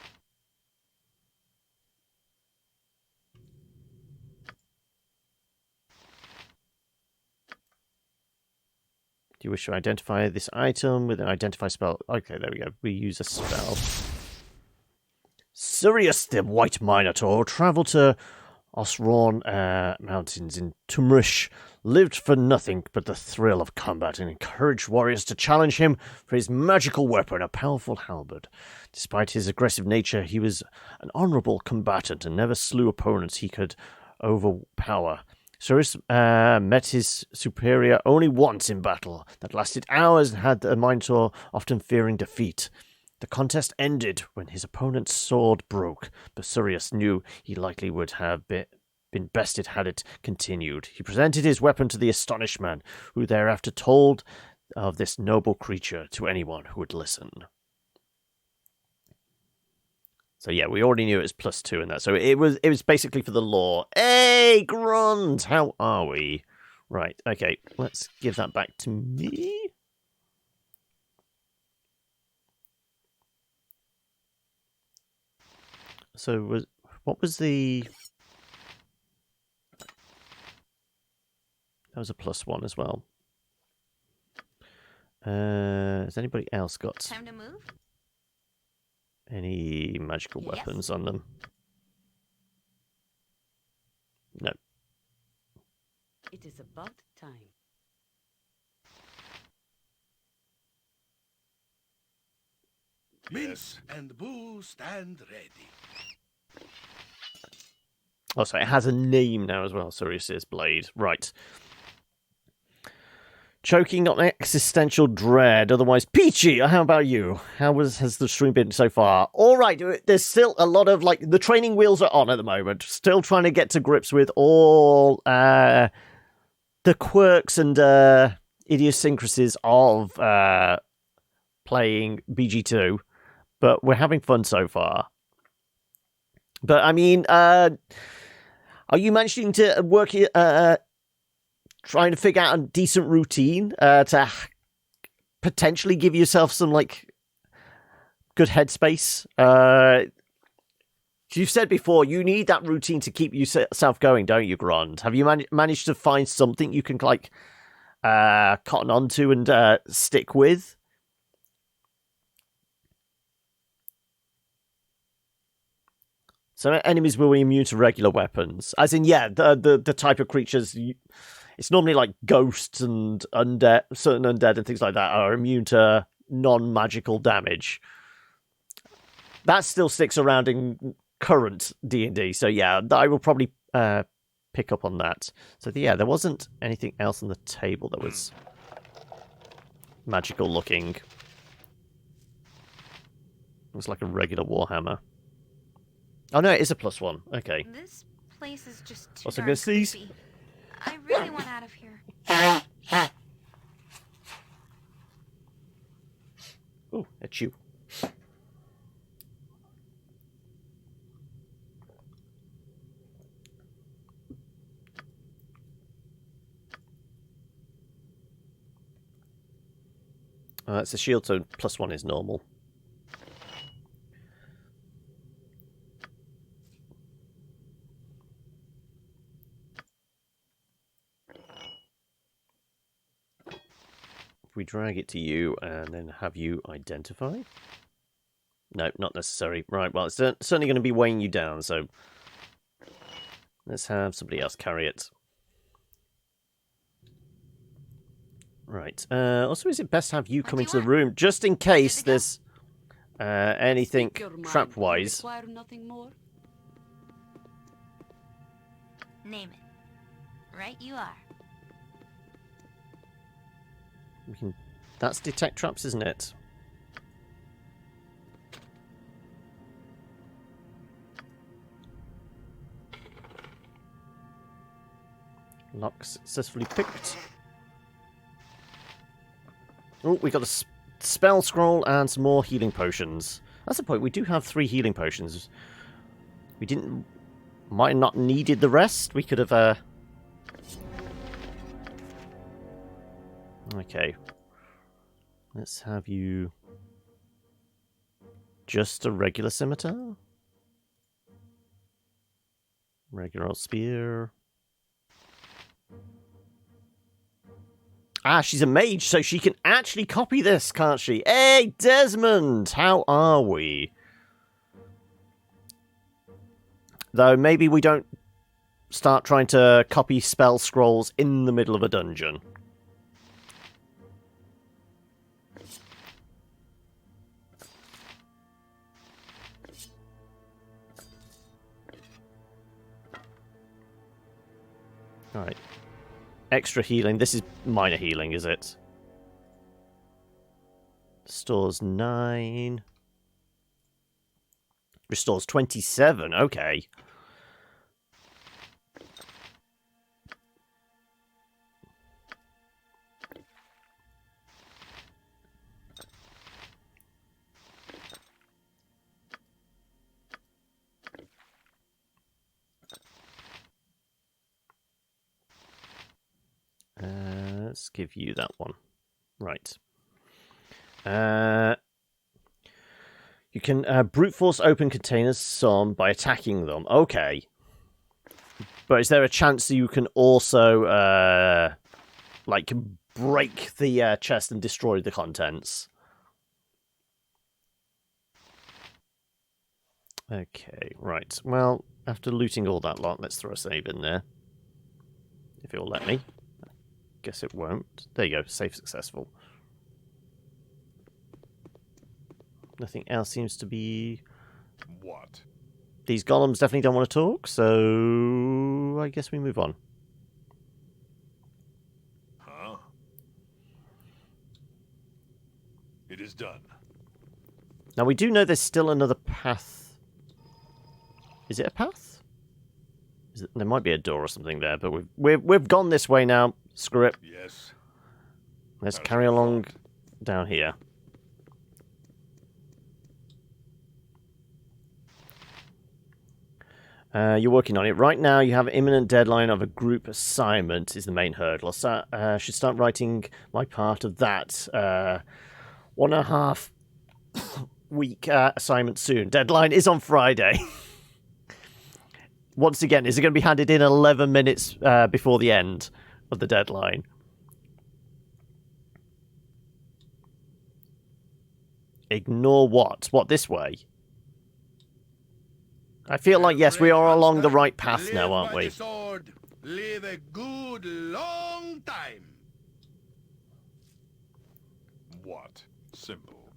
Do you wish to identify this item with an identify spell? Okay, there we go. We use a spell. Sirius, the White Minotaur, travelled to Osron Mountains in Tumrish, lived for nothing but the thrill of combat and encouraged warriors to challenge him for his magical weapon, a powerful halberd. Despite his aggressive nature, he was an honourable combatant and never slew opponents he could overpower. Sirius met his superior only once in battle that lasted hours and had the Minotaur often fearing defeat. The contest ended when his opponent's sword broke, but Sirius knew he likely would have been bested had it continued. He presented his weapon to the astonished man, who thereafter told of this noble creature to anyone who would listen. So yeah, we already knew it was +2 in that. So it was basically for the lore. Hey, Grunt! How are we? Right, okay. Let's give that back to me. So, what was the... That was a +1 as well. Has anybody else got Time to move? any magical Yes. weapons on them? No. It is about time. Mince and Boo stand ready. Oh, sorry, it has a name now as well. Sorry, it says Blade. Right. Choking on existential dread, otherwise peachy. How about you? Has the stream been so far? All right, there's still a lot of, like, the training wheels are on at the moment. Still trying to get to grips with all the quirks and idiosyncrasies of playing BG2, but we're having fun so far. But, I mean, are you managing to work trying to figure out a decent routine to potentially give yourself some, like, good headspace? You've said before, you need that routine to keep yourself going, don't you, Grond? Have you managed to find something you can, like, cotton onto and stick with? So enemies will be immune to regular weapons. As in, yeah, the type of creatures... It's normally like ghosts and undead, certain undead and things like that are immune to non-magical damage. That still sticks around in current D&D, so yeah, I will probably pick up on that. So yeah, there wasn't anything else on the table that was magical looking. It was like a regular warhammer. Oh no, it is a +1. Okay. This place is just too Also darn gonna sneeze. creepy. I really want out of here. Ooh, it's you. It's a shield, so +1 is normal. If we drag it to you and then have you identify? No, not necessary. Right, well, it's certainly going to be weighing you down, so let's have somebody else carry it. Right. Also, is it best to have you come into the room, just in case there's anything Speak your mind. trap-wise? You require nothing more? Name it. Right you are. We can... That's detect traps, isn't it? Lock successfully picked. Oh, we got a spell scroll and some more healing potions. That's the point. We do have 3 healing potions. We didn't... Might not needed the rest. We could have... Okay. Let's have you... Just a regular scimitar? Regular old spear. Ah, she's a mage, so she can actually copy this, can't she? Hey, Desmond! How are we? Though maybe we don't start trying to copy spell scrolls in the middle of a dungeon. Alright. Extra healing. This is minor healing, is it? Restores 9. Restores 27. Okay. Let's give you that one. Right. You can brute force open containers some by attacking them. Okay. But is there a chance that you can also, like, break the chest and destroy the contents? Okay, right. Well, after looting all that lot, let's throw a save in there. If it will let me. Guess it won't. There you go, save successful. Nothing else seems to be... What? These golems definitely don't want to talk, so I guess we move on. Huh? It is done. Now we do know there's still another path. Is it a path? There might be a door or something there, but we've gone this way now. Screw it. Yes. Let's carry along down here. You're working on it. Right now you have an imminent deadline of a group assignment is the main hurdle. I should start writing my part of that 1.5 week assignment soon. Deadline is on Friday. Once again, is it going to be handed in 11 minutes before the end of the deadline? Ignore what? What, this way? I feel like, yes, we are along the right path now, aren't we? Sword, live a good long time. What? Simple.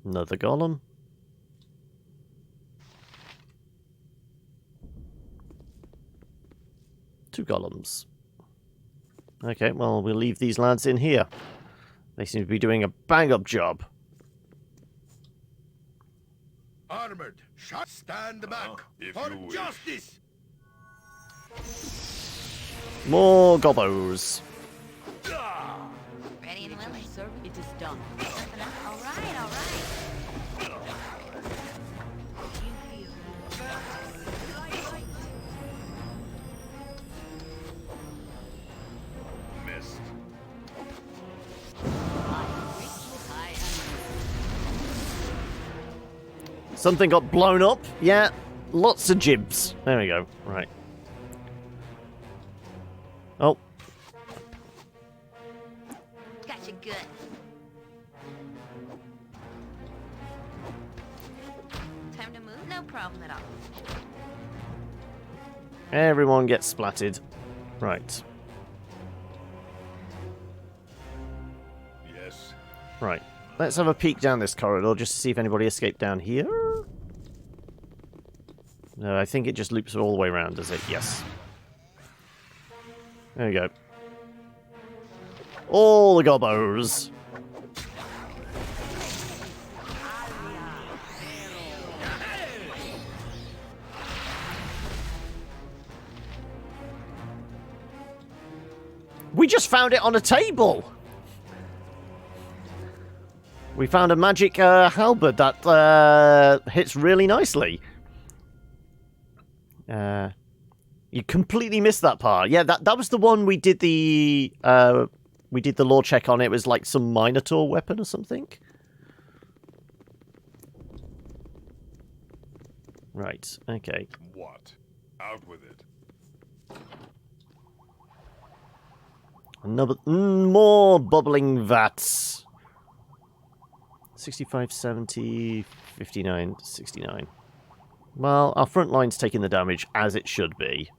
Another golem. Two golems. Okay, well, we'll leave these lads in here. They seem to be doing a bang-up job. Armored, shot, stand back if for you wish. justice. More gobos. Ready and willing. Sir, it is done. All right, all right. Missed. Something got blown up. Yeah, lots of jibs. There we go. Right. Oh. Gotcha good. Time to move? No problem at all. Everyone gets splatted. Right. Yes. Right. Let's have a peek down this corridor just to see if anybody escaped down here. No, I think it just loops all the way around, does it? Yes. There we go. All the gobos. We just found it on a table. We found a magic halberd that hits really nicely. You completely missed that part. Yeah, that was the one we did the lore check on. It was like some Minotaur weapon or something. Right. Okay. What? Out with it. Another more bubbling vats. 65, 70, 59, 69. Well, our front line's taking the damage as it should be.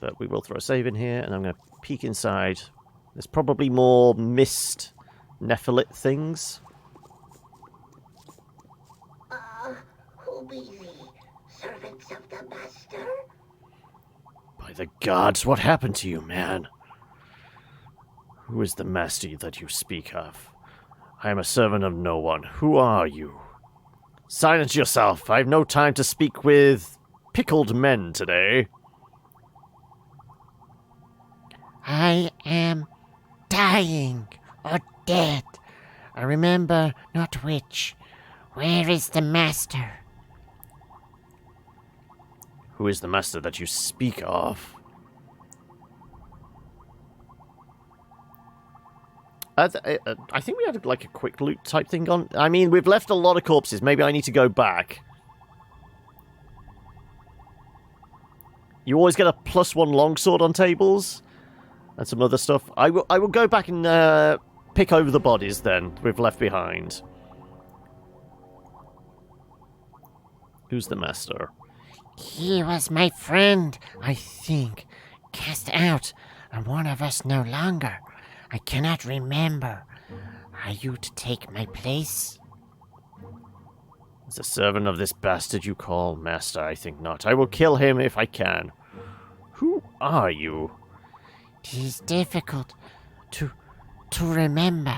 But we will throw a save in here, and I'm going to peek inside. There's probably more mist nephilit things. Who be ye? Servants of the Master? By the gods, what happened to you, man? Who is the master that you speak of? I am a servant of no one. Who are you? Silence yourself. I have no time to speak with pickled men today. I am dying or dead. I remember not which. Where is the Master? Who is the master that you speak of? I think we had like a quick loot type thing on. I mean, we've left a lot of corpses. Maybe I need to go back. You always get a +1 longsword on tables and some other stuff. I will go back and pick over the bodies then we've left behind. Who's the master? He was my friend, I think. Cast out, and one of us no longer. I cannot remember. Are you to take my place? As a servant of this bastard you call master, I think not. I will kill him if I can. Who are you? It is difficult to remember.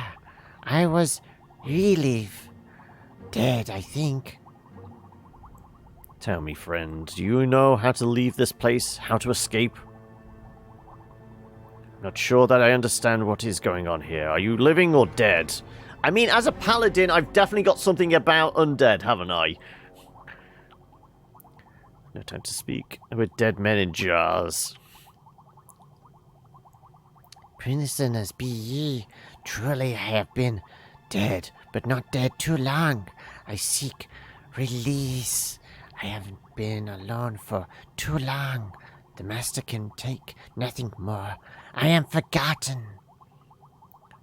I was really dead, I think. Tell me, friend, do you know how to leave this place? How to escape? Not sure that I understand what is going on here. Are you living or dead? I mean, as a paladin, I've definitely got something about undead, haven't I? No time to speak. We're dead men in jars. Prisoners be ye. Truly I have been dead, but not dead too long. I seek release. I haven't been alone for too long. The master can take nothing more. I am forgotten.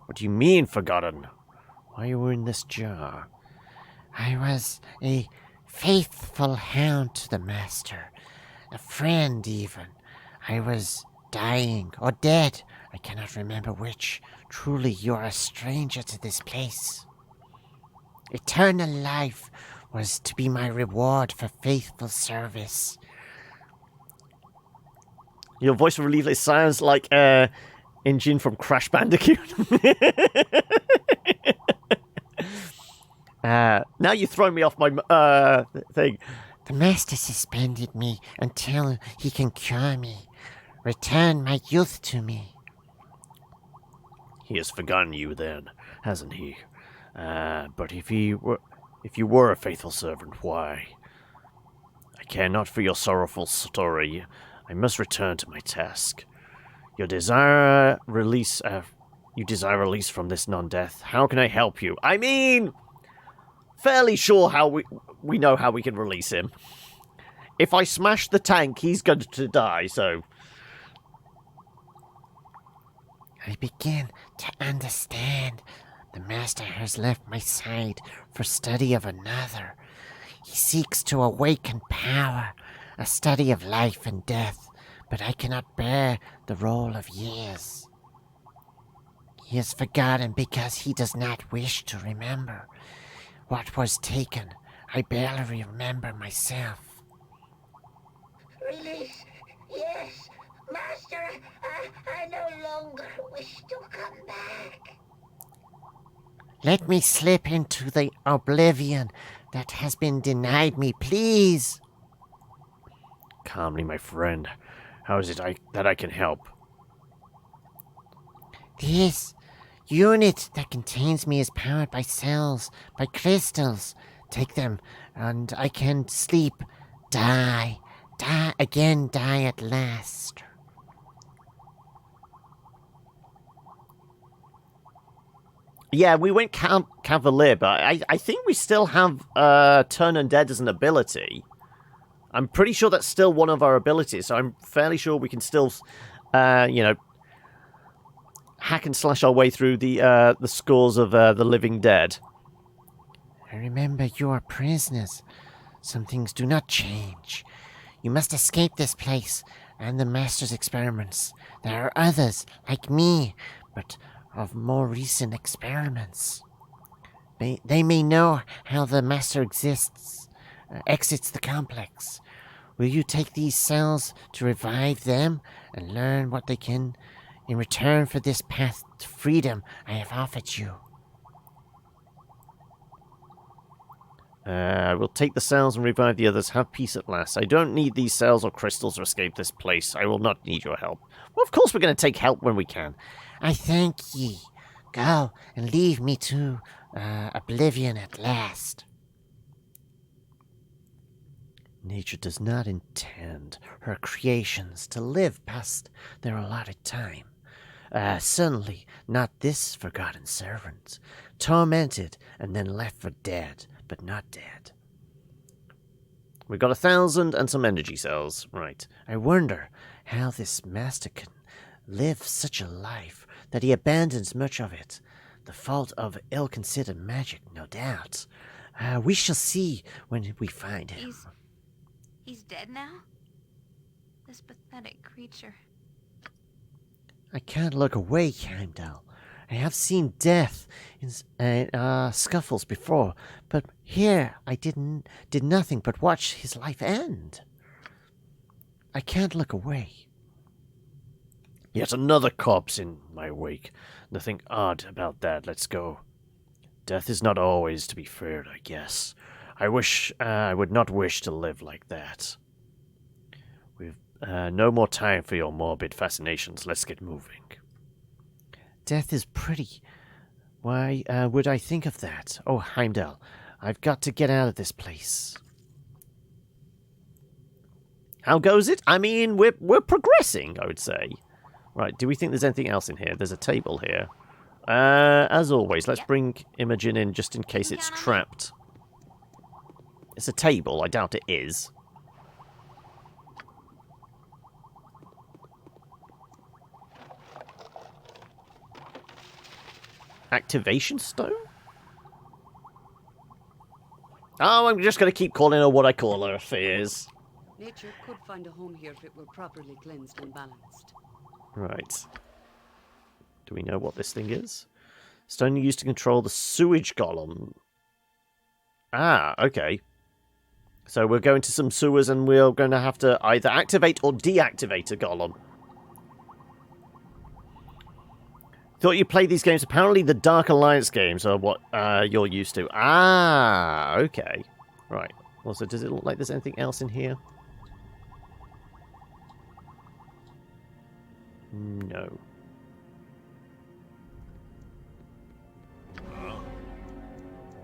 What do you mean, forgotten? Why you were in this jar? I was a faithful hound to the master. A friend, even. I was dying or dead. I cannot remember which. Truly, you are a stranger to this place. Eternal life was to be my reward for faithful service. Your voice of relief, it sounds like engine from Crash Bandicoot. Now you throw me off my thing. The master suspended me until he can cure me. Return my youth to me. He has forgotten you then, hasn't he? But if you were a faithful servant, why? I care not for your sorrowful story. I must return to my task. You desire release from this non-death. How can I help you? I mean, fairly sure how we know how we can release him. If I smash the tank, he's going to die, so... I begin to understand. The master has left my side for study of another. He seeks to awaken power, a study of life and death, but I cannot bear the roll of years. He is forgotten because he does not wish to remember. What was taken, I barely remember myself. Release. Yes. Master, I no longer wish to come back. Let me slip into the oblivion that has been denied me, please. Calmly, my friend. How is it that I can help? This unit that contains me is powered by cells, by crystals. Take them, and I can sleep, die at last. Yeah, we went Cavalier, but I think we still have Turn Undead as an ability. I'm pretty sure that's still one of our abilities, so I'm fairly sure we can still, hack and slash our way through the scores of the living dead. I remember you are prisoners. Some things do not change. You must escape this place and the Master's experiments. There are others, like me, but of more recent experiments. They may know how the Master exits the complex. Will you take these cells to revive them and learn what they can in return for this path to freedom I have offered you? I will take the cells and revive the others. Have peace at last. I don't need these cells or crystals to escape this place. I will not need your help. Well, of course we're going to take help when we can. I thank ye. Go and leave me to oblivion at last. Nature does not intend her creations to live past their allotted time. Certainly not this forgotten servant. Tormented and then left for dead, but not dead. We've got 1,000 and some energy cells. Right. I wonder how this master can live such a life that he abandons much of it. The fault of ill-considered magic, no doubt. We shall see when we find him. He's dead now? This pathetic creature. I can't look away, Heimdall. I have seen death in scuffles before, but here I did nothing but watch his life end. I can't look away. Yet another corpse in my wake. Nothing odd about that. Let's go. Death is not always to be feared, I guess. I would not wish to live like that. We've no more time for your morbid fascinations. Let's get moving. Death is pretty. Why would I think of that? Oh, Heimdall, I've got to get out of this place. How goes it? I mean, we're progressing, I would say. Right, do we think there's anything else in here? There's a table here. As always, let's bring Imogen in just in case it's trapped. It's a table. I doubt it is. Activation stone? Oh, I'm just going to keep calling her what I call her, Fears. Nature could find a home here if it were properly cleansed and balanced. Right. Do we know what this thing is? Stone used to control the sewage golem. Ah, okay. So we're going to some sewers and we're going to have to either activate or deactivate a golem. Thought you played these games. Apparently the Dark Alliance games are what you're used to. Ah, okay. Right. Also, does it look like there's anything else in here? No.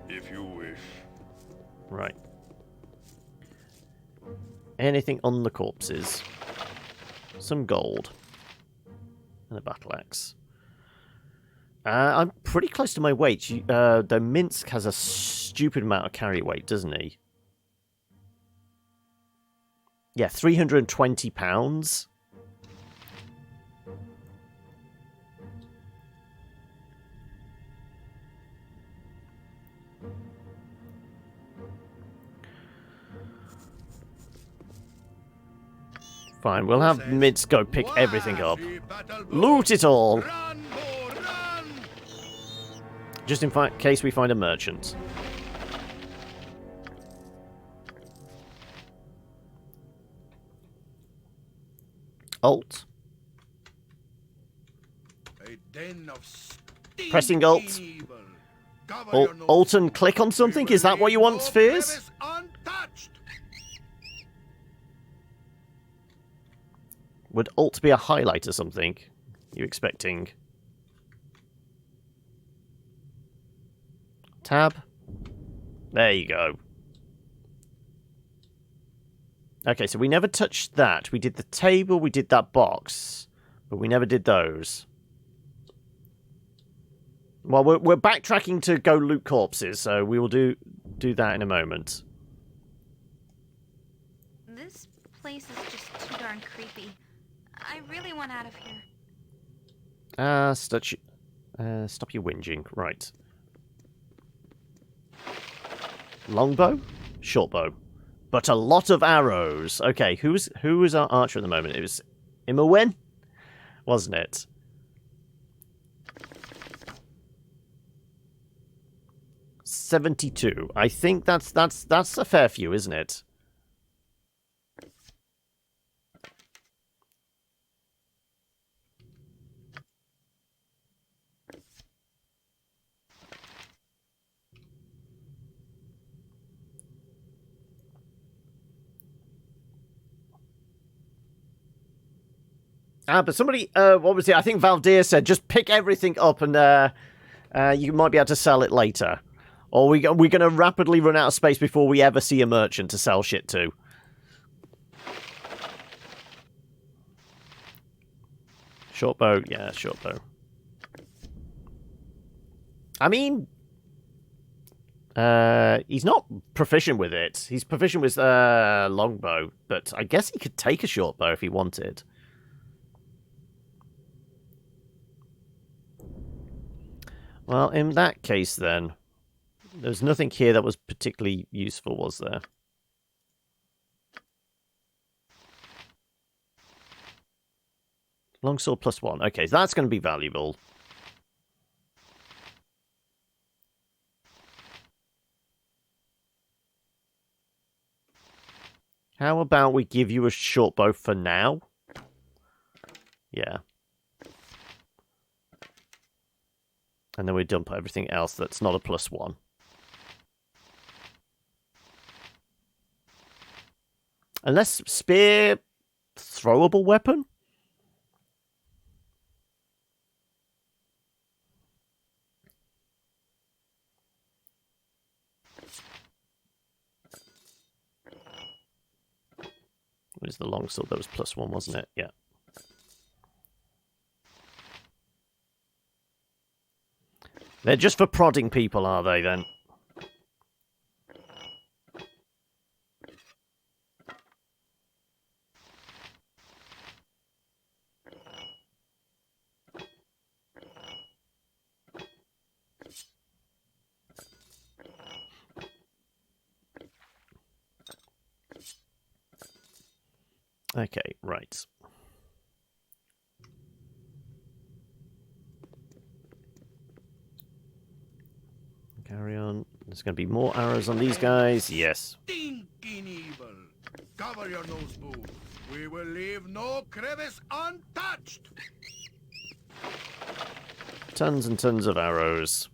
If you wish. Right. Anything on the corpses? Some gold. And a battle axe. I'm pretty close to my weight. Though Minsk has a stupid amount of carry weight, doesn't he? Yeah, 320 pounds. Fine, we'll have Minsk go pick everything up. Loot it all! Just in case we find a merchant. Alt. Pressing Alt. Alt and click on something? Is that what you want, Spheres? Would Alt be a highlight or something? You expecting? Tab. There you go. Okay, so we never touched that. We did the table, we did that box, but we never did those. Well, we're backtracking to go loot corpses, so we will do that in a moment. This place is just too darn creepy. I really want out of here. Stop your whinging. Right. Longbow? Shortbow. But a lot of arrows. Okay, who was our archer at the moment? It was Imowen? Wasn't it? $72. I think that's a fair few, isn't it? But somebody, what was it? I think Valdir said, just pick everything up and you might be able to sell it later. Or we're going to rapidly run out of space before we ever see a merchant to sell shit to. Short bow, yeah, short bow. I mean, he's not proficient with it. He's proficient with longbow, but I guess he could take a short bow if he wanted. Well, in that case, then, there's nothing here that was particularly useful, was there? Longsword +1. Okay, so that's going to be valuable. How about we give you a short bow for now? Yeah. And then we dump everything else that's not a +1. Unless spear, throwable weapon? It was the longsword that was +1, wasn't it? Yeah. They're just for prodding people, are they, then? Okay, right. Carry on. There's going to be more arrows on these guys. Yes. Stinking evil. Cover your nose, boo. We will leave no crevice untouched. Tons and tons of arrows.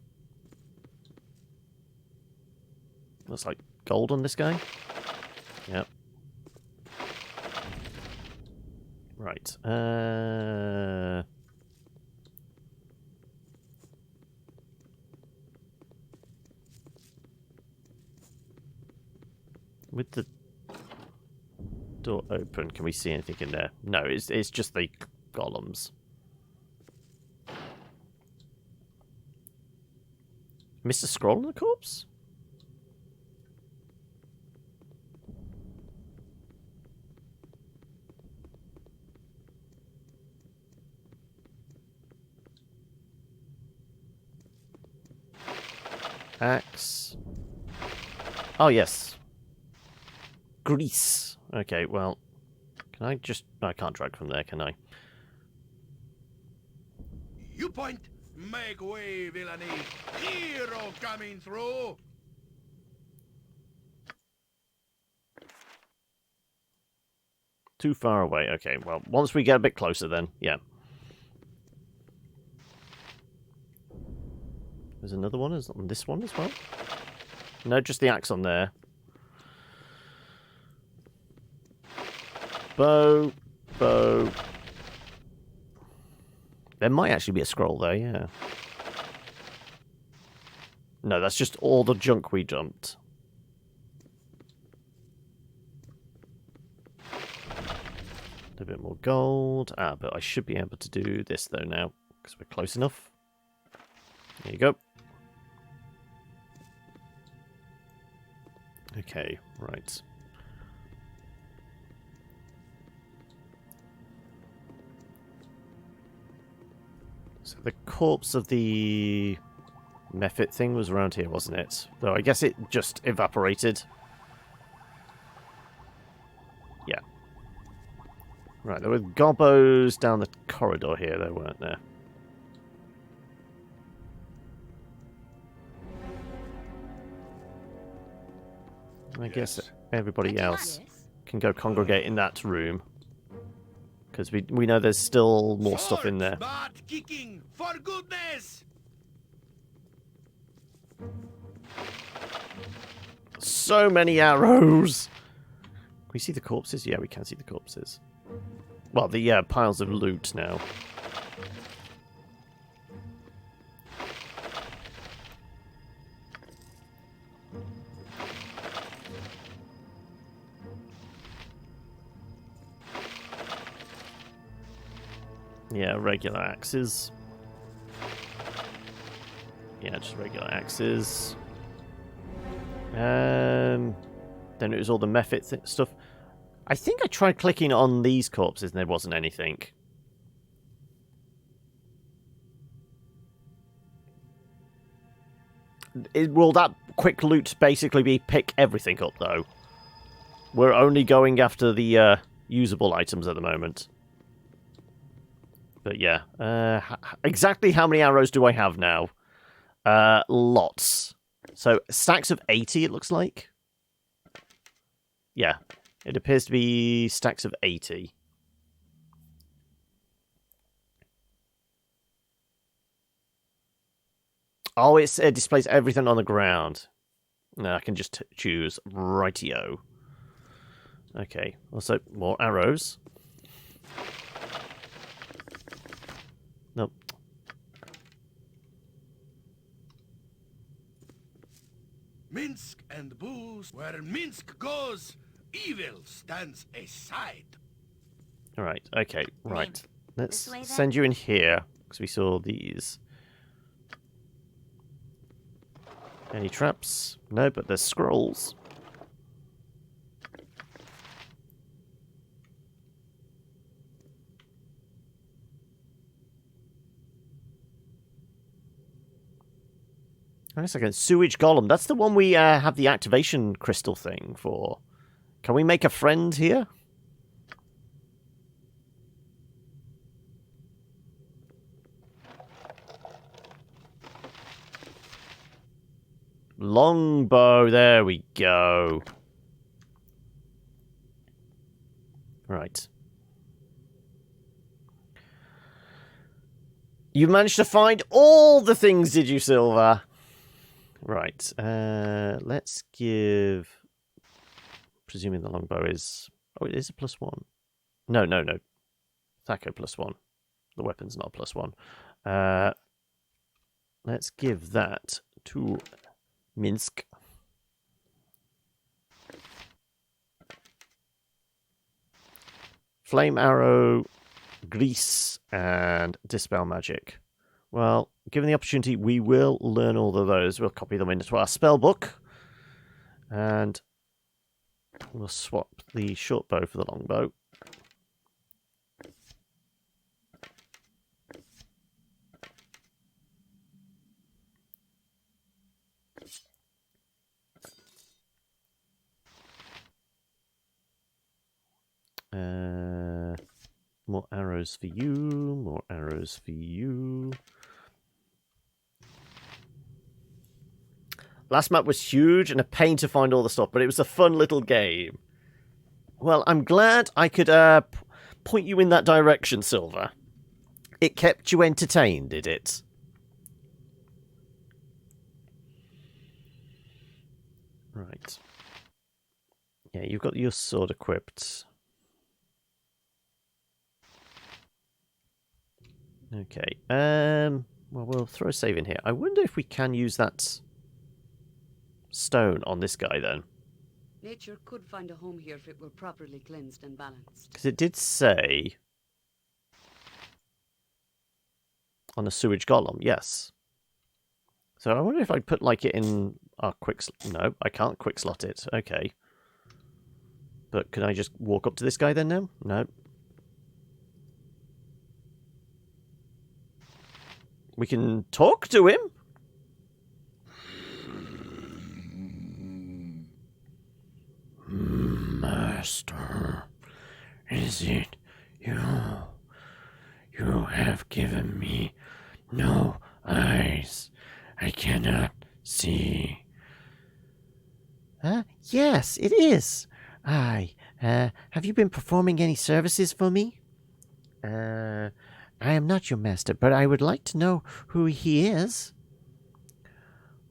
Looks like gold on this guy. Yep. Right. With the door open, can we see anything in there? No, it's just the golems. Mr. Scroll on the corpse? Axe. Oh, yes. Grease. Okay, well, can I just... I can't drag from there, can I? You point. Make way, villainy. Hero coming through. Too far away. Okay, well, once we get a bit closer then, yeah. There's another one. Is on this one as well? No, just the axe on there. Bow. Bow. There might actually be a scroll there, yeah. No, that's just all the junk we dumped. A bit more gold. Ah, but I should be able to do this, though, now. Because we're close enough. There you go. Okay, right. So the corpse of the Mephit thing was around here, wasn't it? Though I guess it just evaporated. Yeah. Right, there were gobbos down the corridor here, though, weren't there? I guess everybody else can go congregate in that room. Because we know there's still more stuff in there. But kicking, for goodness! So many arrows! Can we see the corpses? Yeah, we can see the corpses. Well, the piles of loot now. Yeah, regular axes. Yeah, just regular axes. Then it was all the method stuff. I think I tried clicking on these corpses and there wasn't anything. Will that quick loot basically be pick everything up, though? We're only going after the usable items at the moment. But yeah. Exactly how many arrows do I have now? Lots. So, stacks of 80, it looks like. Yeah. It appears to be stacks of 80. Oh, it displays everything on the ground. No, I can just choose. Rightio. Okay. Also, more arrows. Nope. Minsk and booze. Where Minsk goes, evil stands aside. Alright, okay, right. Let's This way, then? send you in here, because we saw these. Any traps? No, but there's scrolls. Wait a second. Sewage Golem. That's the one we have the activation crystal thing for. Can we make a friend here? Longbow. There we go. Right. You managed to find all the things, did you, Silver? Right. Let's give... Presuming the longbow is... Oh, it is a +1. No. Thaco +1. The weapon's not a +1. Let's give that to Minsk. Flame arrow, grease, and dispel magic. Well, given the opportunity, we will learn all of those. We'll copy them into our spell book. And we'll swap the short bow for the long bow. More arrows for you, more arrows for you. Last map was huge and a pain to find all the stuff, but it was a fun little game. Well, I'm glad I could point you in that direction, Silver. It kept you entertained, did it? Right. Yeah, you've got your sword equipped. Okay. Well, we'll throw a save in here. I wonder if we can use that stone on this guy, then. Nature could find a home here if it were properly cleansed and balanced. Because it did say... on a sewage golem, yes. So I wonder if I'd put, like, it in our quick... No, I can't quick slot it. Okay. But can I just walk up to this guy then now? No. We can talk to him. Master, is it you? You have given me no eyes. I cannot see. Yes, it is. Have you been performing any services for me? I am not your master, but I would like to know who he is.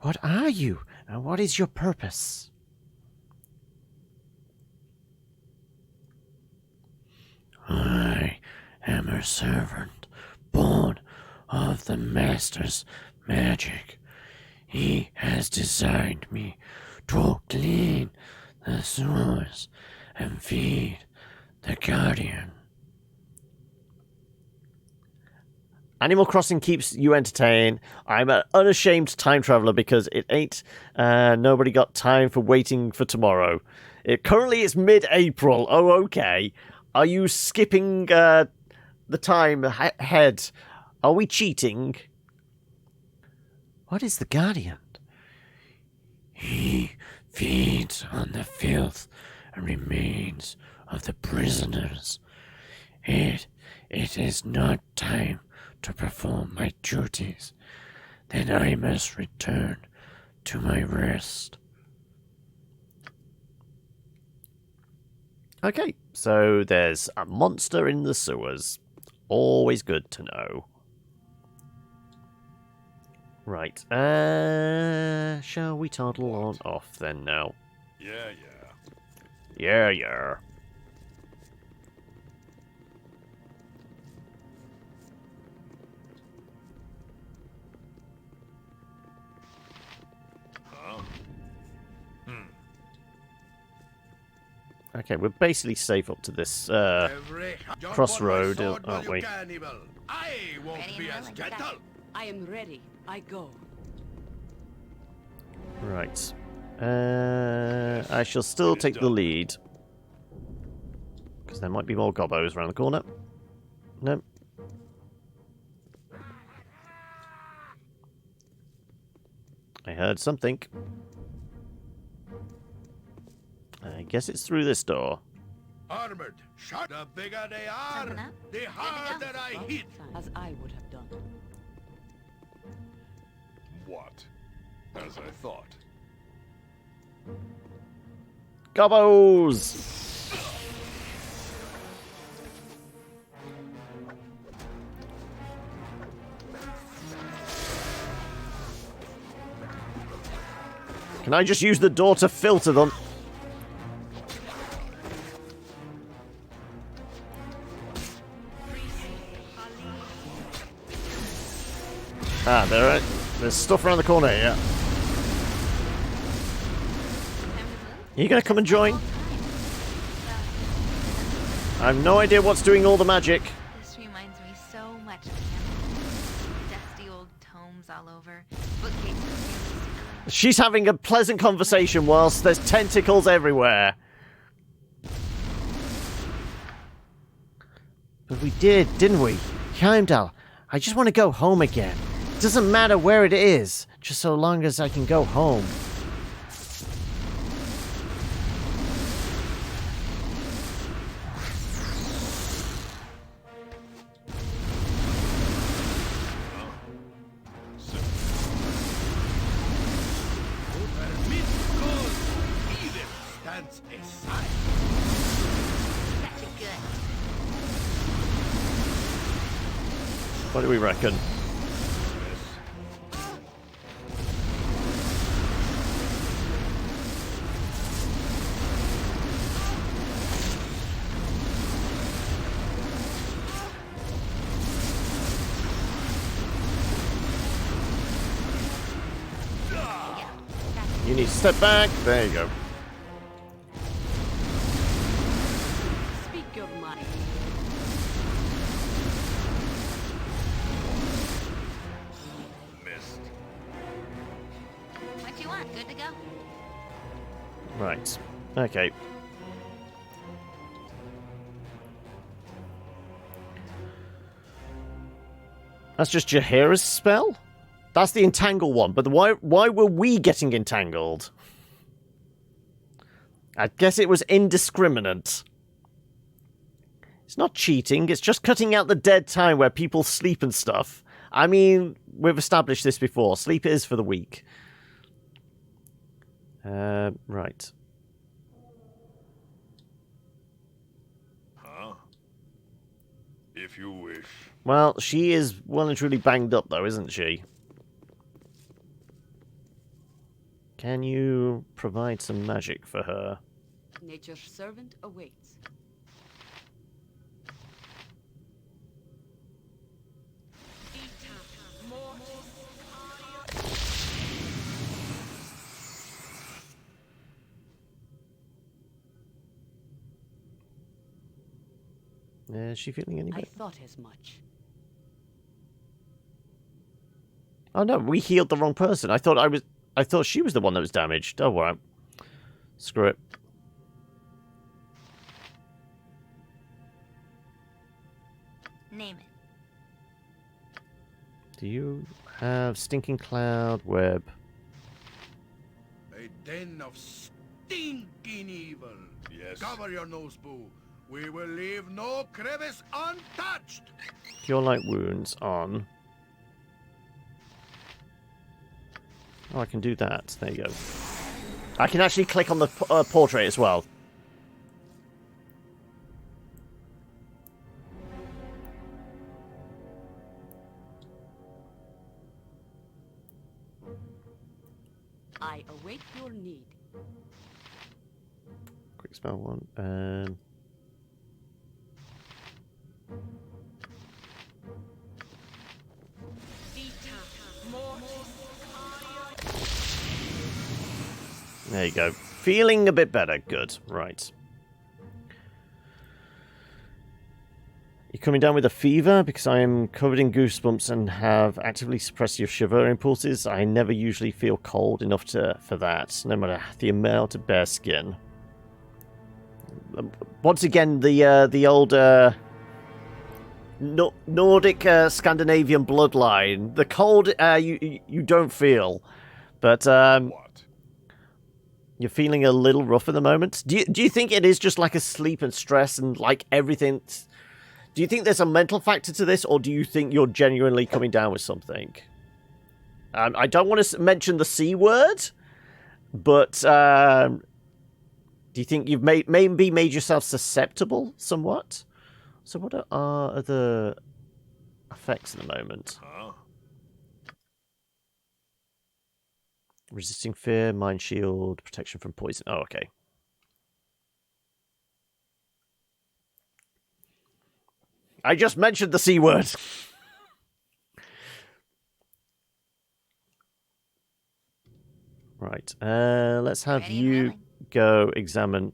What are you, and what is your purpose? I am a servant, born of the Master's magic. He has designed me to clean the sewers and feed the Guardian. Animal Crossing keeps you entertained. I'm an unashamed time traveler because it ain't nobody got time for waiting for tomorrow. Currently, it's mid-April. Oh, okay. Are you skipping the time ahead? Are we cheating? What is the Guardian? He feeds on the filth and remains of the prisoners. It is not time to perform my duties. Then I must return to my rest. Okay, so there's a monster in the sewers. Always good to know. Right, shall we toddle on off then now? Yeah. Yeah. Okay, we're basically safe up to this crossroad, aren't we? I won't Ready be and as willing. gentle. I am ready. I go. Right. I shall still take the lead. Because there might be more gobbos around the corner. Nope. I heard something. I guess it's through this door. Armored, shot. The bigger they are, Something up? the harder I Well, hit. as I would have done. What? As I thought. Gobbos! Can I just use the door to filter them? Ah, there's stuff around the corner here. Are you going to come and join? I have no idea what's doing all the magic. This reminds me so much of him. Dusty old tomes all over. Bookcases. She's having a pleasant conversation whilst there's tentacles everywhere. But we did, didn't we? Heimdall, I just want to go home again. It doesn't matter where it is, just so long as I can go home. Where meat goes, evil stands aside. Gotcha good. What do we reckon? You need to step back. There you go. Speak your mind. Missed. What you want? Good to go? Right. Okay. That's just Jaheira's spell? That's the entangle one, but why were we getting entangled? I guess it was indiscriminate. It's not cheating, it's just cutting out the dead time where people sleep and stuff. I mean, we've established this before. Sleep is for the weak. Right. Huh? If you wish. Well, she is well and truly banged up, though, isn't she? Can you provide some magic for her? Nature's servant awaits. Is she feeling any I better? thought as much. Oh no, we healed the wrong person. I thought she was the one that was damaged. Oh well. Screw it. Name it. Do you have Stinking Cloud Web? A den of stinking evil. Yes. Cover your nose, Boo. We will leave no crevice untouched. Cure Light Wounds on. Oh, I can do that. There you go. I can actually click on the portrait as well. I await your need. Quick spell one. There you go. Feeling a bit better. Good. Right. You're coming down with a fever because I am covered in goosebumps and have actively suppressed your shiver impulses. I never usually feel cold enough for that, no matter the amount of bare skin. Once again, the old Nordic Scandinavian bloodline. The cold you don't feel, but What? you're feeling a little rough at the moment. Do you think it is just like a sleep and stress and like everything? Do you think there's a mental factor to this, or do you think you're genuinely coming down with something? I don't want to mention the C word, but do you think you've maybe made yourself susceptible somewhat? So what are other effects at the moment? Huh? Resisting fear, mind shield, protection from poison. Oh, okay. I just mentioned the C word. Right. Let's have Ready and you willing. go examine.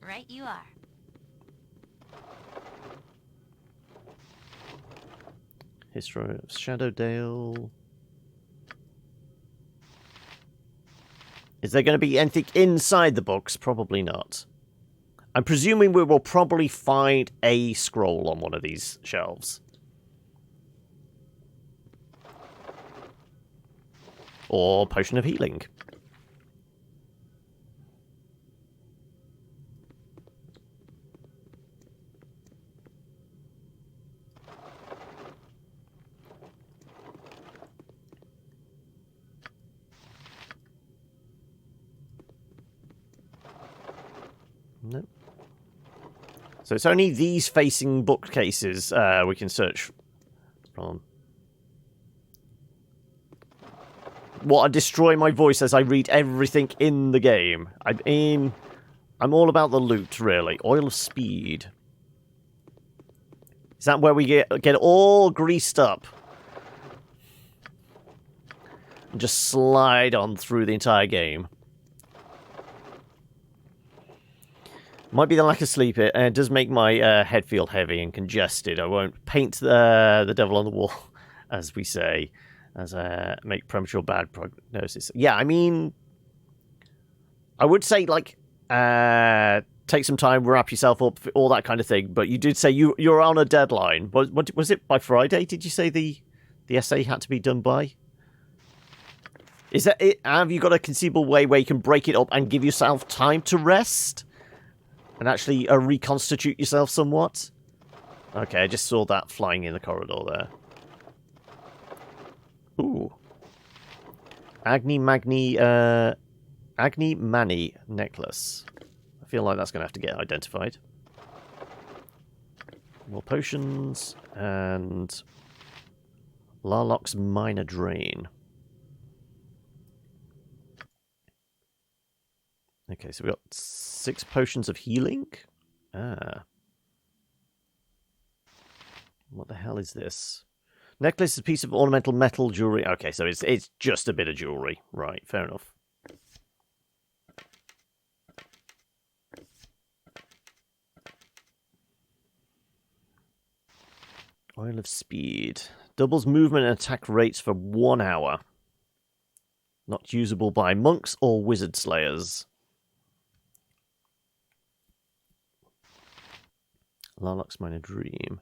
Right you are. History of Shadowdale. Is there going to be anything inside the books? Probably not. I'm presuming we will probably find a scroll on one of these shelves. Or Potion of Healing. Nope. So it's only these facing bookcases we can search from. What, I destroy my voice as I read everything in the game. I'm all about the loot, really. Oil of Speed. Is that where we get all greased up? And just slide on through the entire game. Might be the lack of sleep. It does make my head feel heavy and congested. I won't paint the devil on the wall, as we say, as make premature bad prognosis. Yeah, I mean, I would say, like, take some time, wrap yourself up, all that kind of thing. But you did say you're on a deadline. Was it by Friday? Did you say the essay had to be done by? Is that it? Have you got a conceivable way where you can break it up and give yourself time to rest? And actually reconstitute yourself somewhat? Okay, I just saw that flying in the corridor there. Ooh. Agni Mani necklace. I feel like that's going to have to get identified. More potions. And Larlock's Minor Drain. Okay, so we got 6 potions of healing. Ah. What the hell is this? Necklace is a piece of ornamental metal jewelry. Okay, so it's just a bit of jewelry. Right, fair enough. Oil of Speed. Doubles movement and attack rates for 1 hour. Not usable by monks or wizard slayers. Larlock's Minor Dream.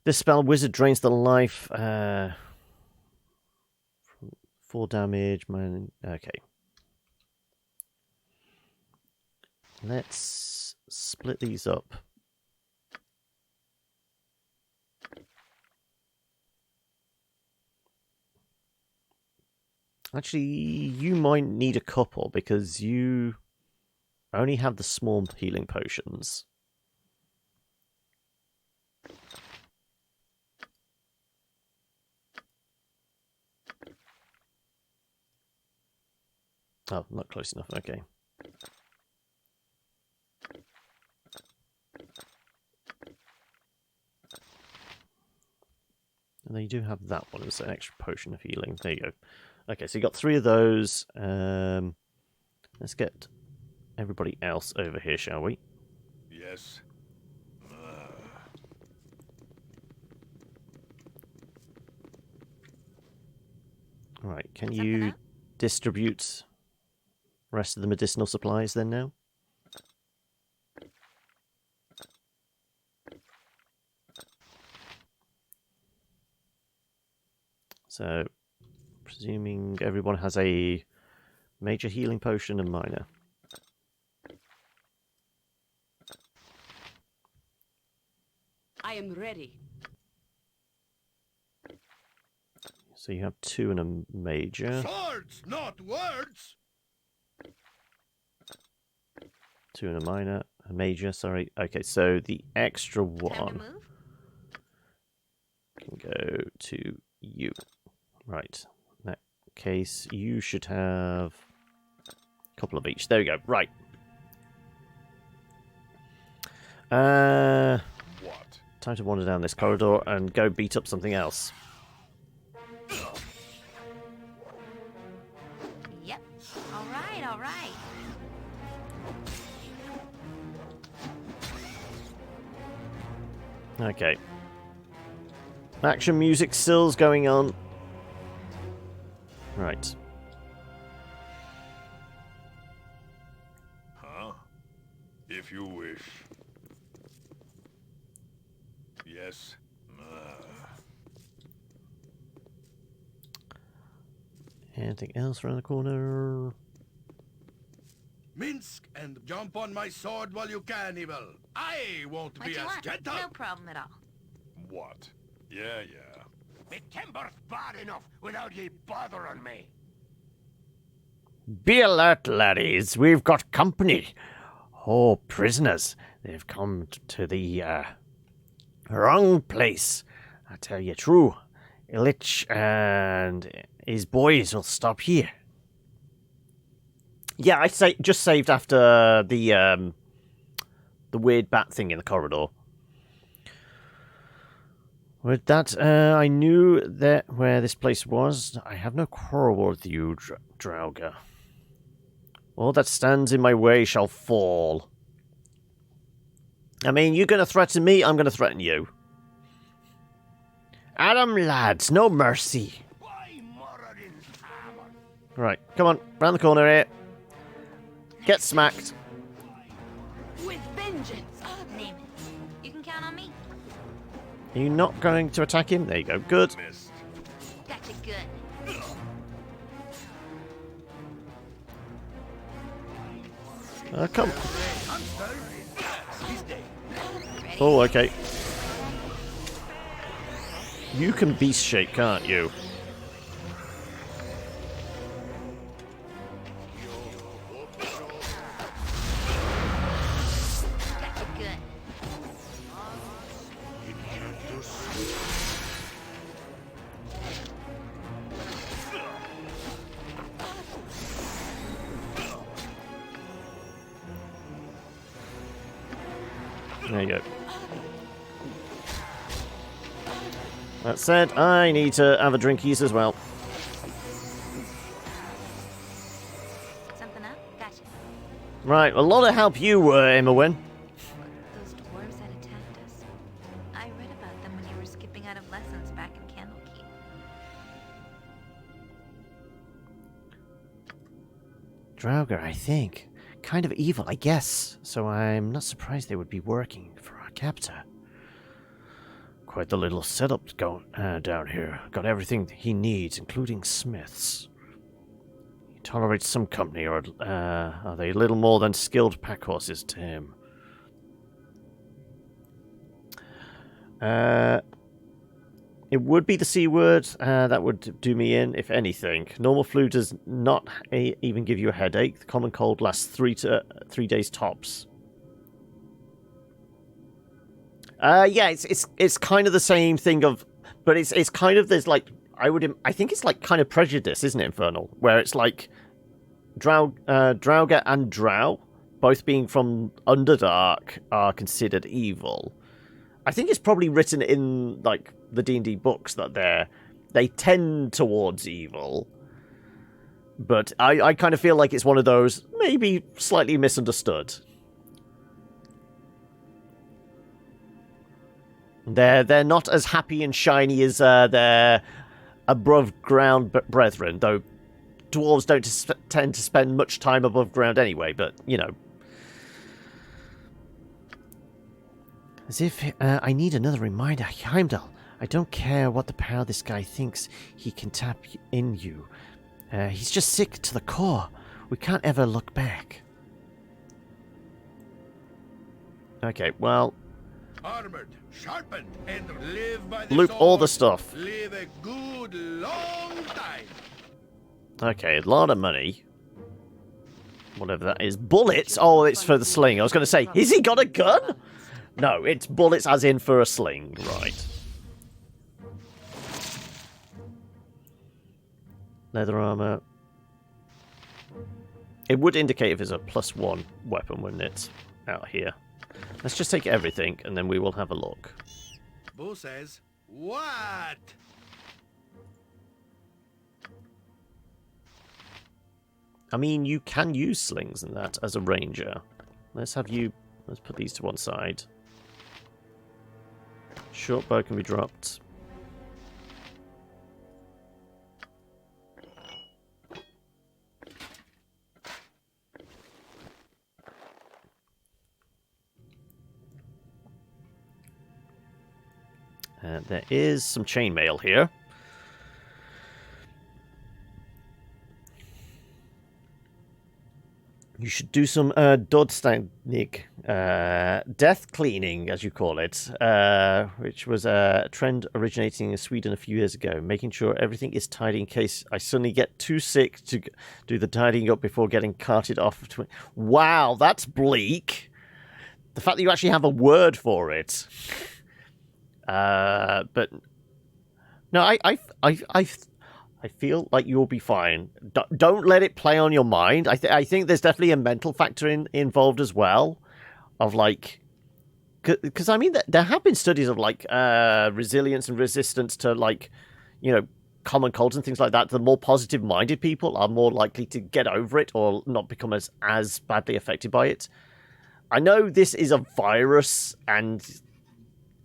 This spell, wizard drains the life. 4 damage. Okay. Let's split these up. Actually, you might need a couple because you only have the small healing potions. Oh, not close enough. Okay. And then you do have that one as an extra potion of healing. There you go. Okay, so you got 3 of those. Let's get everybody else over here, shall we? Yes. Right, can you distribute rest of the medicinal supplies then now? So, presuming everyone has a major healing potion and minor. I am ready. So you have 2 and a major. Swords, not words! 2 and a minor. A major, sorry. Okay, so the extra Time to one move? can go to you. Right. In that case, you should have a couple of each. There we go. Right. What? Time to wander down this corridor and go beat up something else. Yep. All right, all right. Okay. Action music still's going on. Right. Huh? If you wish. Yes. Anything else around the corner? Minsk and jump on my sword while you can, evil. I won't What be you as want? gentle. No problem at all. What? Yeah. The timber's bad enough without ye bothering me. Be alert, laddies. We've got company. Oh, prisoners. They've come to the wrong place. I tell you true. Illich and his boys will stop here. Yeah, I just saved after the weird bat thing in the corridor. With that, I knew that where this place was. I have no quarrel with you, Draugr. All that stands in my way shall fall. I mean, you're going to threaten me, I'm going to threaten you. Adam, lads, no mercy. Right, come on, round the corner here. Get smacked. With vengeance. Name it. You can count on me. Are you not going to attack him? There you go, good. Missed. Gotcha good. Come. Ready? Oh, okay. You can beast shape, can't you? Gotcha good. There you go. That said, I need to have a drinkies as well. Something up? Gotcha. Right, a lot of help you, Immerwin. Those dwarves that attacked us. I read about them when set of lessons back in Candlekeep. Draugr, I think. Kind of evil, I guess. So I'm not surprised they would be working for our captor. Quite the little setup going down here. Got everything he needs, including smiths. He tolerates some company, or are they little more than skilled pack horses to him? It would be the C word. That would do me in, if anything. Normal flu does not even give you a headache. The common cold lasts 3 days tops. Yeah, it's kind of the same thing of, but it's kind of, there's like, I think it's like kind of prejudice, isn't it, Infernal? Where it's like Draugr and Drow, both being from Underdark, are considered evil. I think it's probably written in like the D&D books that they tend towards evil. But I kind of feel like it's one of those maybe slightly misunderstood. They're not as happy and shiny as their above ground brethren, though dwarves don't tend to spend much time above ground anyway, but you know. As if I need another reminder, Heimdall. I don't care what the power this guy thinks he can tap in you. He's just sick to the core. We can't ever look back. Okay, well... Armored, sharpened, and live by the loot sword. all the stuff. Live a good long time. Okay, a lot of money. Whatever that is. Bullets? Oh, it's for the sling. I was going to say, has he got a gun? No, it's bullets as in for a sling. Right. Leather armor. It would indicate if it's a +1 weapon, wouldn't it? Out here. Let's just take everything, and then we will have a look. Boo says, what? I mean, you can use slings and that as a ranger. Let's put these to one side. Short bow can be dropped. There is some chainmail here. You should do some Dodstagnig, death cleaning, as you call it, which was a trend originating in Sweden a few years ago, making sure everything is tidy in case I suddenly get too sick to do the tidying up before getting carted off. Wow, that's bleak. The fact that you actually have a word for it. But no, I feel like you'll be fine. Don't let it play on your mind. I think there's definitely a mental factor involved as well, of like, because I mean there have been studies of like resilience and resistance to like, you know, common colds and things like that. The more positive minded people are more likely to get over it or not become as badly affected by it. I know this is a virus and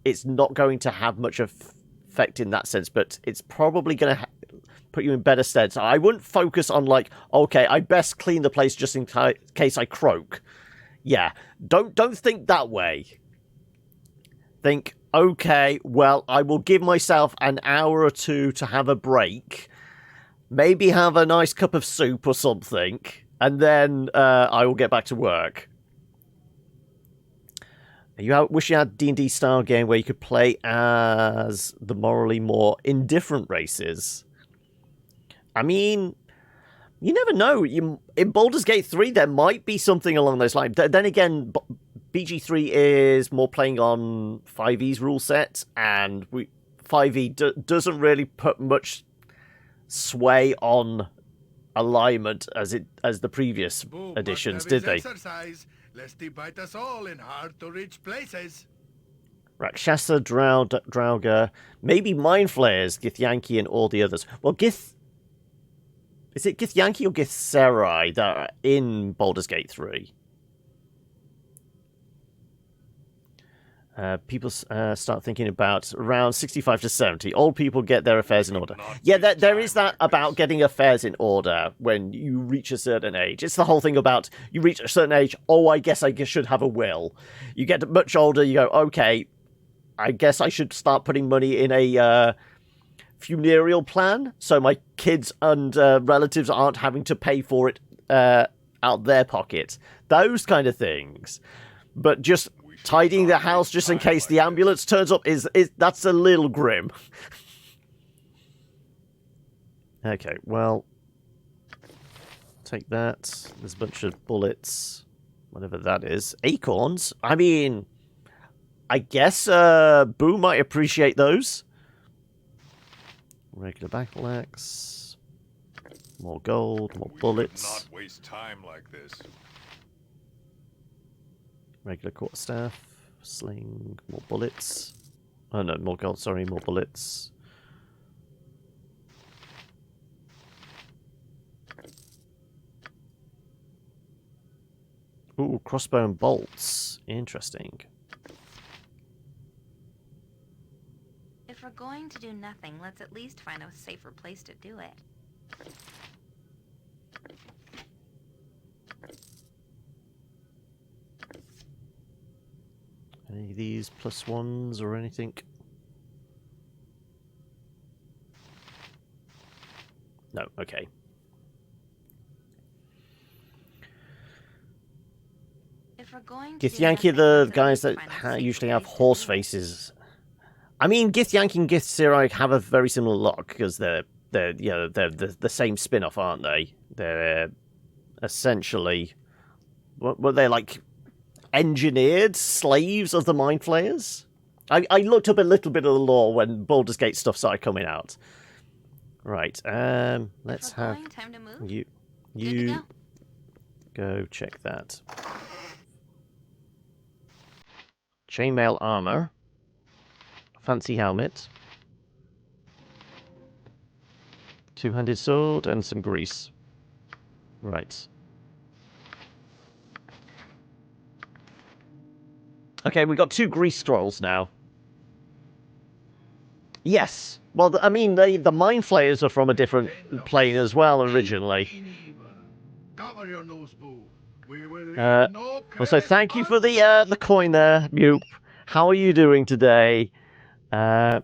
it's not going to have much effect in that sense, but it's probably going to put you in better stead. So I wouldn't focus on like, okay, I best clean the place just in case I croak. Yeah, don't think that way. Think, okay, well, I will give myself an hour or two to have a break, maybe have a nice cup of soup or something, and then I will get back to work. You wish you had a D&D style game where you could play as the morally more indifferent races. I mean, you never know. In Baldur's Gate 3, there might be something along those lines. Then again, BG3 is more playing on 5e's rule set, and 5e doesn't really put much sway on alignment as the previous editions, did they? Exercise. Lest he bite us all in hard-to-reach places. Rakshasa, Draugr, maybe Mind Flayers, Githyanki, and all the others. Well, is it Githyanki or Githzerai that are in Baldur's Gate 3? People start thinking about around 65 to 70. Old people get their affairs in order. Yeah, there is that about getting affairs in order when you reach a certain age. It's the whole thing about you reach a certain age, oh, I guess I should have a will. You get much older, you go, okay, I guess I should start putting money in a funereal plan so my kids and relatives aren't having to pay for it out their pocket. Those kind of things. But just tidying the house just in case the ambulance turns up is that's a little grim. Okay, well, take that. There's a bunch of bullets, whatever that is. Acorns. I mean, I guess Boo might appreciate those. Regular battle axe. More gold, more bullets. Not waste time like this. Regular quarterstaff, sling, more bullets. Oh no, more gold, sorry, more bullets. Ooh, crossbow and bolts. Interesting. If we're going to do nothing, let's at least find a safer place to do it. Any of these plus ones or anything? No, okay. If we're going to Githyanki are the guys that usually have horse faces. I mean, Githyanki and Githzerai have a very similar look because they're the same spin-off, aren't they? They're essentially what they're like engineered slaves of the Mind Flayers. I looked up a little bit of the lore when Baldur's Gate stuff started coming out. Right, let's have you go check that. Chainmail armor, fancy helmet, two-handed sword, and some grease. Right. Okay, we got 2 grease scrolls now. Yes. Well, I mean, the Mind Flayers are from a different plane as well originally. Also, thank you for the coin there, Mupe. How are you doing today? You've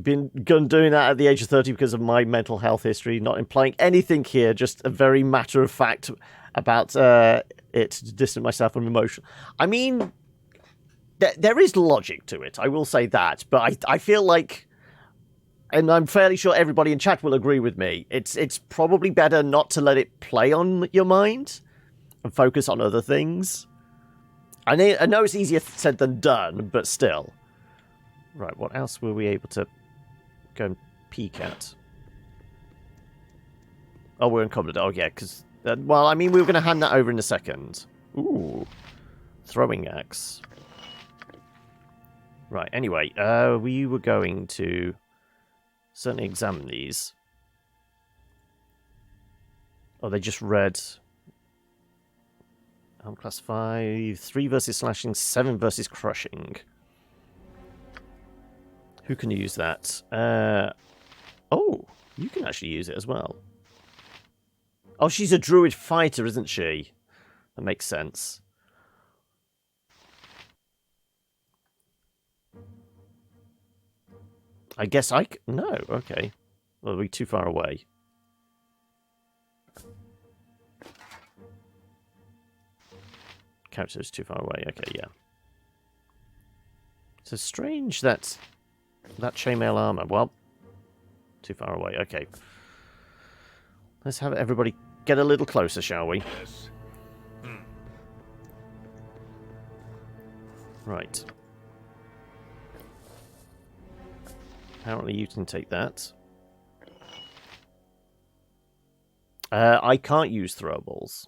been doing that at the age of 30 because of my mental health history, not implying anything here, just a very matter of fact about it to distance myself from emotion. I mean, there is logic to it, I will say that, but I feel like, and I'm fairly sure everybody in chat will agree with me, it's probably better not to let it play on your mind and focus on other things. I know it's easier said than done, but still. Right, what else were we able to go and peek at? Oh, we're in combat. Oh, yeah, because... well, I mean, we were going to hand that over in a second. Ooh. Throwing axe. Right, anyway, we were going to certainly examine these. Oh, they just read... class 5, 3 versus slashing, 7 versus crushing. Who can use that? Oh, you can actually use it as well. Oh, she's a druid fighter, isn't she? That makes sense. I guess no, okay. Well, we're too far away. Character is too far away. Okay, yeah. So strange that chainmail armor. Well, too far away. Okay. Let's have everybody get a little closer, shall we? Yes. Right. Apparently you can take that. I can't use throwables.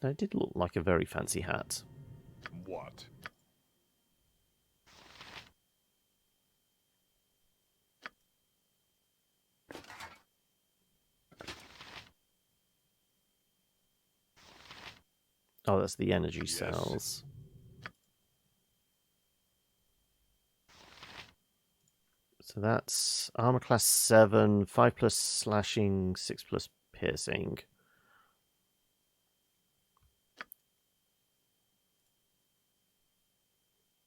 That did look like a very fancy hat. What? Oh, that's the energy cells. So that's armor class 7, 5 plus slashing, 6 plus piercing.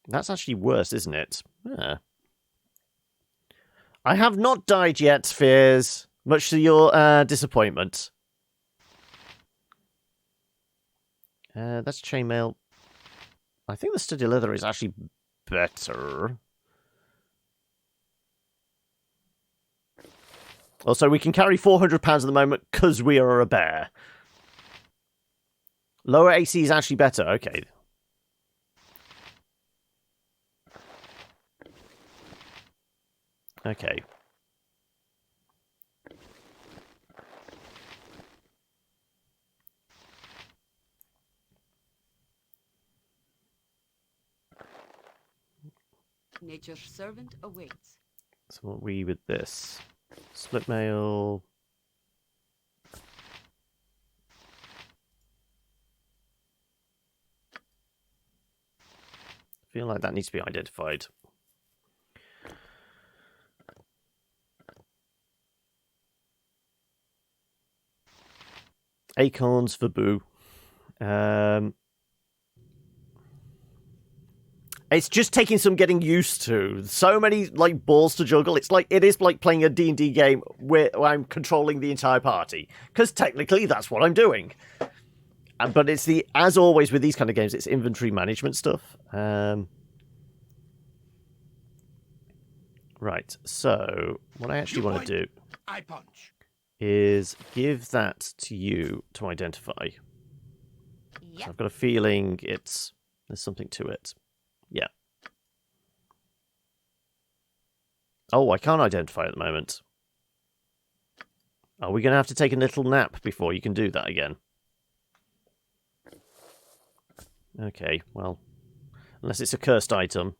That's actually worse, isn't it? Yeah. I have not died yet, Fears, much to your disappointment. That's chainmail. I think the sturdy leather is actually better. Also, we can carry 400 pounds at the moment because we are a bear. Lower AC is actually better. Okay. Okay. Nature's servant awaits. So what are we with this? Split mail. I feel like that needs to be identified. Acorns for Boo. It's just taking some getting used to. So many like balls to juggle. It is like playing a D&D game where I'm controlling the entire party, because technically that's what I'm doing. But it's as always with these kind of games, it's inventory management stuff. Right. So what I actually want to do is give that to you to identify. Yep. So I've got a feeling there's something to it. Yeah. Oh, I can't identify at the moment. Are we going to have to take a little nap before you can do that again? Okay, well, unless it's a cursed item.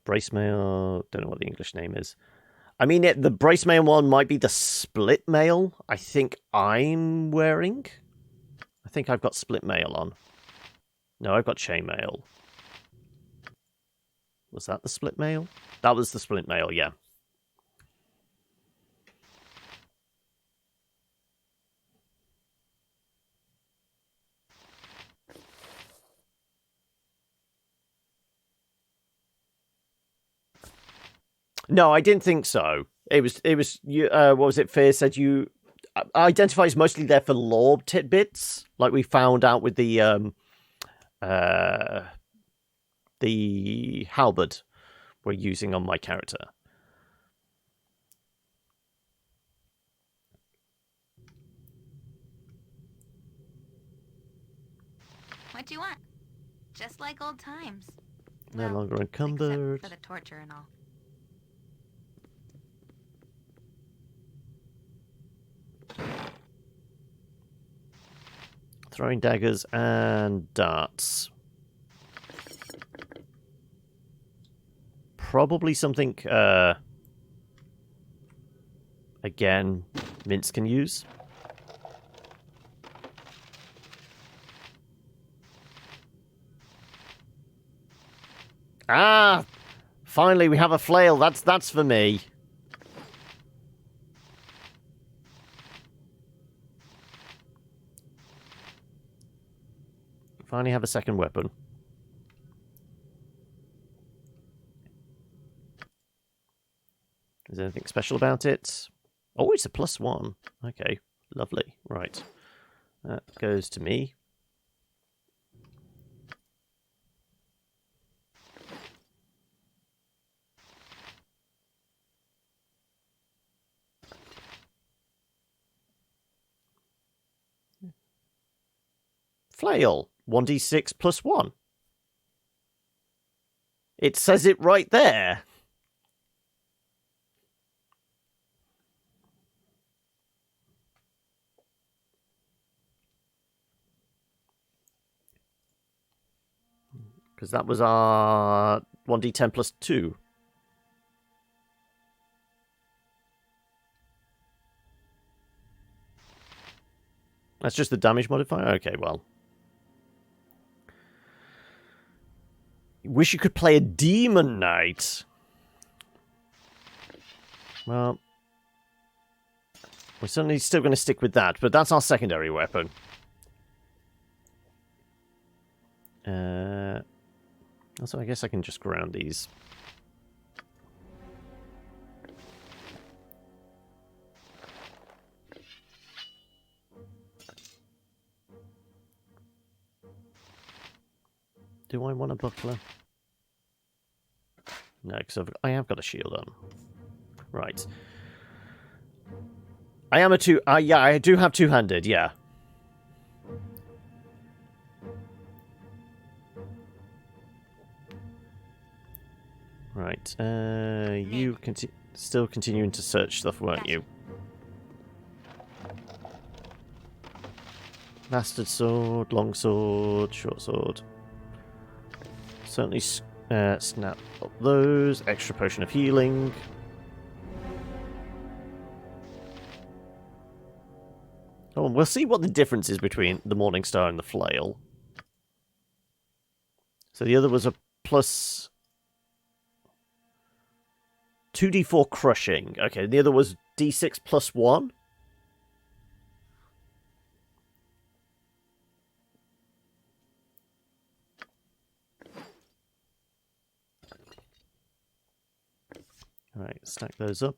Brace mail, don't know what the English name is. I mean, the brace mail one might be the split mail I think I'm wearing. I think I've got split mail on. No, I've got chain mail. Was that the split mail? That was the split mail, yeah. No, I didn't think so. It was you. What was it? Fear said you identifies mostly there for lore tidbits, like we found out with the halberd we're using on my character. What do you want? Just like old times. No longer encumbered. Except for the torture and all. Throwing daggers and darts. Probably something, again, Mince can use. Ah! Finally, we have a flail. That's for me. Finally have a second weapon. Is there anything special about it? Oh, it's a +1. Okay, lovely. Right. That goes to me. Flail. 1d6 +1. It says it right there. Because that was our 1d10 plus 2. That's just the damage modifier? Okay, well. Wish you could play a Demon Knight. Well, we're certainly still going to stick with that, but that's our secondary weapon. Also, I guess I can just ground these. Do I want a buckler? No, because I have got a shield on. Right. I am a two... yeah, I do have two-handed, yeah. Right. You still continuing to search stuff, weren't you? Bastard sword, long sword, short sword. Certainly snap up those. Extra potion of healing. Oh, we'll see what the difference is between the Morningstar and the flail. So the other was a plus 2d4 crushing. Okay, the other was d6 plus 1. Alright, stack those up.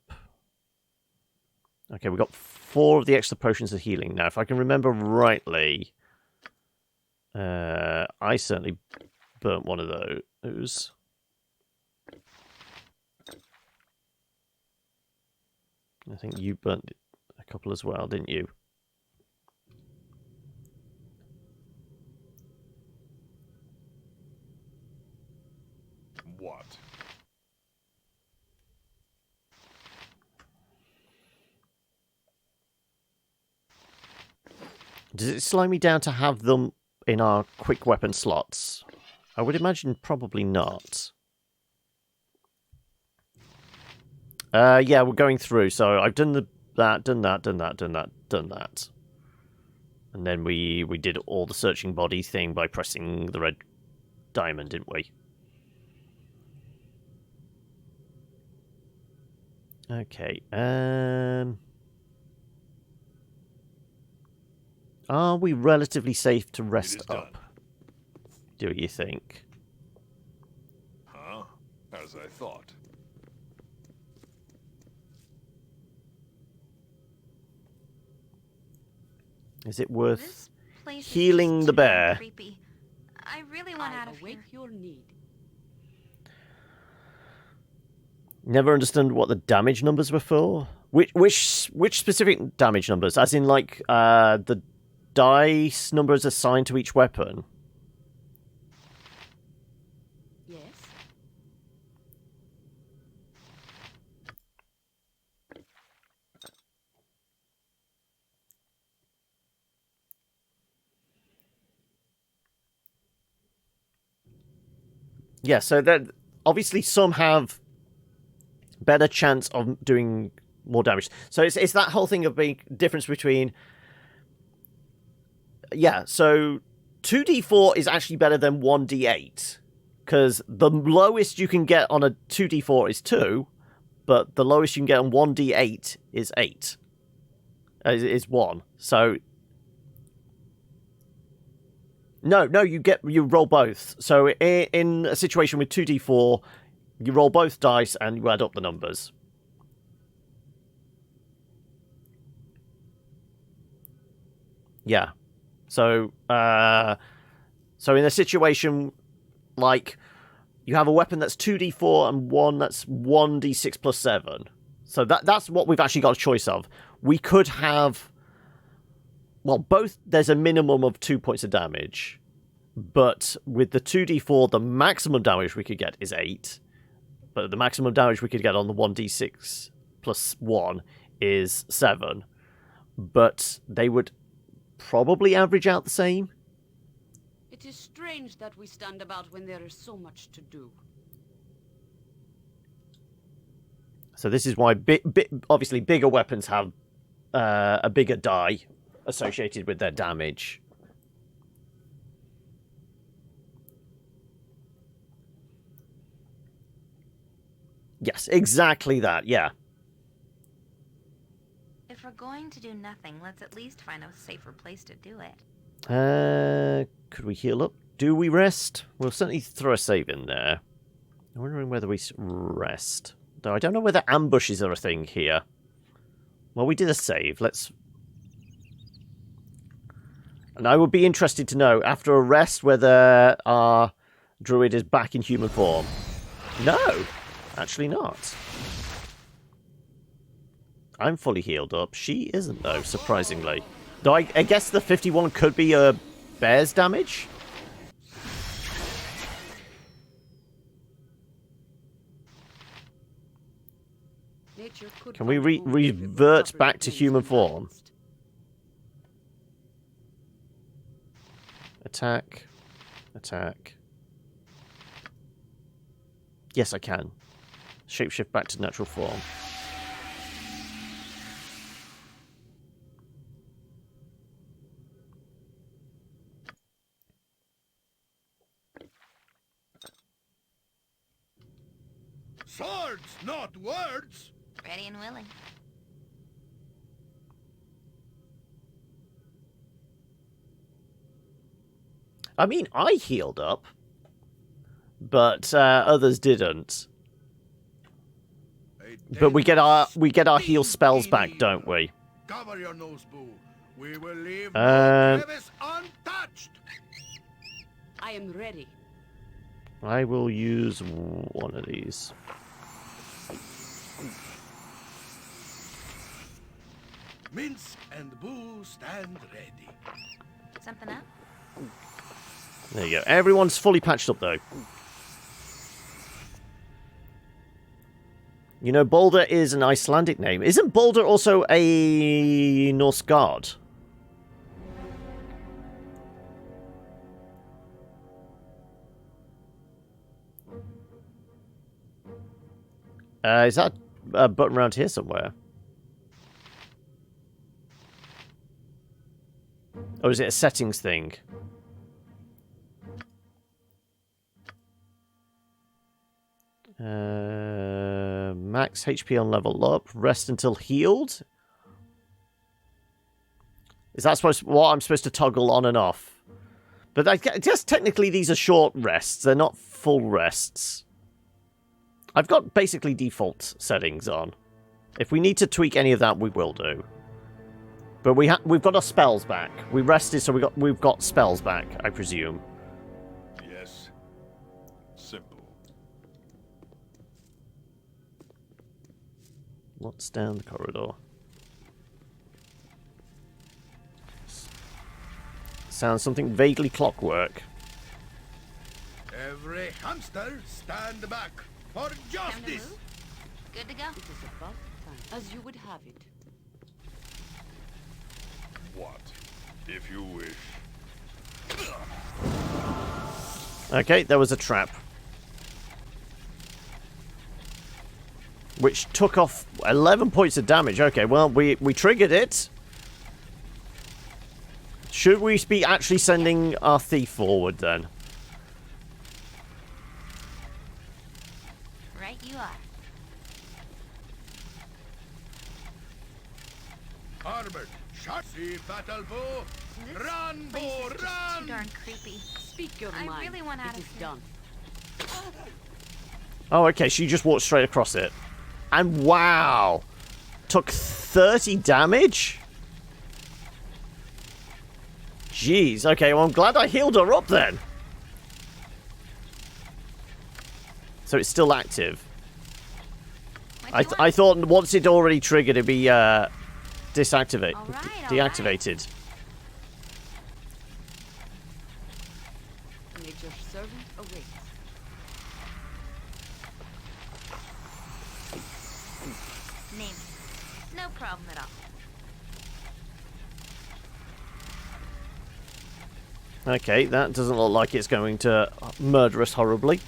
Okay, we've got 4 of the extra potions of healing. Now, if I can remember rightly, I certainly burnt one of those. I think you burnt a couple as well, didn't you? What? Does it slow me down to have them in our quick weapon slots? I would imagine probably not. Yeah, we're going through. So I've done that, done that. And then we did all the searching body thing by pressing the red diamond, didn't we? Okay. Are we relatively safe to rest up? Do you think? Huh? As I thought. Is it worth healing the bear? Creepy. I really want out of here. Your need. Never understood what the damage numbers were for. Which specific damage numbers? As in, like, the dice numbers assigned to each weapon? Yes. Yeah, so that obviously some have better chance of doing more damage. So it's that whole thing of being difference between... Yeah, so 2d4 is actually better than 1d8. Because the lowest you can get on a 2d4 is 2, but the lowest you can get on 1d8 is 8. Is 1. So... No, you roll both. So in a situation with 2d4, you roll both dice and you add up the numbers. Yeah. So in a situation like you have a weapon that's 2d4 and one that's 1d6 plus 7. So that's what we've actually got a choice of. We could have... Well, both, there's a minimum of 2 points of damage. But with the 2d4, the maximum damage we could get is 8. But the maximum damage we could get on the 1d6 plus 1 is 7. But they would probably average out the same. It is strange that we stand about when there is so much to do. So this is why obviously bigger weapons have a bigger die associated with their damage. Yes, exactly that, yeah. If we're going to do nothing, let's at least find a safer place to do it. Could we heal up? Do we rest? We'll certainly throw a save in there. I'm wondering whether we rest. Though I don't know whether ambushes are a thing here. Well, we did a save. Let's... And I would be interested to know, after a rest, whether our druid is back in human form. No! Actually not. I'm fully healed up. She isn't, though, surprisingly. Though I guess the 51 could be a bear's damage? Can we revert back to human form? Attack. Attack. Yes, I can. Shapeshift back to natural form. Swords, not words! Ready and willing. I mean, I healed up, but others didn't. But we get our heal spells back, don't we? Cover your nose, boo. We will leave no crevice untouched. I am ready. I will use one of these. Mince and Boo stand ready. Something up? There you go. Everyone's fully patched up, though. You know, Baldur is an Icelandic name. Isn't Baldur also a Norse god? Is that a button around here somewhere? Or is it a settings thing? Max HP on level up. Rest until healed. Is that what I'm supposed to toggle on and off? But I guess technically these are short rests. They're not full rests. I've got basically default settings on. If we need to tweak any of that, we will do. But we've got our spells back. We rested, so we've got spells back, I presume. Yes. Simple. What's down the corridor? Sounds something vaguely clockwork. Every hamster stand back for justice. Good to go. It is about time, as you would have it. What? If you wish. Okay, there was a trap. Which took off 11 points of damage. Okay, well, we triggered it. Should we be actually sending our thief forward, then? Right you are. Armored, shot, see battle bow. This Run, place bow, is just run! too darn creepy. Speak your I mind. really want out It of is here. done. Oh, okay, she just walked straight across it. And wow! Took 30 damage? Jeez, okay, well, I'm glad I healed her up then. So it's still active. I thought once it already triggered, it'd be deactivated. Nature's servant awaits. Name it. No problem at all. Okay, that doesn't look like it's going to murder us horribly.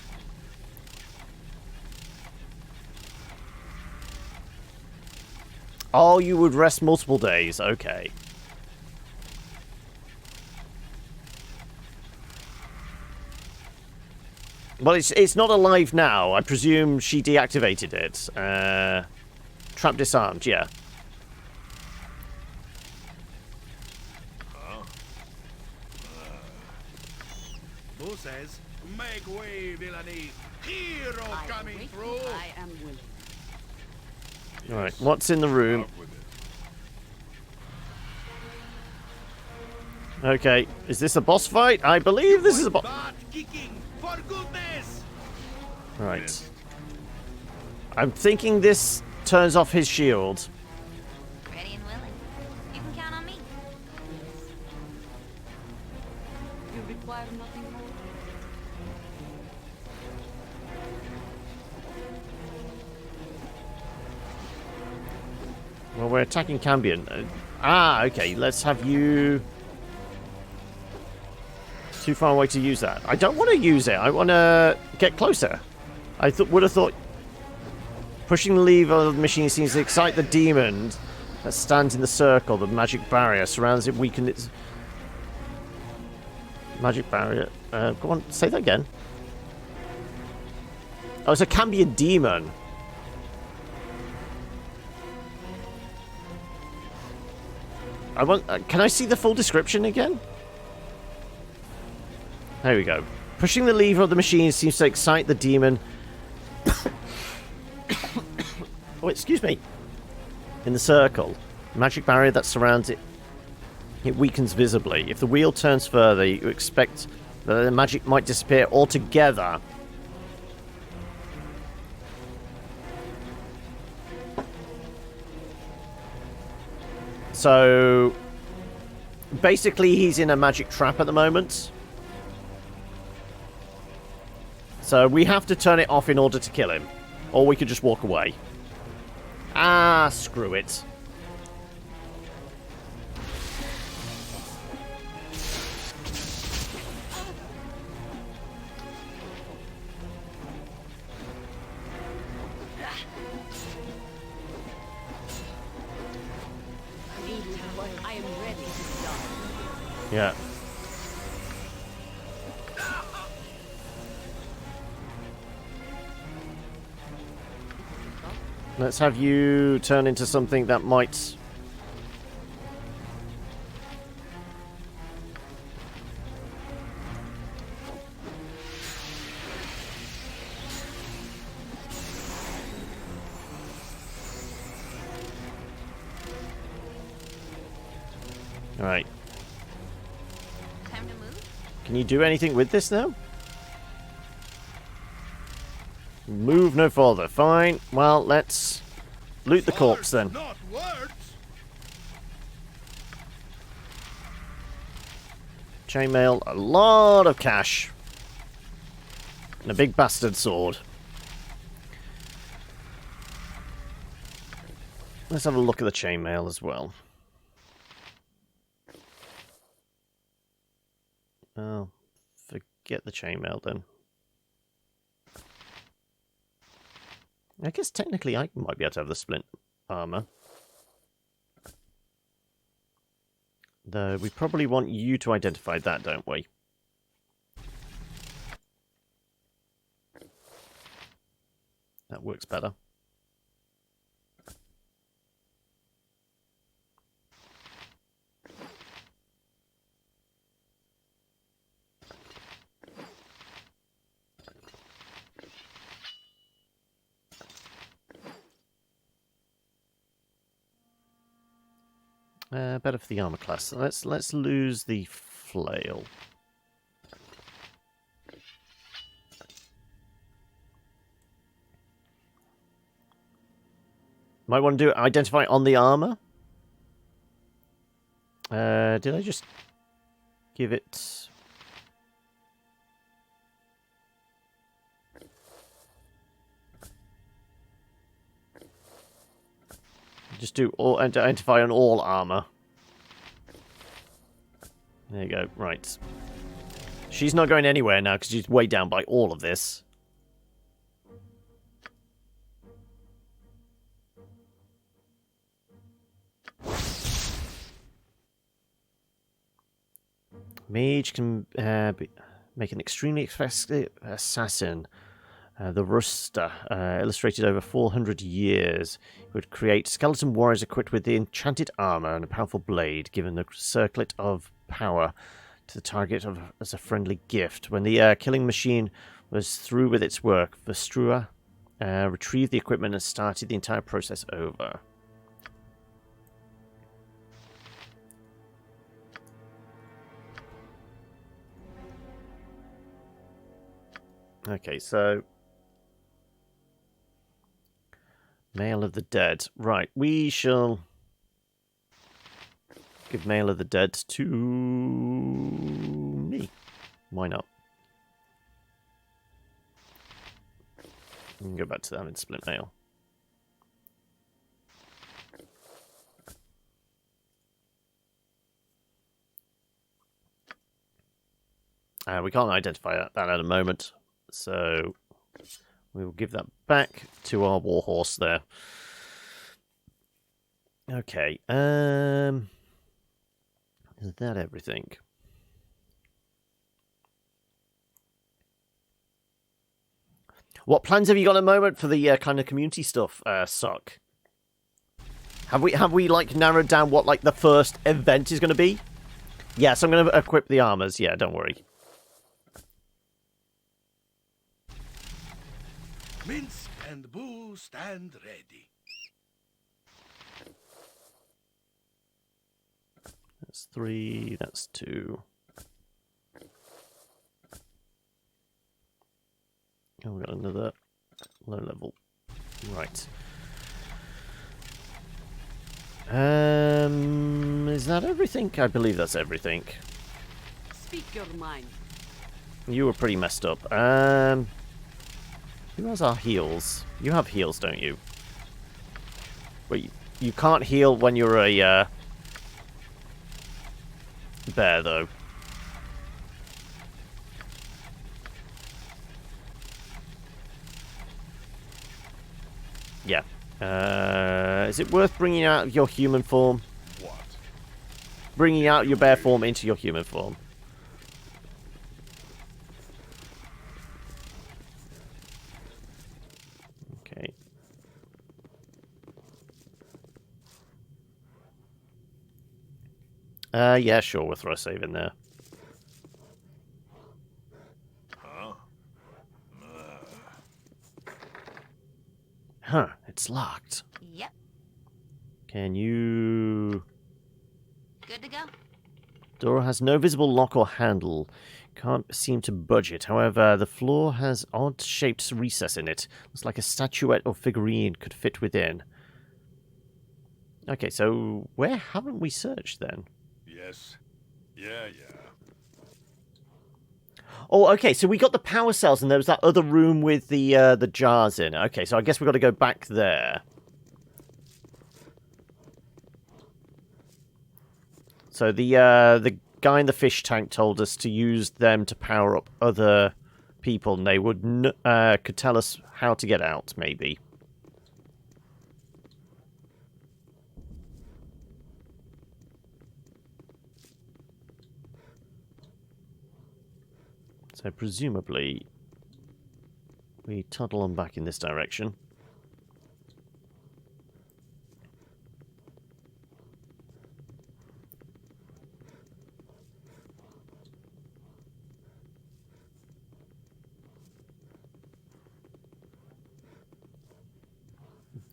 Oh, you would rest multiple days. Okay. Well, it's not alive now. I presume she deactivated it. Trap disarmed, yeah. Who says, make way, villainy? Hero coming through! I am willing. Alright, what's in the room? Okay, is this a boss fight? I believe this is a boss. Kicking, for goodness! Right. I'm thinking this turns off his shield. Ready and willing. You can count on me. You require nothing more. Well, we're attacking Cambion. Okay, let's have you... Too far away to use that. I don't want to use it. I want to get closer. I would have thought pushing the lever of the machine seems to excite the demon that stands in the circle. The magic barrier surrounds it, weaken its magic barrier. Go on, say that again. Oh, it's a Cambion demon. I want. Can I see the full description again? There we go. Pushing the lever of the machine seems to excite the demon. Oh, excuse me. In the circle, magic barrier that surrounds it, it weakens visibly. If the wheel turns further, you expect that the magic might disappear altogether. So, basically, he's in a magic trap at the moment. So we have to turn it off in order to kill him. Or we could just walk away. Ah, screw it. I am ready to start. Yeah. Let's have you turn into something that might... Alright. Time to move? Can you do anything with this now? Move no further. Fine. Well, let's loot the corpse then. Not words. Chainmail, a lot of cash. And a big bastard sword. Let's have a look at the chainmail as well. Oh, forget the chainmail then. I guess technically I might be able to have the splint armor. Though we probably want you to identify that, don't we? That works better. Better for the armor class. Let's lose the flail. Might want to do it. Identify on the armor. Did I just give it? Just do all identify on all armor. There you go. Right. She's not going anywhere now because she's weighed down by all of this. Mage can make an extremely effective assassin. The Ruster, illustrated over 400 years, would create skeleton warriors equipped with the enchanted armor and a powerful blade, given the circlet of power to the target as a friendly gift. When the killing machine was through with its work, Vestrua retrieved the equipment and started the entire process over. Okay, so Mail of the Dead. Right, we shall give Mail of the Dead to me. Why not? We can go back to that in split mail. We can't identify that at the moment, so we will give that back to our warhorse there. Okay, is that everything? What plans have you got at the moment for the kind of community stuff, Sock? Have we like narrowed down what like the first event is going to be? Yes, I'm going to equip the armors. Yeah, don't worry. Minsk and Boo stand ready. That's 3, that's 2. Oh, we got another low level. Right. Is that everything? I believe that's everything. Speak your mind. You were pretty messed up. Who has our heals? You have heals, don't you? Wait, you can't heal when you're a bear, though. Yeah. Is it worth bringing out your human form? What? Bringing out your bear form into your human form. Okay. Yeah, sure, we'll throw a save in there. Huh, it's locked. Yep. Can you... Good to go. Door has no visible lock or handle. Can't seem to budge it. However, the floor has odd-shaped recess in it. Looks like a statuette or figurine could fit within. Okay, so where haven't we searched then? Yes. Yeah. Oh, okay, so we got the power cells and there was that other room with the jars in. Okay, so I guess we've got to go back there. So the guy in the fish tank told us to use them to power up other people, and they could tell us how to get out, maybe. So presumably we toddle on back in this direction.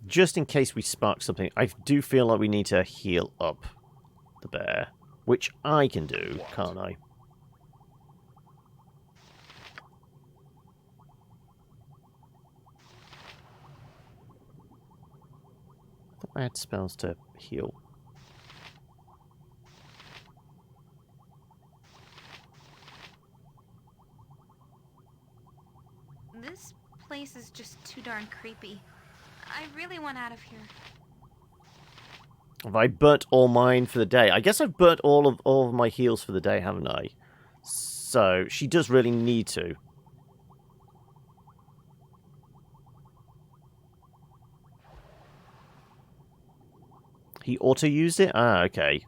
Just in case we spark something, I do feel like we need to heal up the bear, which I can do, can't I? I thought I had spells to heal. This place is just too darn creepy. I really want out of here. Have I burnt all mine for the day? I guess I've burnt all of my heals for the day, haven't I? So she does really need to. He auto-used it? Ah, okay.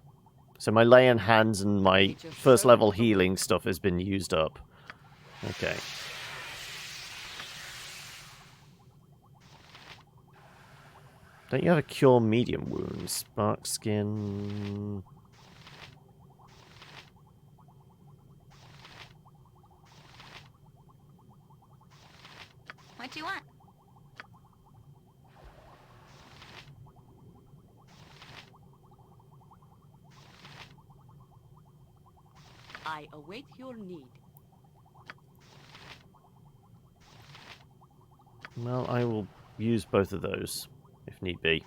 So my lay on hands and my first level healing stuff has been used up. Okay. Don't you have a cure medium wounds? Spark skin... What do you want? I await your need. Well, I will use both of those, if need be.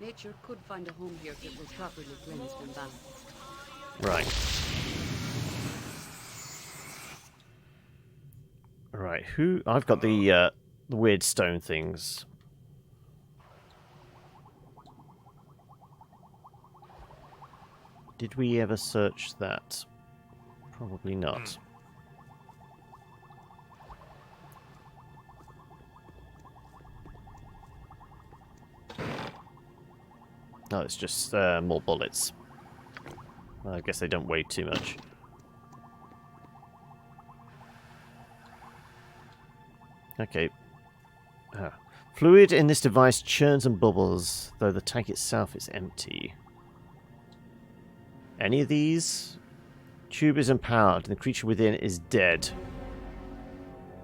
Nature could find a home here that was properly cleansed and balanced. Right. Right, who... I've got the weird stone things. Did we ever search that? Probably not. No, it's just more bullets. Well, I guess they don't weigh too much. Okay. Fluid in this device churns and bubbles, though the tank itself is empty. Any of these? Tube is empowered, and the creature within is dead.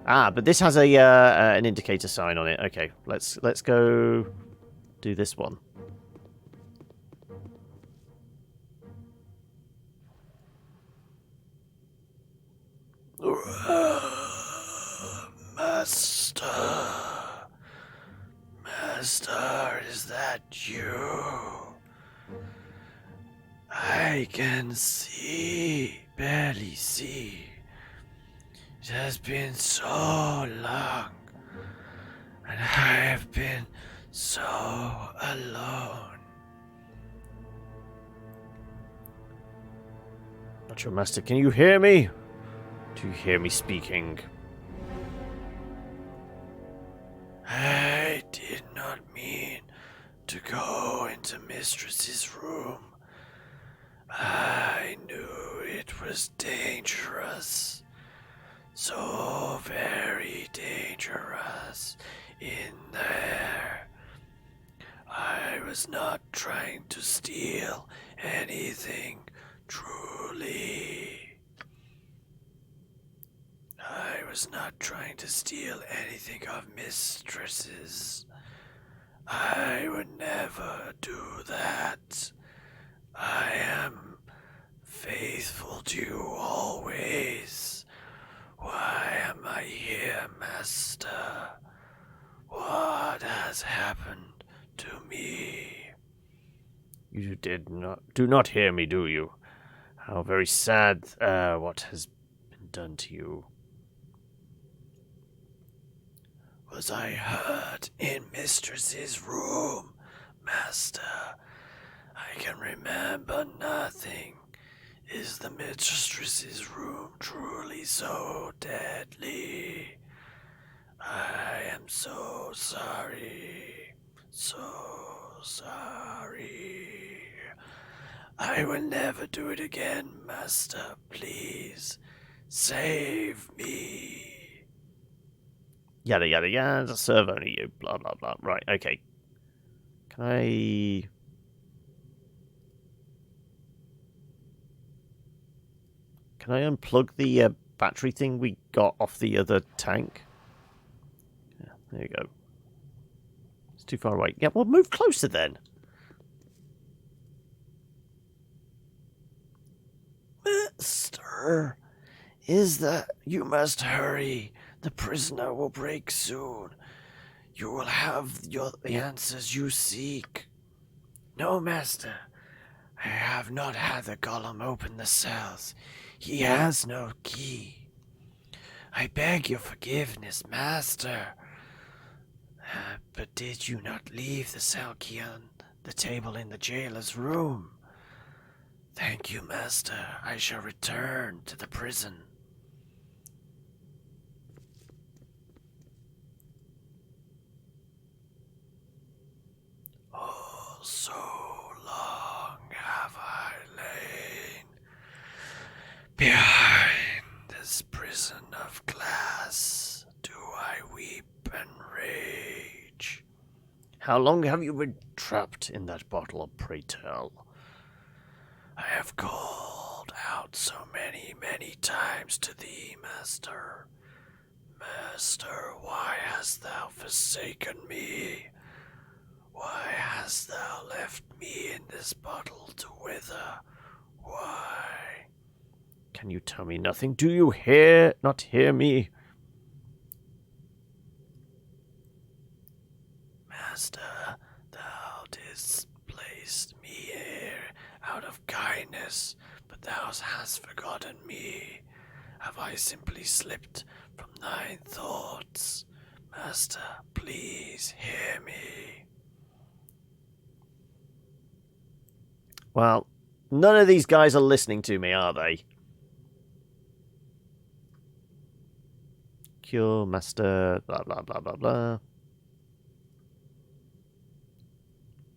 Ah, but this has a an indicator sign on it. Okay, let's go do this one. Master, is that you? I can see, barely see. It has been so long, and I have been so alone. Not your master, can you hear me? Do you hear me speaking? I did not mean to go into Mistress's room. I knew it was dangerous. So very dangerous in there. I was not trying to steal anything, truly. I was not trying to steal anything of Mistress's. I would never do that. I am faithful to you always. Why am I here, Master? What has happened to me? You do not hear me, do you? How very sad what has been done to you. Was I hurt in Mistress's room, Master? I can remember nothing. Is the Mistress's room truly so deadly? I am so sorry. So sorry. I will never do it again, Master. Please, save me. Yada yada yada, serve only you, blah blah blah. Right, okay. Can I unplug the battery thing we got off the other tank? Yeah, there you go. It's too far away. Yeah, well, move closer then. Master, you must hurry. The prisoner will break soon. You will have the answers you seek. No, Master. I have not had the golem open the cells. He has no key. I beg your forgiveness, master. But did you not leave the cell key on the table in the jailer's room? Thank you, master. I shall return to the prison. Oh, so long have I lain behind this prison of glass. Do I weep and rage? How long have you been trapped in that bottle, pray tell? I have called out so many, many times to thee, master. Master, why hast thou forsaken me? Why hast thou left me in this bottle to wither? Why? Can you tell me nothing? Do you not hear me? Master, thou didst place me here out of kindness, but thou hast forgotten me. Have I simply slipped from thine thoughts? Master, please hear me. Well, none of these guys are listening to me, are they? Cure, master, blah, blah, blah, blah, blah.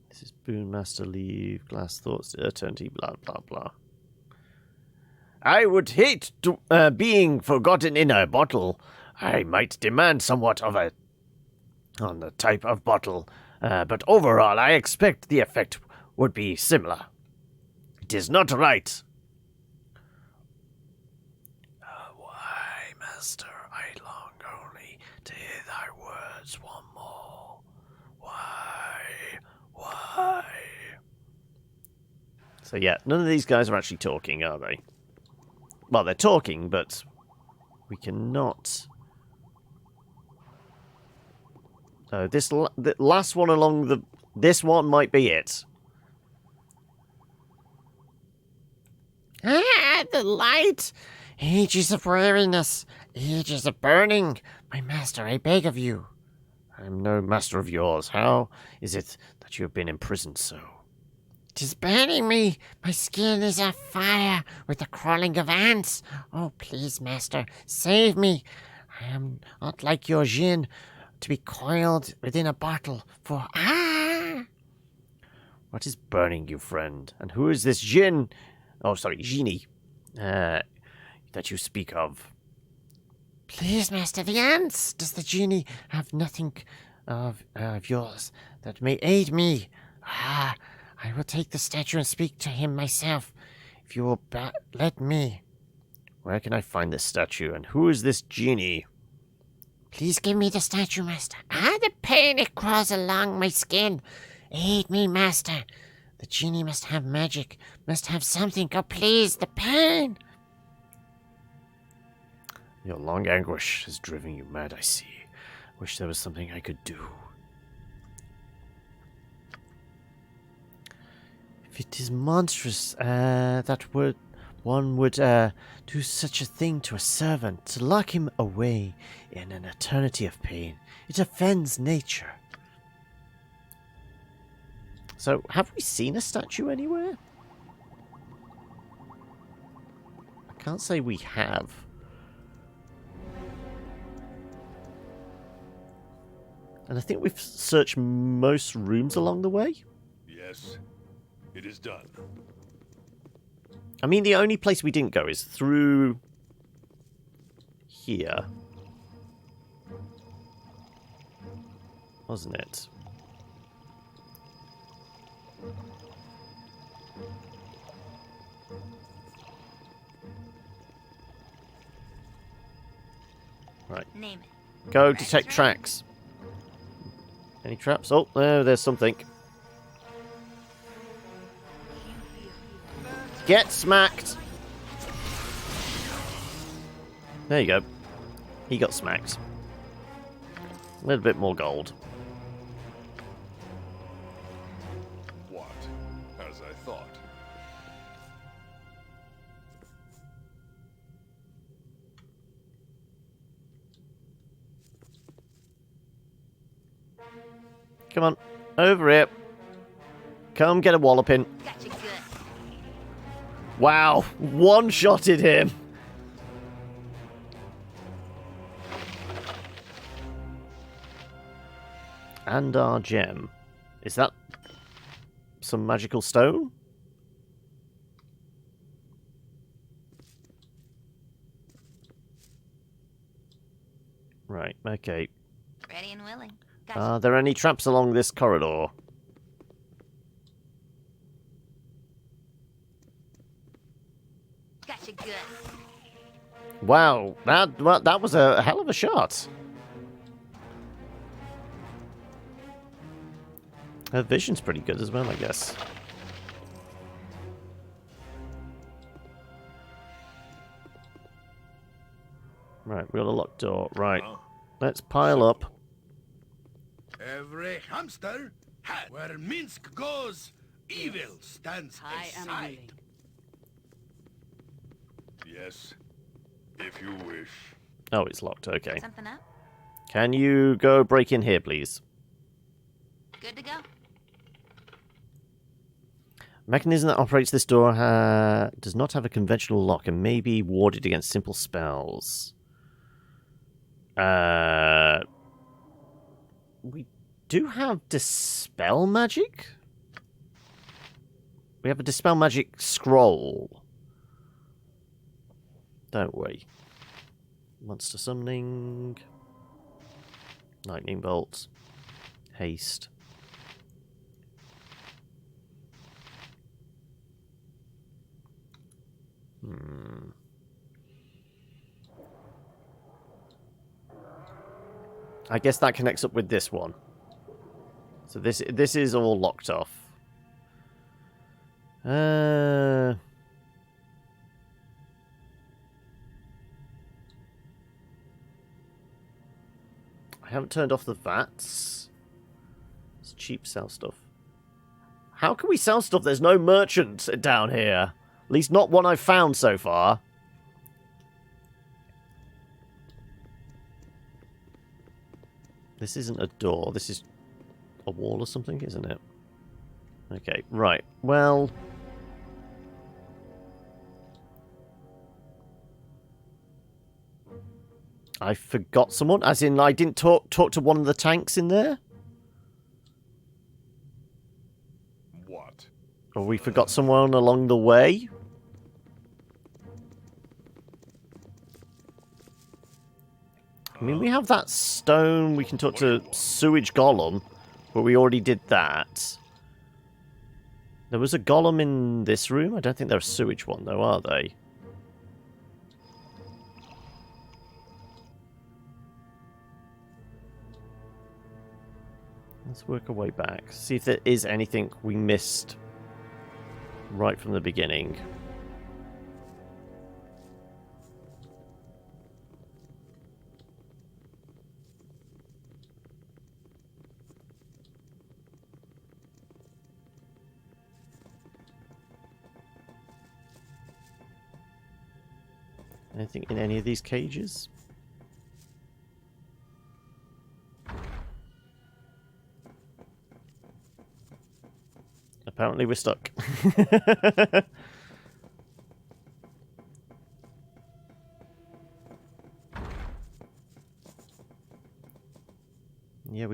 This is Boon Master, leave, glass thoughts, eternity, blah, blah, blah. I would hate being forgotten in a bottle. I might demand somewhat of on the type of bottle, but overall I expect the effect would be similar. It is not right. Why, master, I long only to hear thy words one more. Why? So yeah, none of these guys are actually talking, are they? Well, they're talking, but we cannot. So the last one along this one might be it. Ah, the light! Ages of weariness, ages of burning. My master, I beg of you. I am no master of yours. How is it that you have been imprisoned so? 'Tis burning me. My skin is afire with the crawling of ants. Oh, please, master, save me. I am not like your Jinn to be coiled within a bottle for... Ah! What is burning you, friend? And who is this Jinn? Oh, sorry, genie. That you speak of. Please, master, the ants. Does the genie have nothing of yours that may aid me? Ah, I will take the statue and speak to him myself, if you will let me. Where can I find this statue, and who is this genie? Please give me the statue, master. Ah, the pain, it crawls along my skin. Aid me, master. The genie must have magic, must have something. Oh, please, the pain. Your long anguish has driven you mad, I see. Wish there was something I could do. If it is monstrous that one would do such a thing to a servant, to lock him away in an eternity of pain, it offends nature. So, have we seen a statue anywhere? I can't say we have. And I think we've searched most rooms along the way. Yes, it is done. I mean, the only place we didn't go is through here. Wasn't it? Right. Name it. Go detect tracks. Any traps? Oh, there's something. Get smacked! There you go. He got smacked. A little bit more gold. What? As I thought. Come on. Over here. Come get a walloping. Gotcha good. Wow. One-shotted him. And our gem. Is that some magical stone? Right, okay. Ready and willing. Gotcha. Are there any traps along this corridor? Gotcha good. Wow, that was a hell of a shot. Her vision's pretty good as well, I guess. Right, we got a locked door. Right, let's pile up. Every hamster has where Minsk goes, evil stands I am aside. willing. Yes, if you wish. Oh, it's locked. Okay. Something up? Can you go break in here, please? Good to go. Mechanism that operates this door does not have a conventional lock and may be warded against simple spells. We do have Dispel Magic? We have a Dispel Magic scroll. Don't we? Monster Summoning. Lightning Bolt. Haste. I guess that connects up with this one. So this is all locked off. I haven't turned off the vats. It's cheap sell stuff. How can we sell stuff? There's no merchant down here. At least not one I've found so far. This isn't a door. This is a wall or something, isn't it? Okay, right. Well... I forgot someone. As in, I didn't talk to one of the tanks in there? What? Or we forgot someone along the way? I mean, we have that stone. We can talk to Sewage Golem, but we already did that. There was a golem in this room. I don't think they're a sewage one, though, are they? Let's work our way back. See if there is anything we missed right from the beginning. Anything in any of these cages? Apparently we're stuck. Yeah,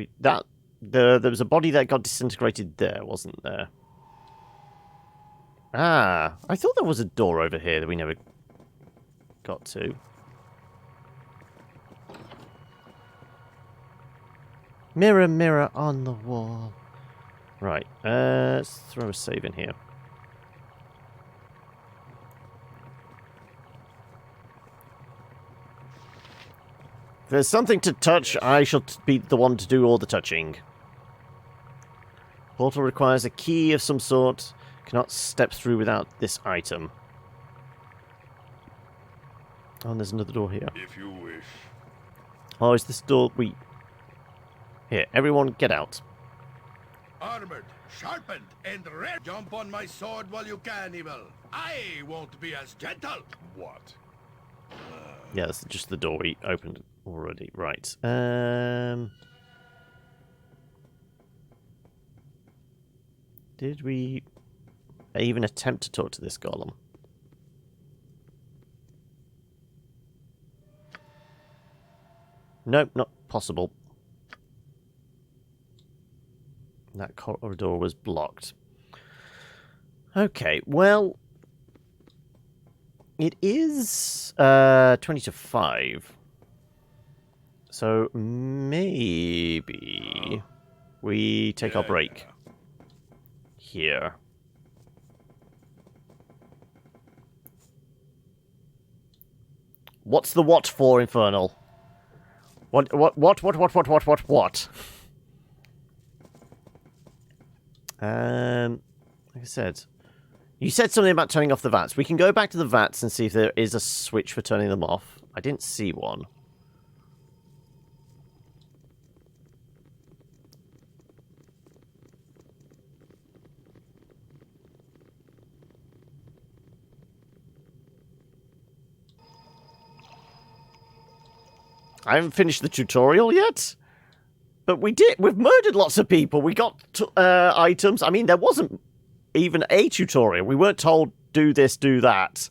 there was a body that got disintegrated there, wasn't there? Ah, I thought there was a door over here that we never got to. Mirror, mirror on the wall. Right, let's throw a save in here. If there's something to touch, I shall be the one to do all the touching. Portal requires a key of some sort. Cannot step through without this item. Oh, and there's another door here. If you wish. Oh, is this door... Here, everyone get out. Armored, sharpened, and ready. Jump on my sword while you can, evil. I won't be as gentle. What? Yeah, that's just the door we opened already. Right. Did we even attempt to talk to this golem? Nope, not possible. That corridor was blocked. Okay, well... It is 20 to 5. So maybe we take our break here. What's the what for, Infernal? What? Like I said, you said something about turning off the vats. We can go back to the vats and see if there is a switch for turning them off. I didn't see one. I haven't finished the tutorial yet. But we did. We've murdered lots of people. We got items. I mean, there wasn't even a tutorial. We weren't told, do this, do that.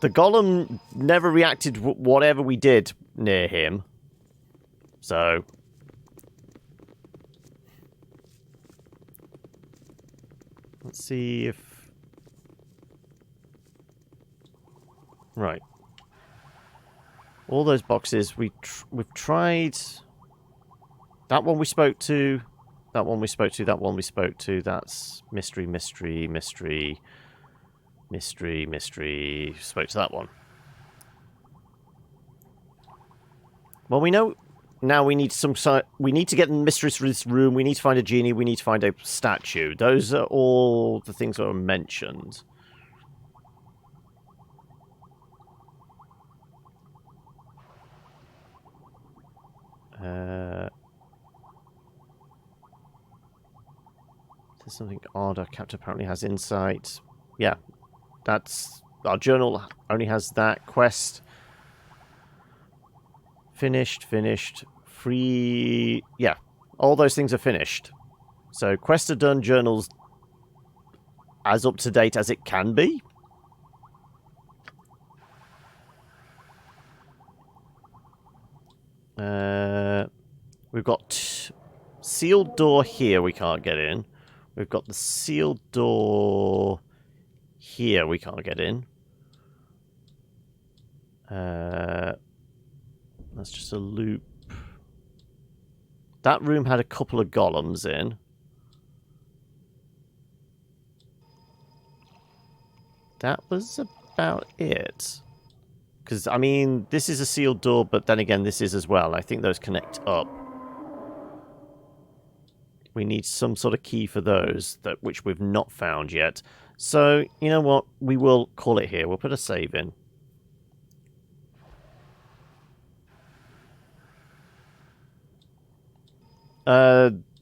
The golem never reacted to whatever we did near him. So... let's see if... right. All those boxes, we've tried... that one we spoke to, that one we spoke to, that one we spoke to, that's mystery, mystery, mystery, mystery, mystery, spoke to that one. Well, we know now we need we need to get in Mistress's room, we need to find a genie, we need to find a statue. Those are all the things that are mentioned. There's something odd. Our captain apparently has insight. Yeah, that's... our journal only has that. Quest. Finished. Free... yeah, all those things are finished. So, quests are done, journals as up to date as it can be. We've got sealed door here we can't get in. We've got the sealed door here we can't get in. That's just a loop. That room had a couple of golems in. That was about it. Because, I mean, this is a sealed door, but then again, this is as well. I think those connect up. We need some sort of key for those, which we've not found yet. So, you know what? We will call it here. We'll put a save in.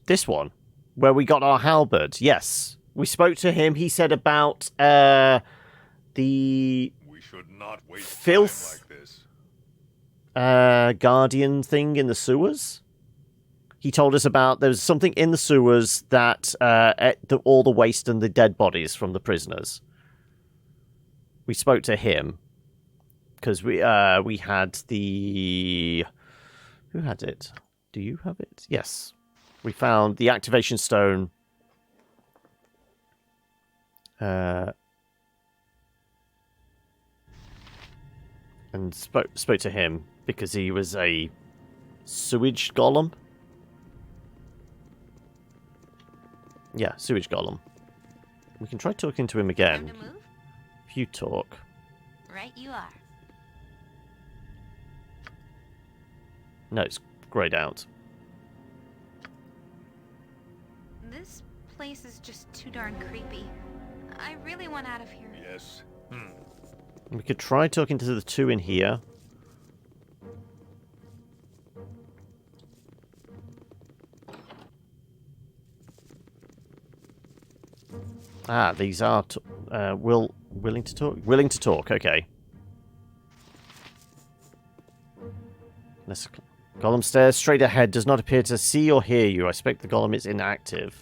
This one, where we got our halberd. Yes. We spoke to him. He said about the... we should not waste filth time like this. guardian thing in the sewers. He told us about there was something in the sewers that all the waste and the dead bodies from the prisoners. We spoke to him because we had the... who had it? Do you have it? Yes. We found the activation stone. And spoke to him because he was a sewage golem. Yeah, sewage golem. We can try talking to him again. Time to move? If you talk. Right you are. No, it's grayed out. This place is just too darn creepy. I really want out of here. Yes. We could try talking to the two in here. Ah, these are willing to talk. Willing to talk. Okay. Golem stares straight ahead, does not appear to see or hear you. I expect the golem is inactive.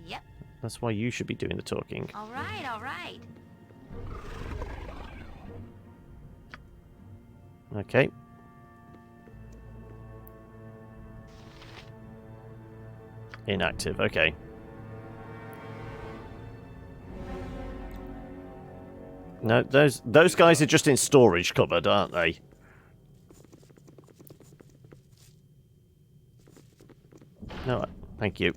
Yep. That's why you should be doing the talking. All right, all right. Okay. Inactive, okay. No, those guys are just in storage cupboard, aren't they? No, thank you.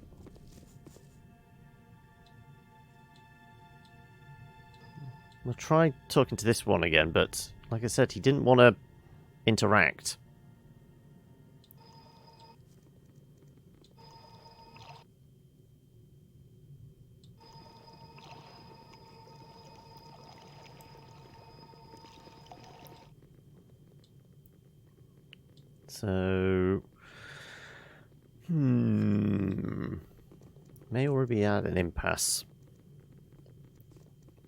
We'll try talking to this one again, but like I said, he didn't want to interact. So, may already be at an impasse.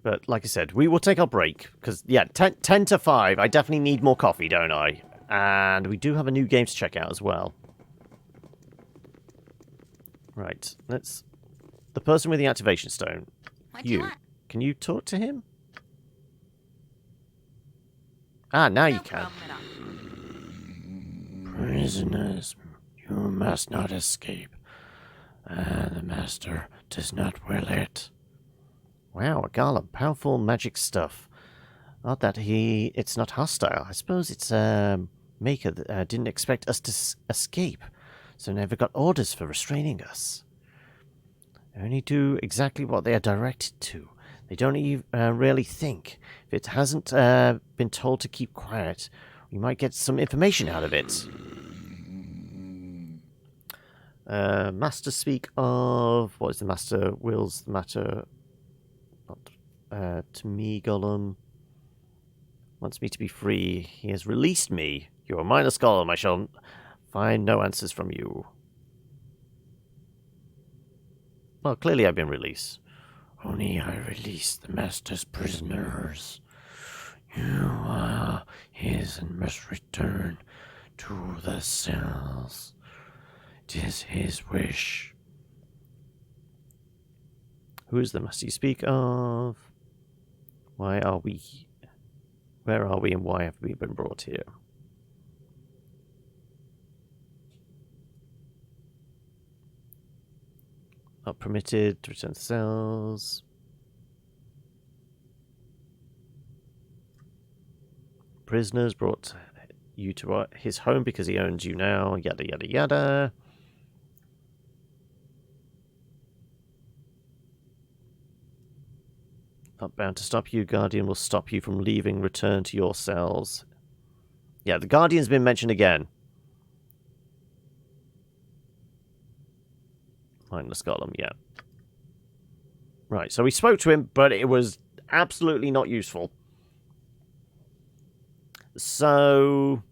But like I said, we will take our break. Because, yeah, 10 to 5. I definitely need more coffee, don't I? And we do have a new game to check out as well. Right, let's... The person with the activation stone. What you want? Can you talk to him? Ah, now you can. Prisoners, you must not escape. The master does not will it. Wow, a golem. Powerful magic stuff. Not that it's not hostile. I suppose its maker didn't expect us to escape, so never got orders for restraining us. They only do exactly what they are directed to. They don't even really think. If it hasn't been told to keep quiet, we might get some information out of it. Master speak of... What is the master wills the matter... to me, Golem. Wants me to be free. He has released me. You are minus Golem. I shall find no answers from you. Well, clearly I've been released. Only I release the master's prisoners. You are his and must return to the cells. It is his wish. Who is the master you speak of? Why are we... Where are we and why have we been brought here? Not permitted to return to cells. Prisoners brought you to his home because he owns you now. Yada, yada, yada. Not bound to stop you. Guardian will stop you from leaving. Return to your cells. Yeah, the Guardian's been mentioned again. Mindless Golem, yeah. Right, so we spoke to him, but it was absolutely not useful. So...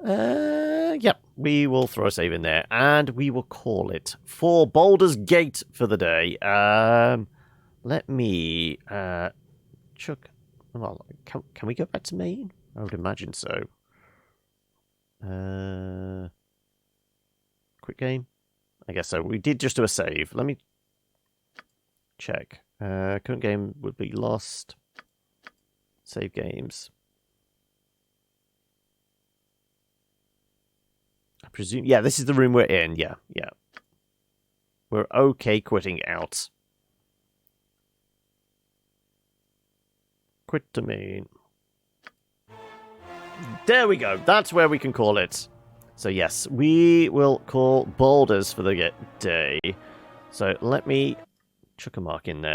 yep, we will throw a save in there, and we will call it for Baldur's Gate for the day. Let me chuck. Well, can we go back to main? I would imagine so. Quick game. I guess so. We did just do a save. Let me check. Current game would be lost. Save games. I presume. Yeah, this is the room we're in. Yeah, yeah. We're okay quitting out. Quit domain. There we go. That's where we can call it. So yes, we will call Baldur's for the day. So let me chuck a mark in there.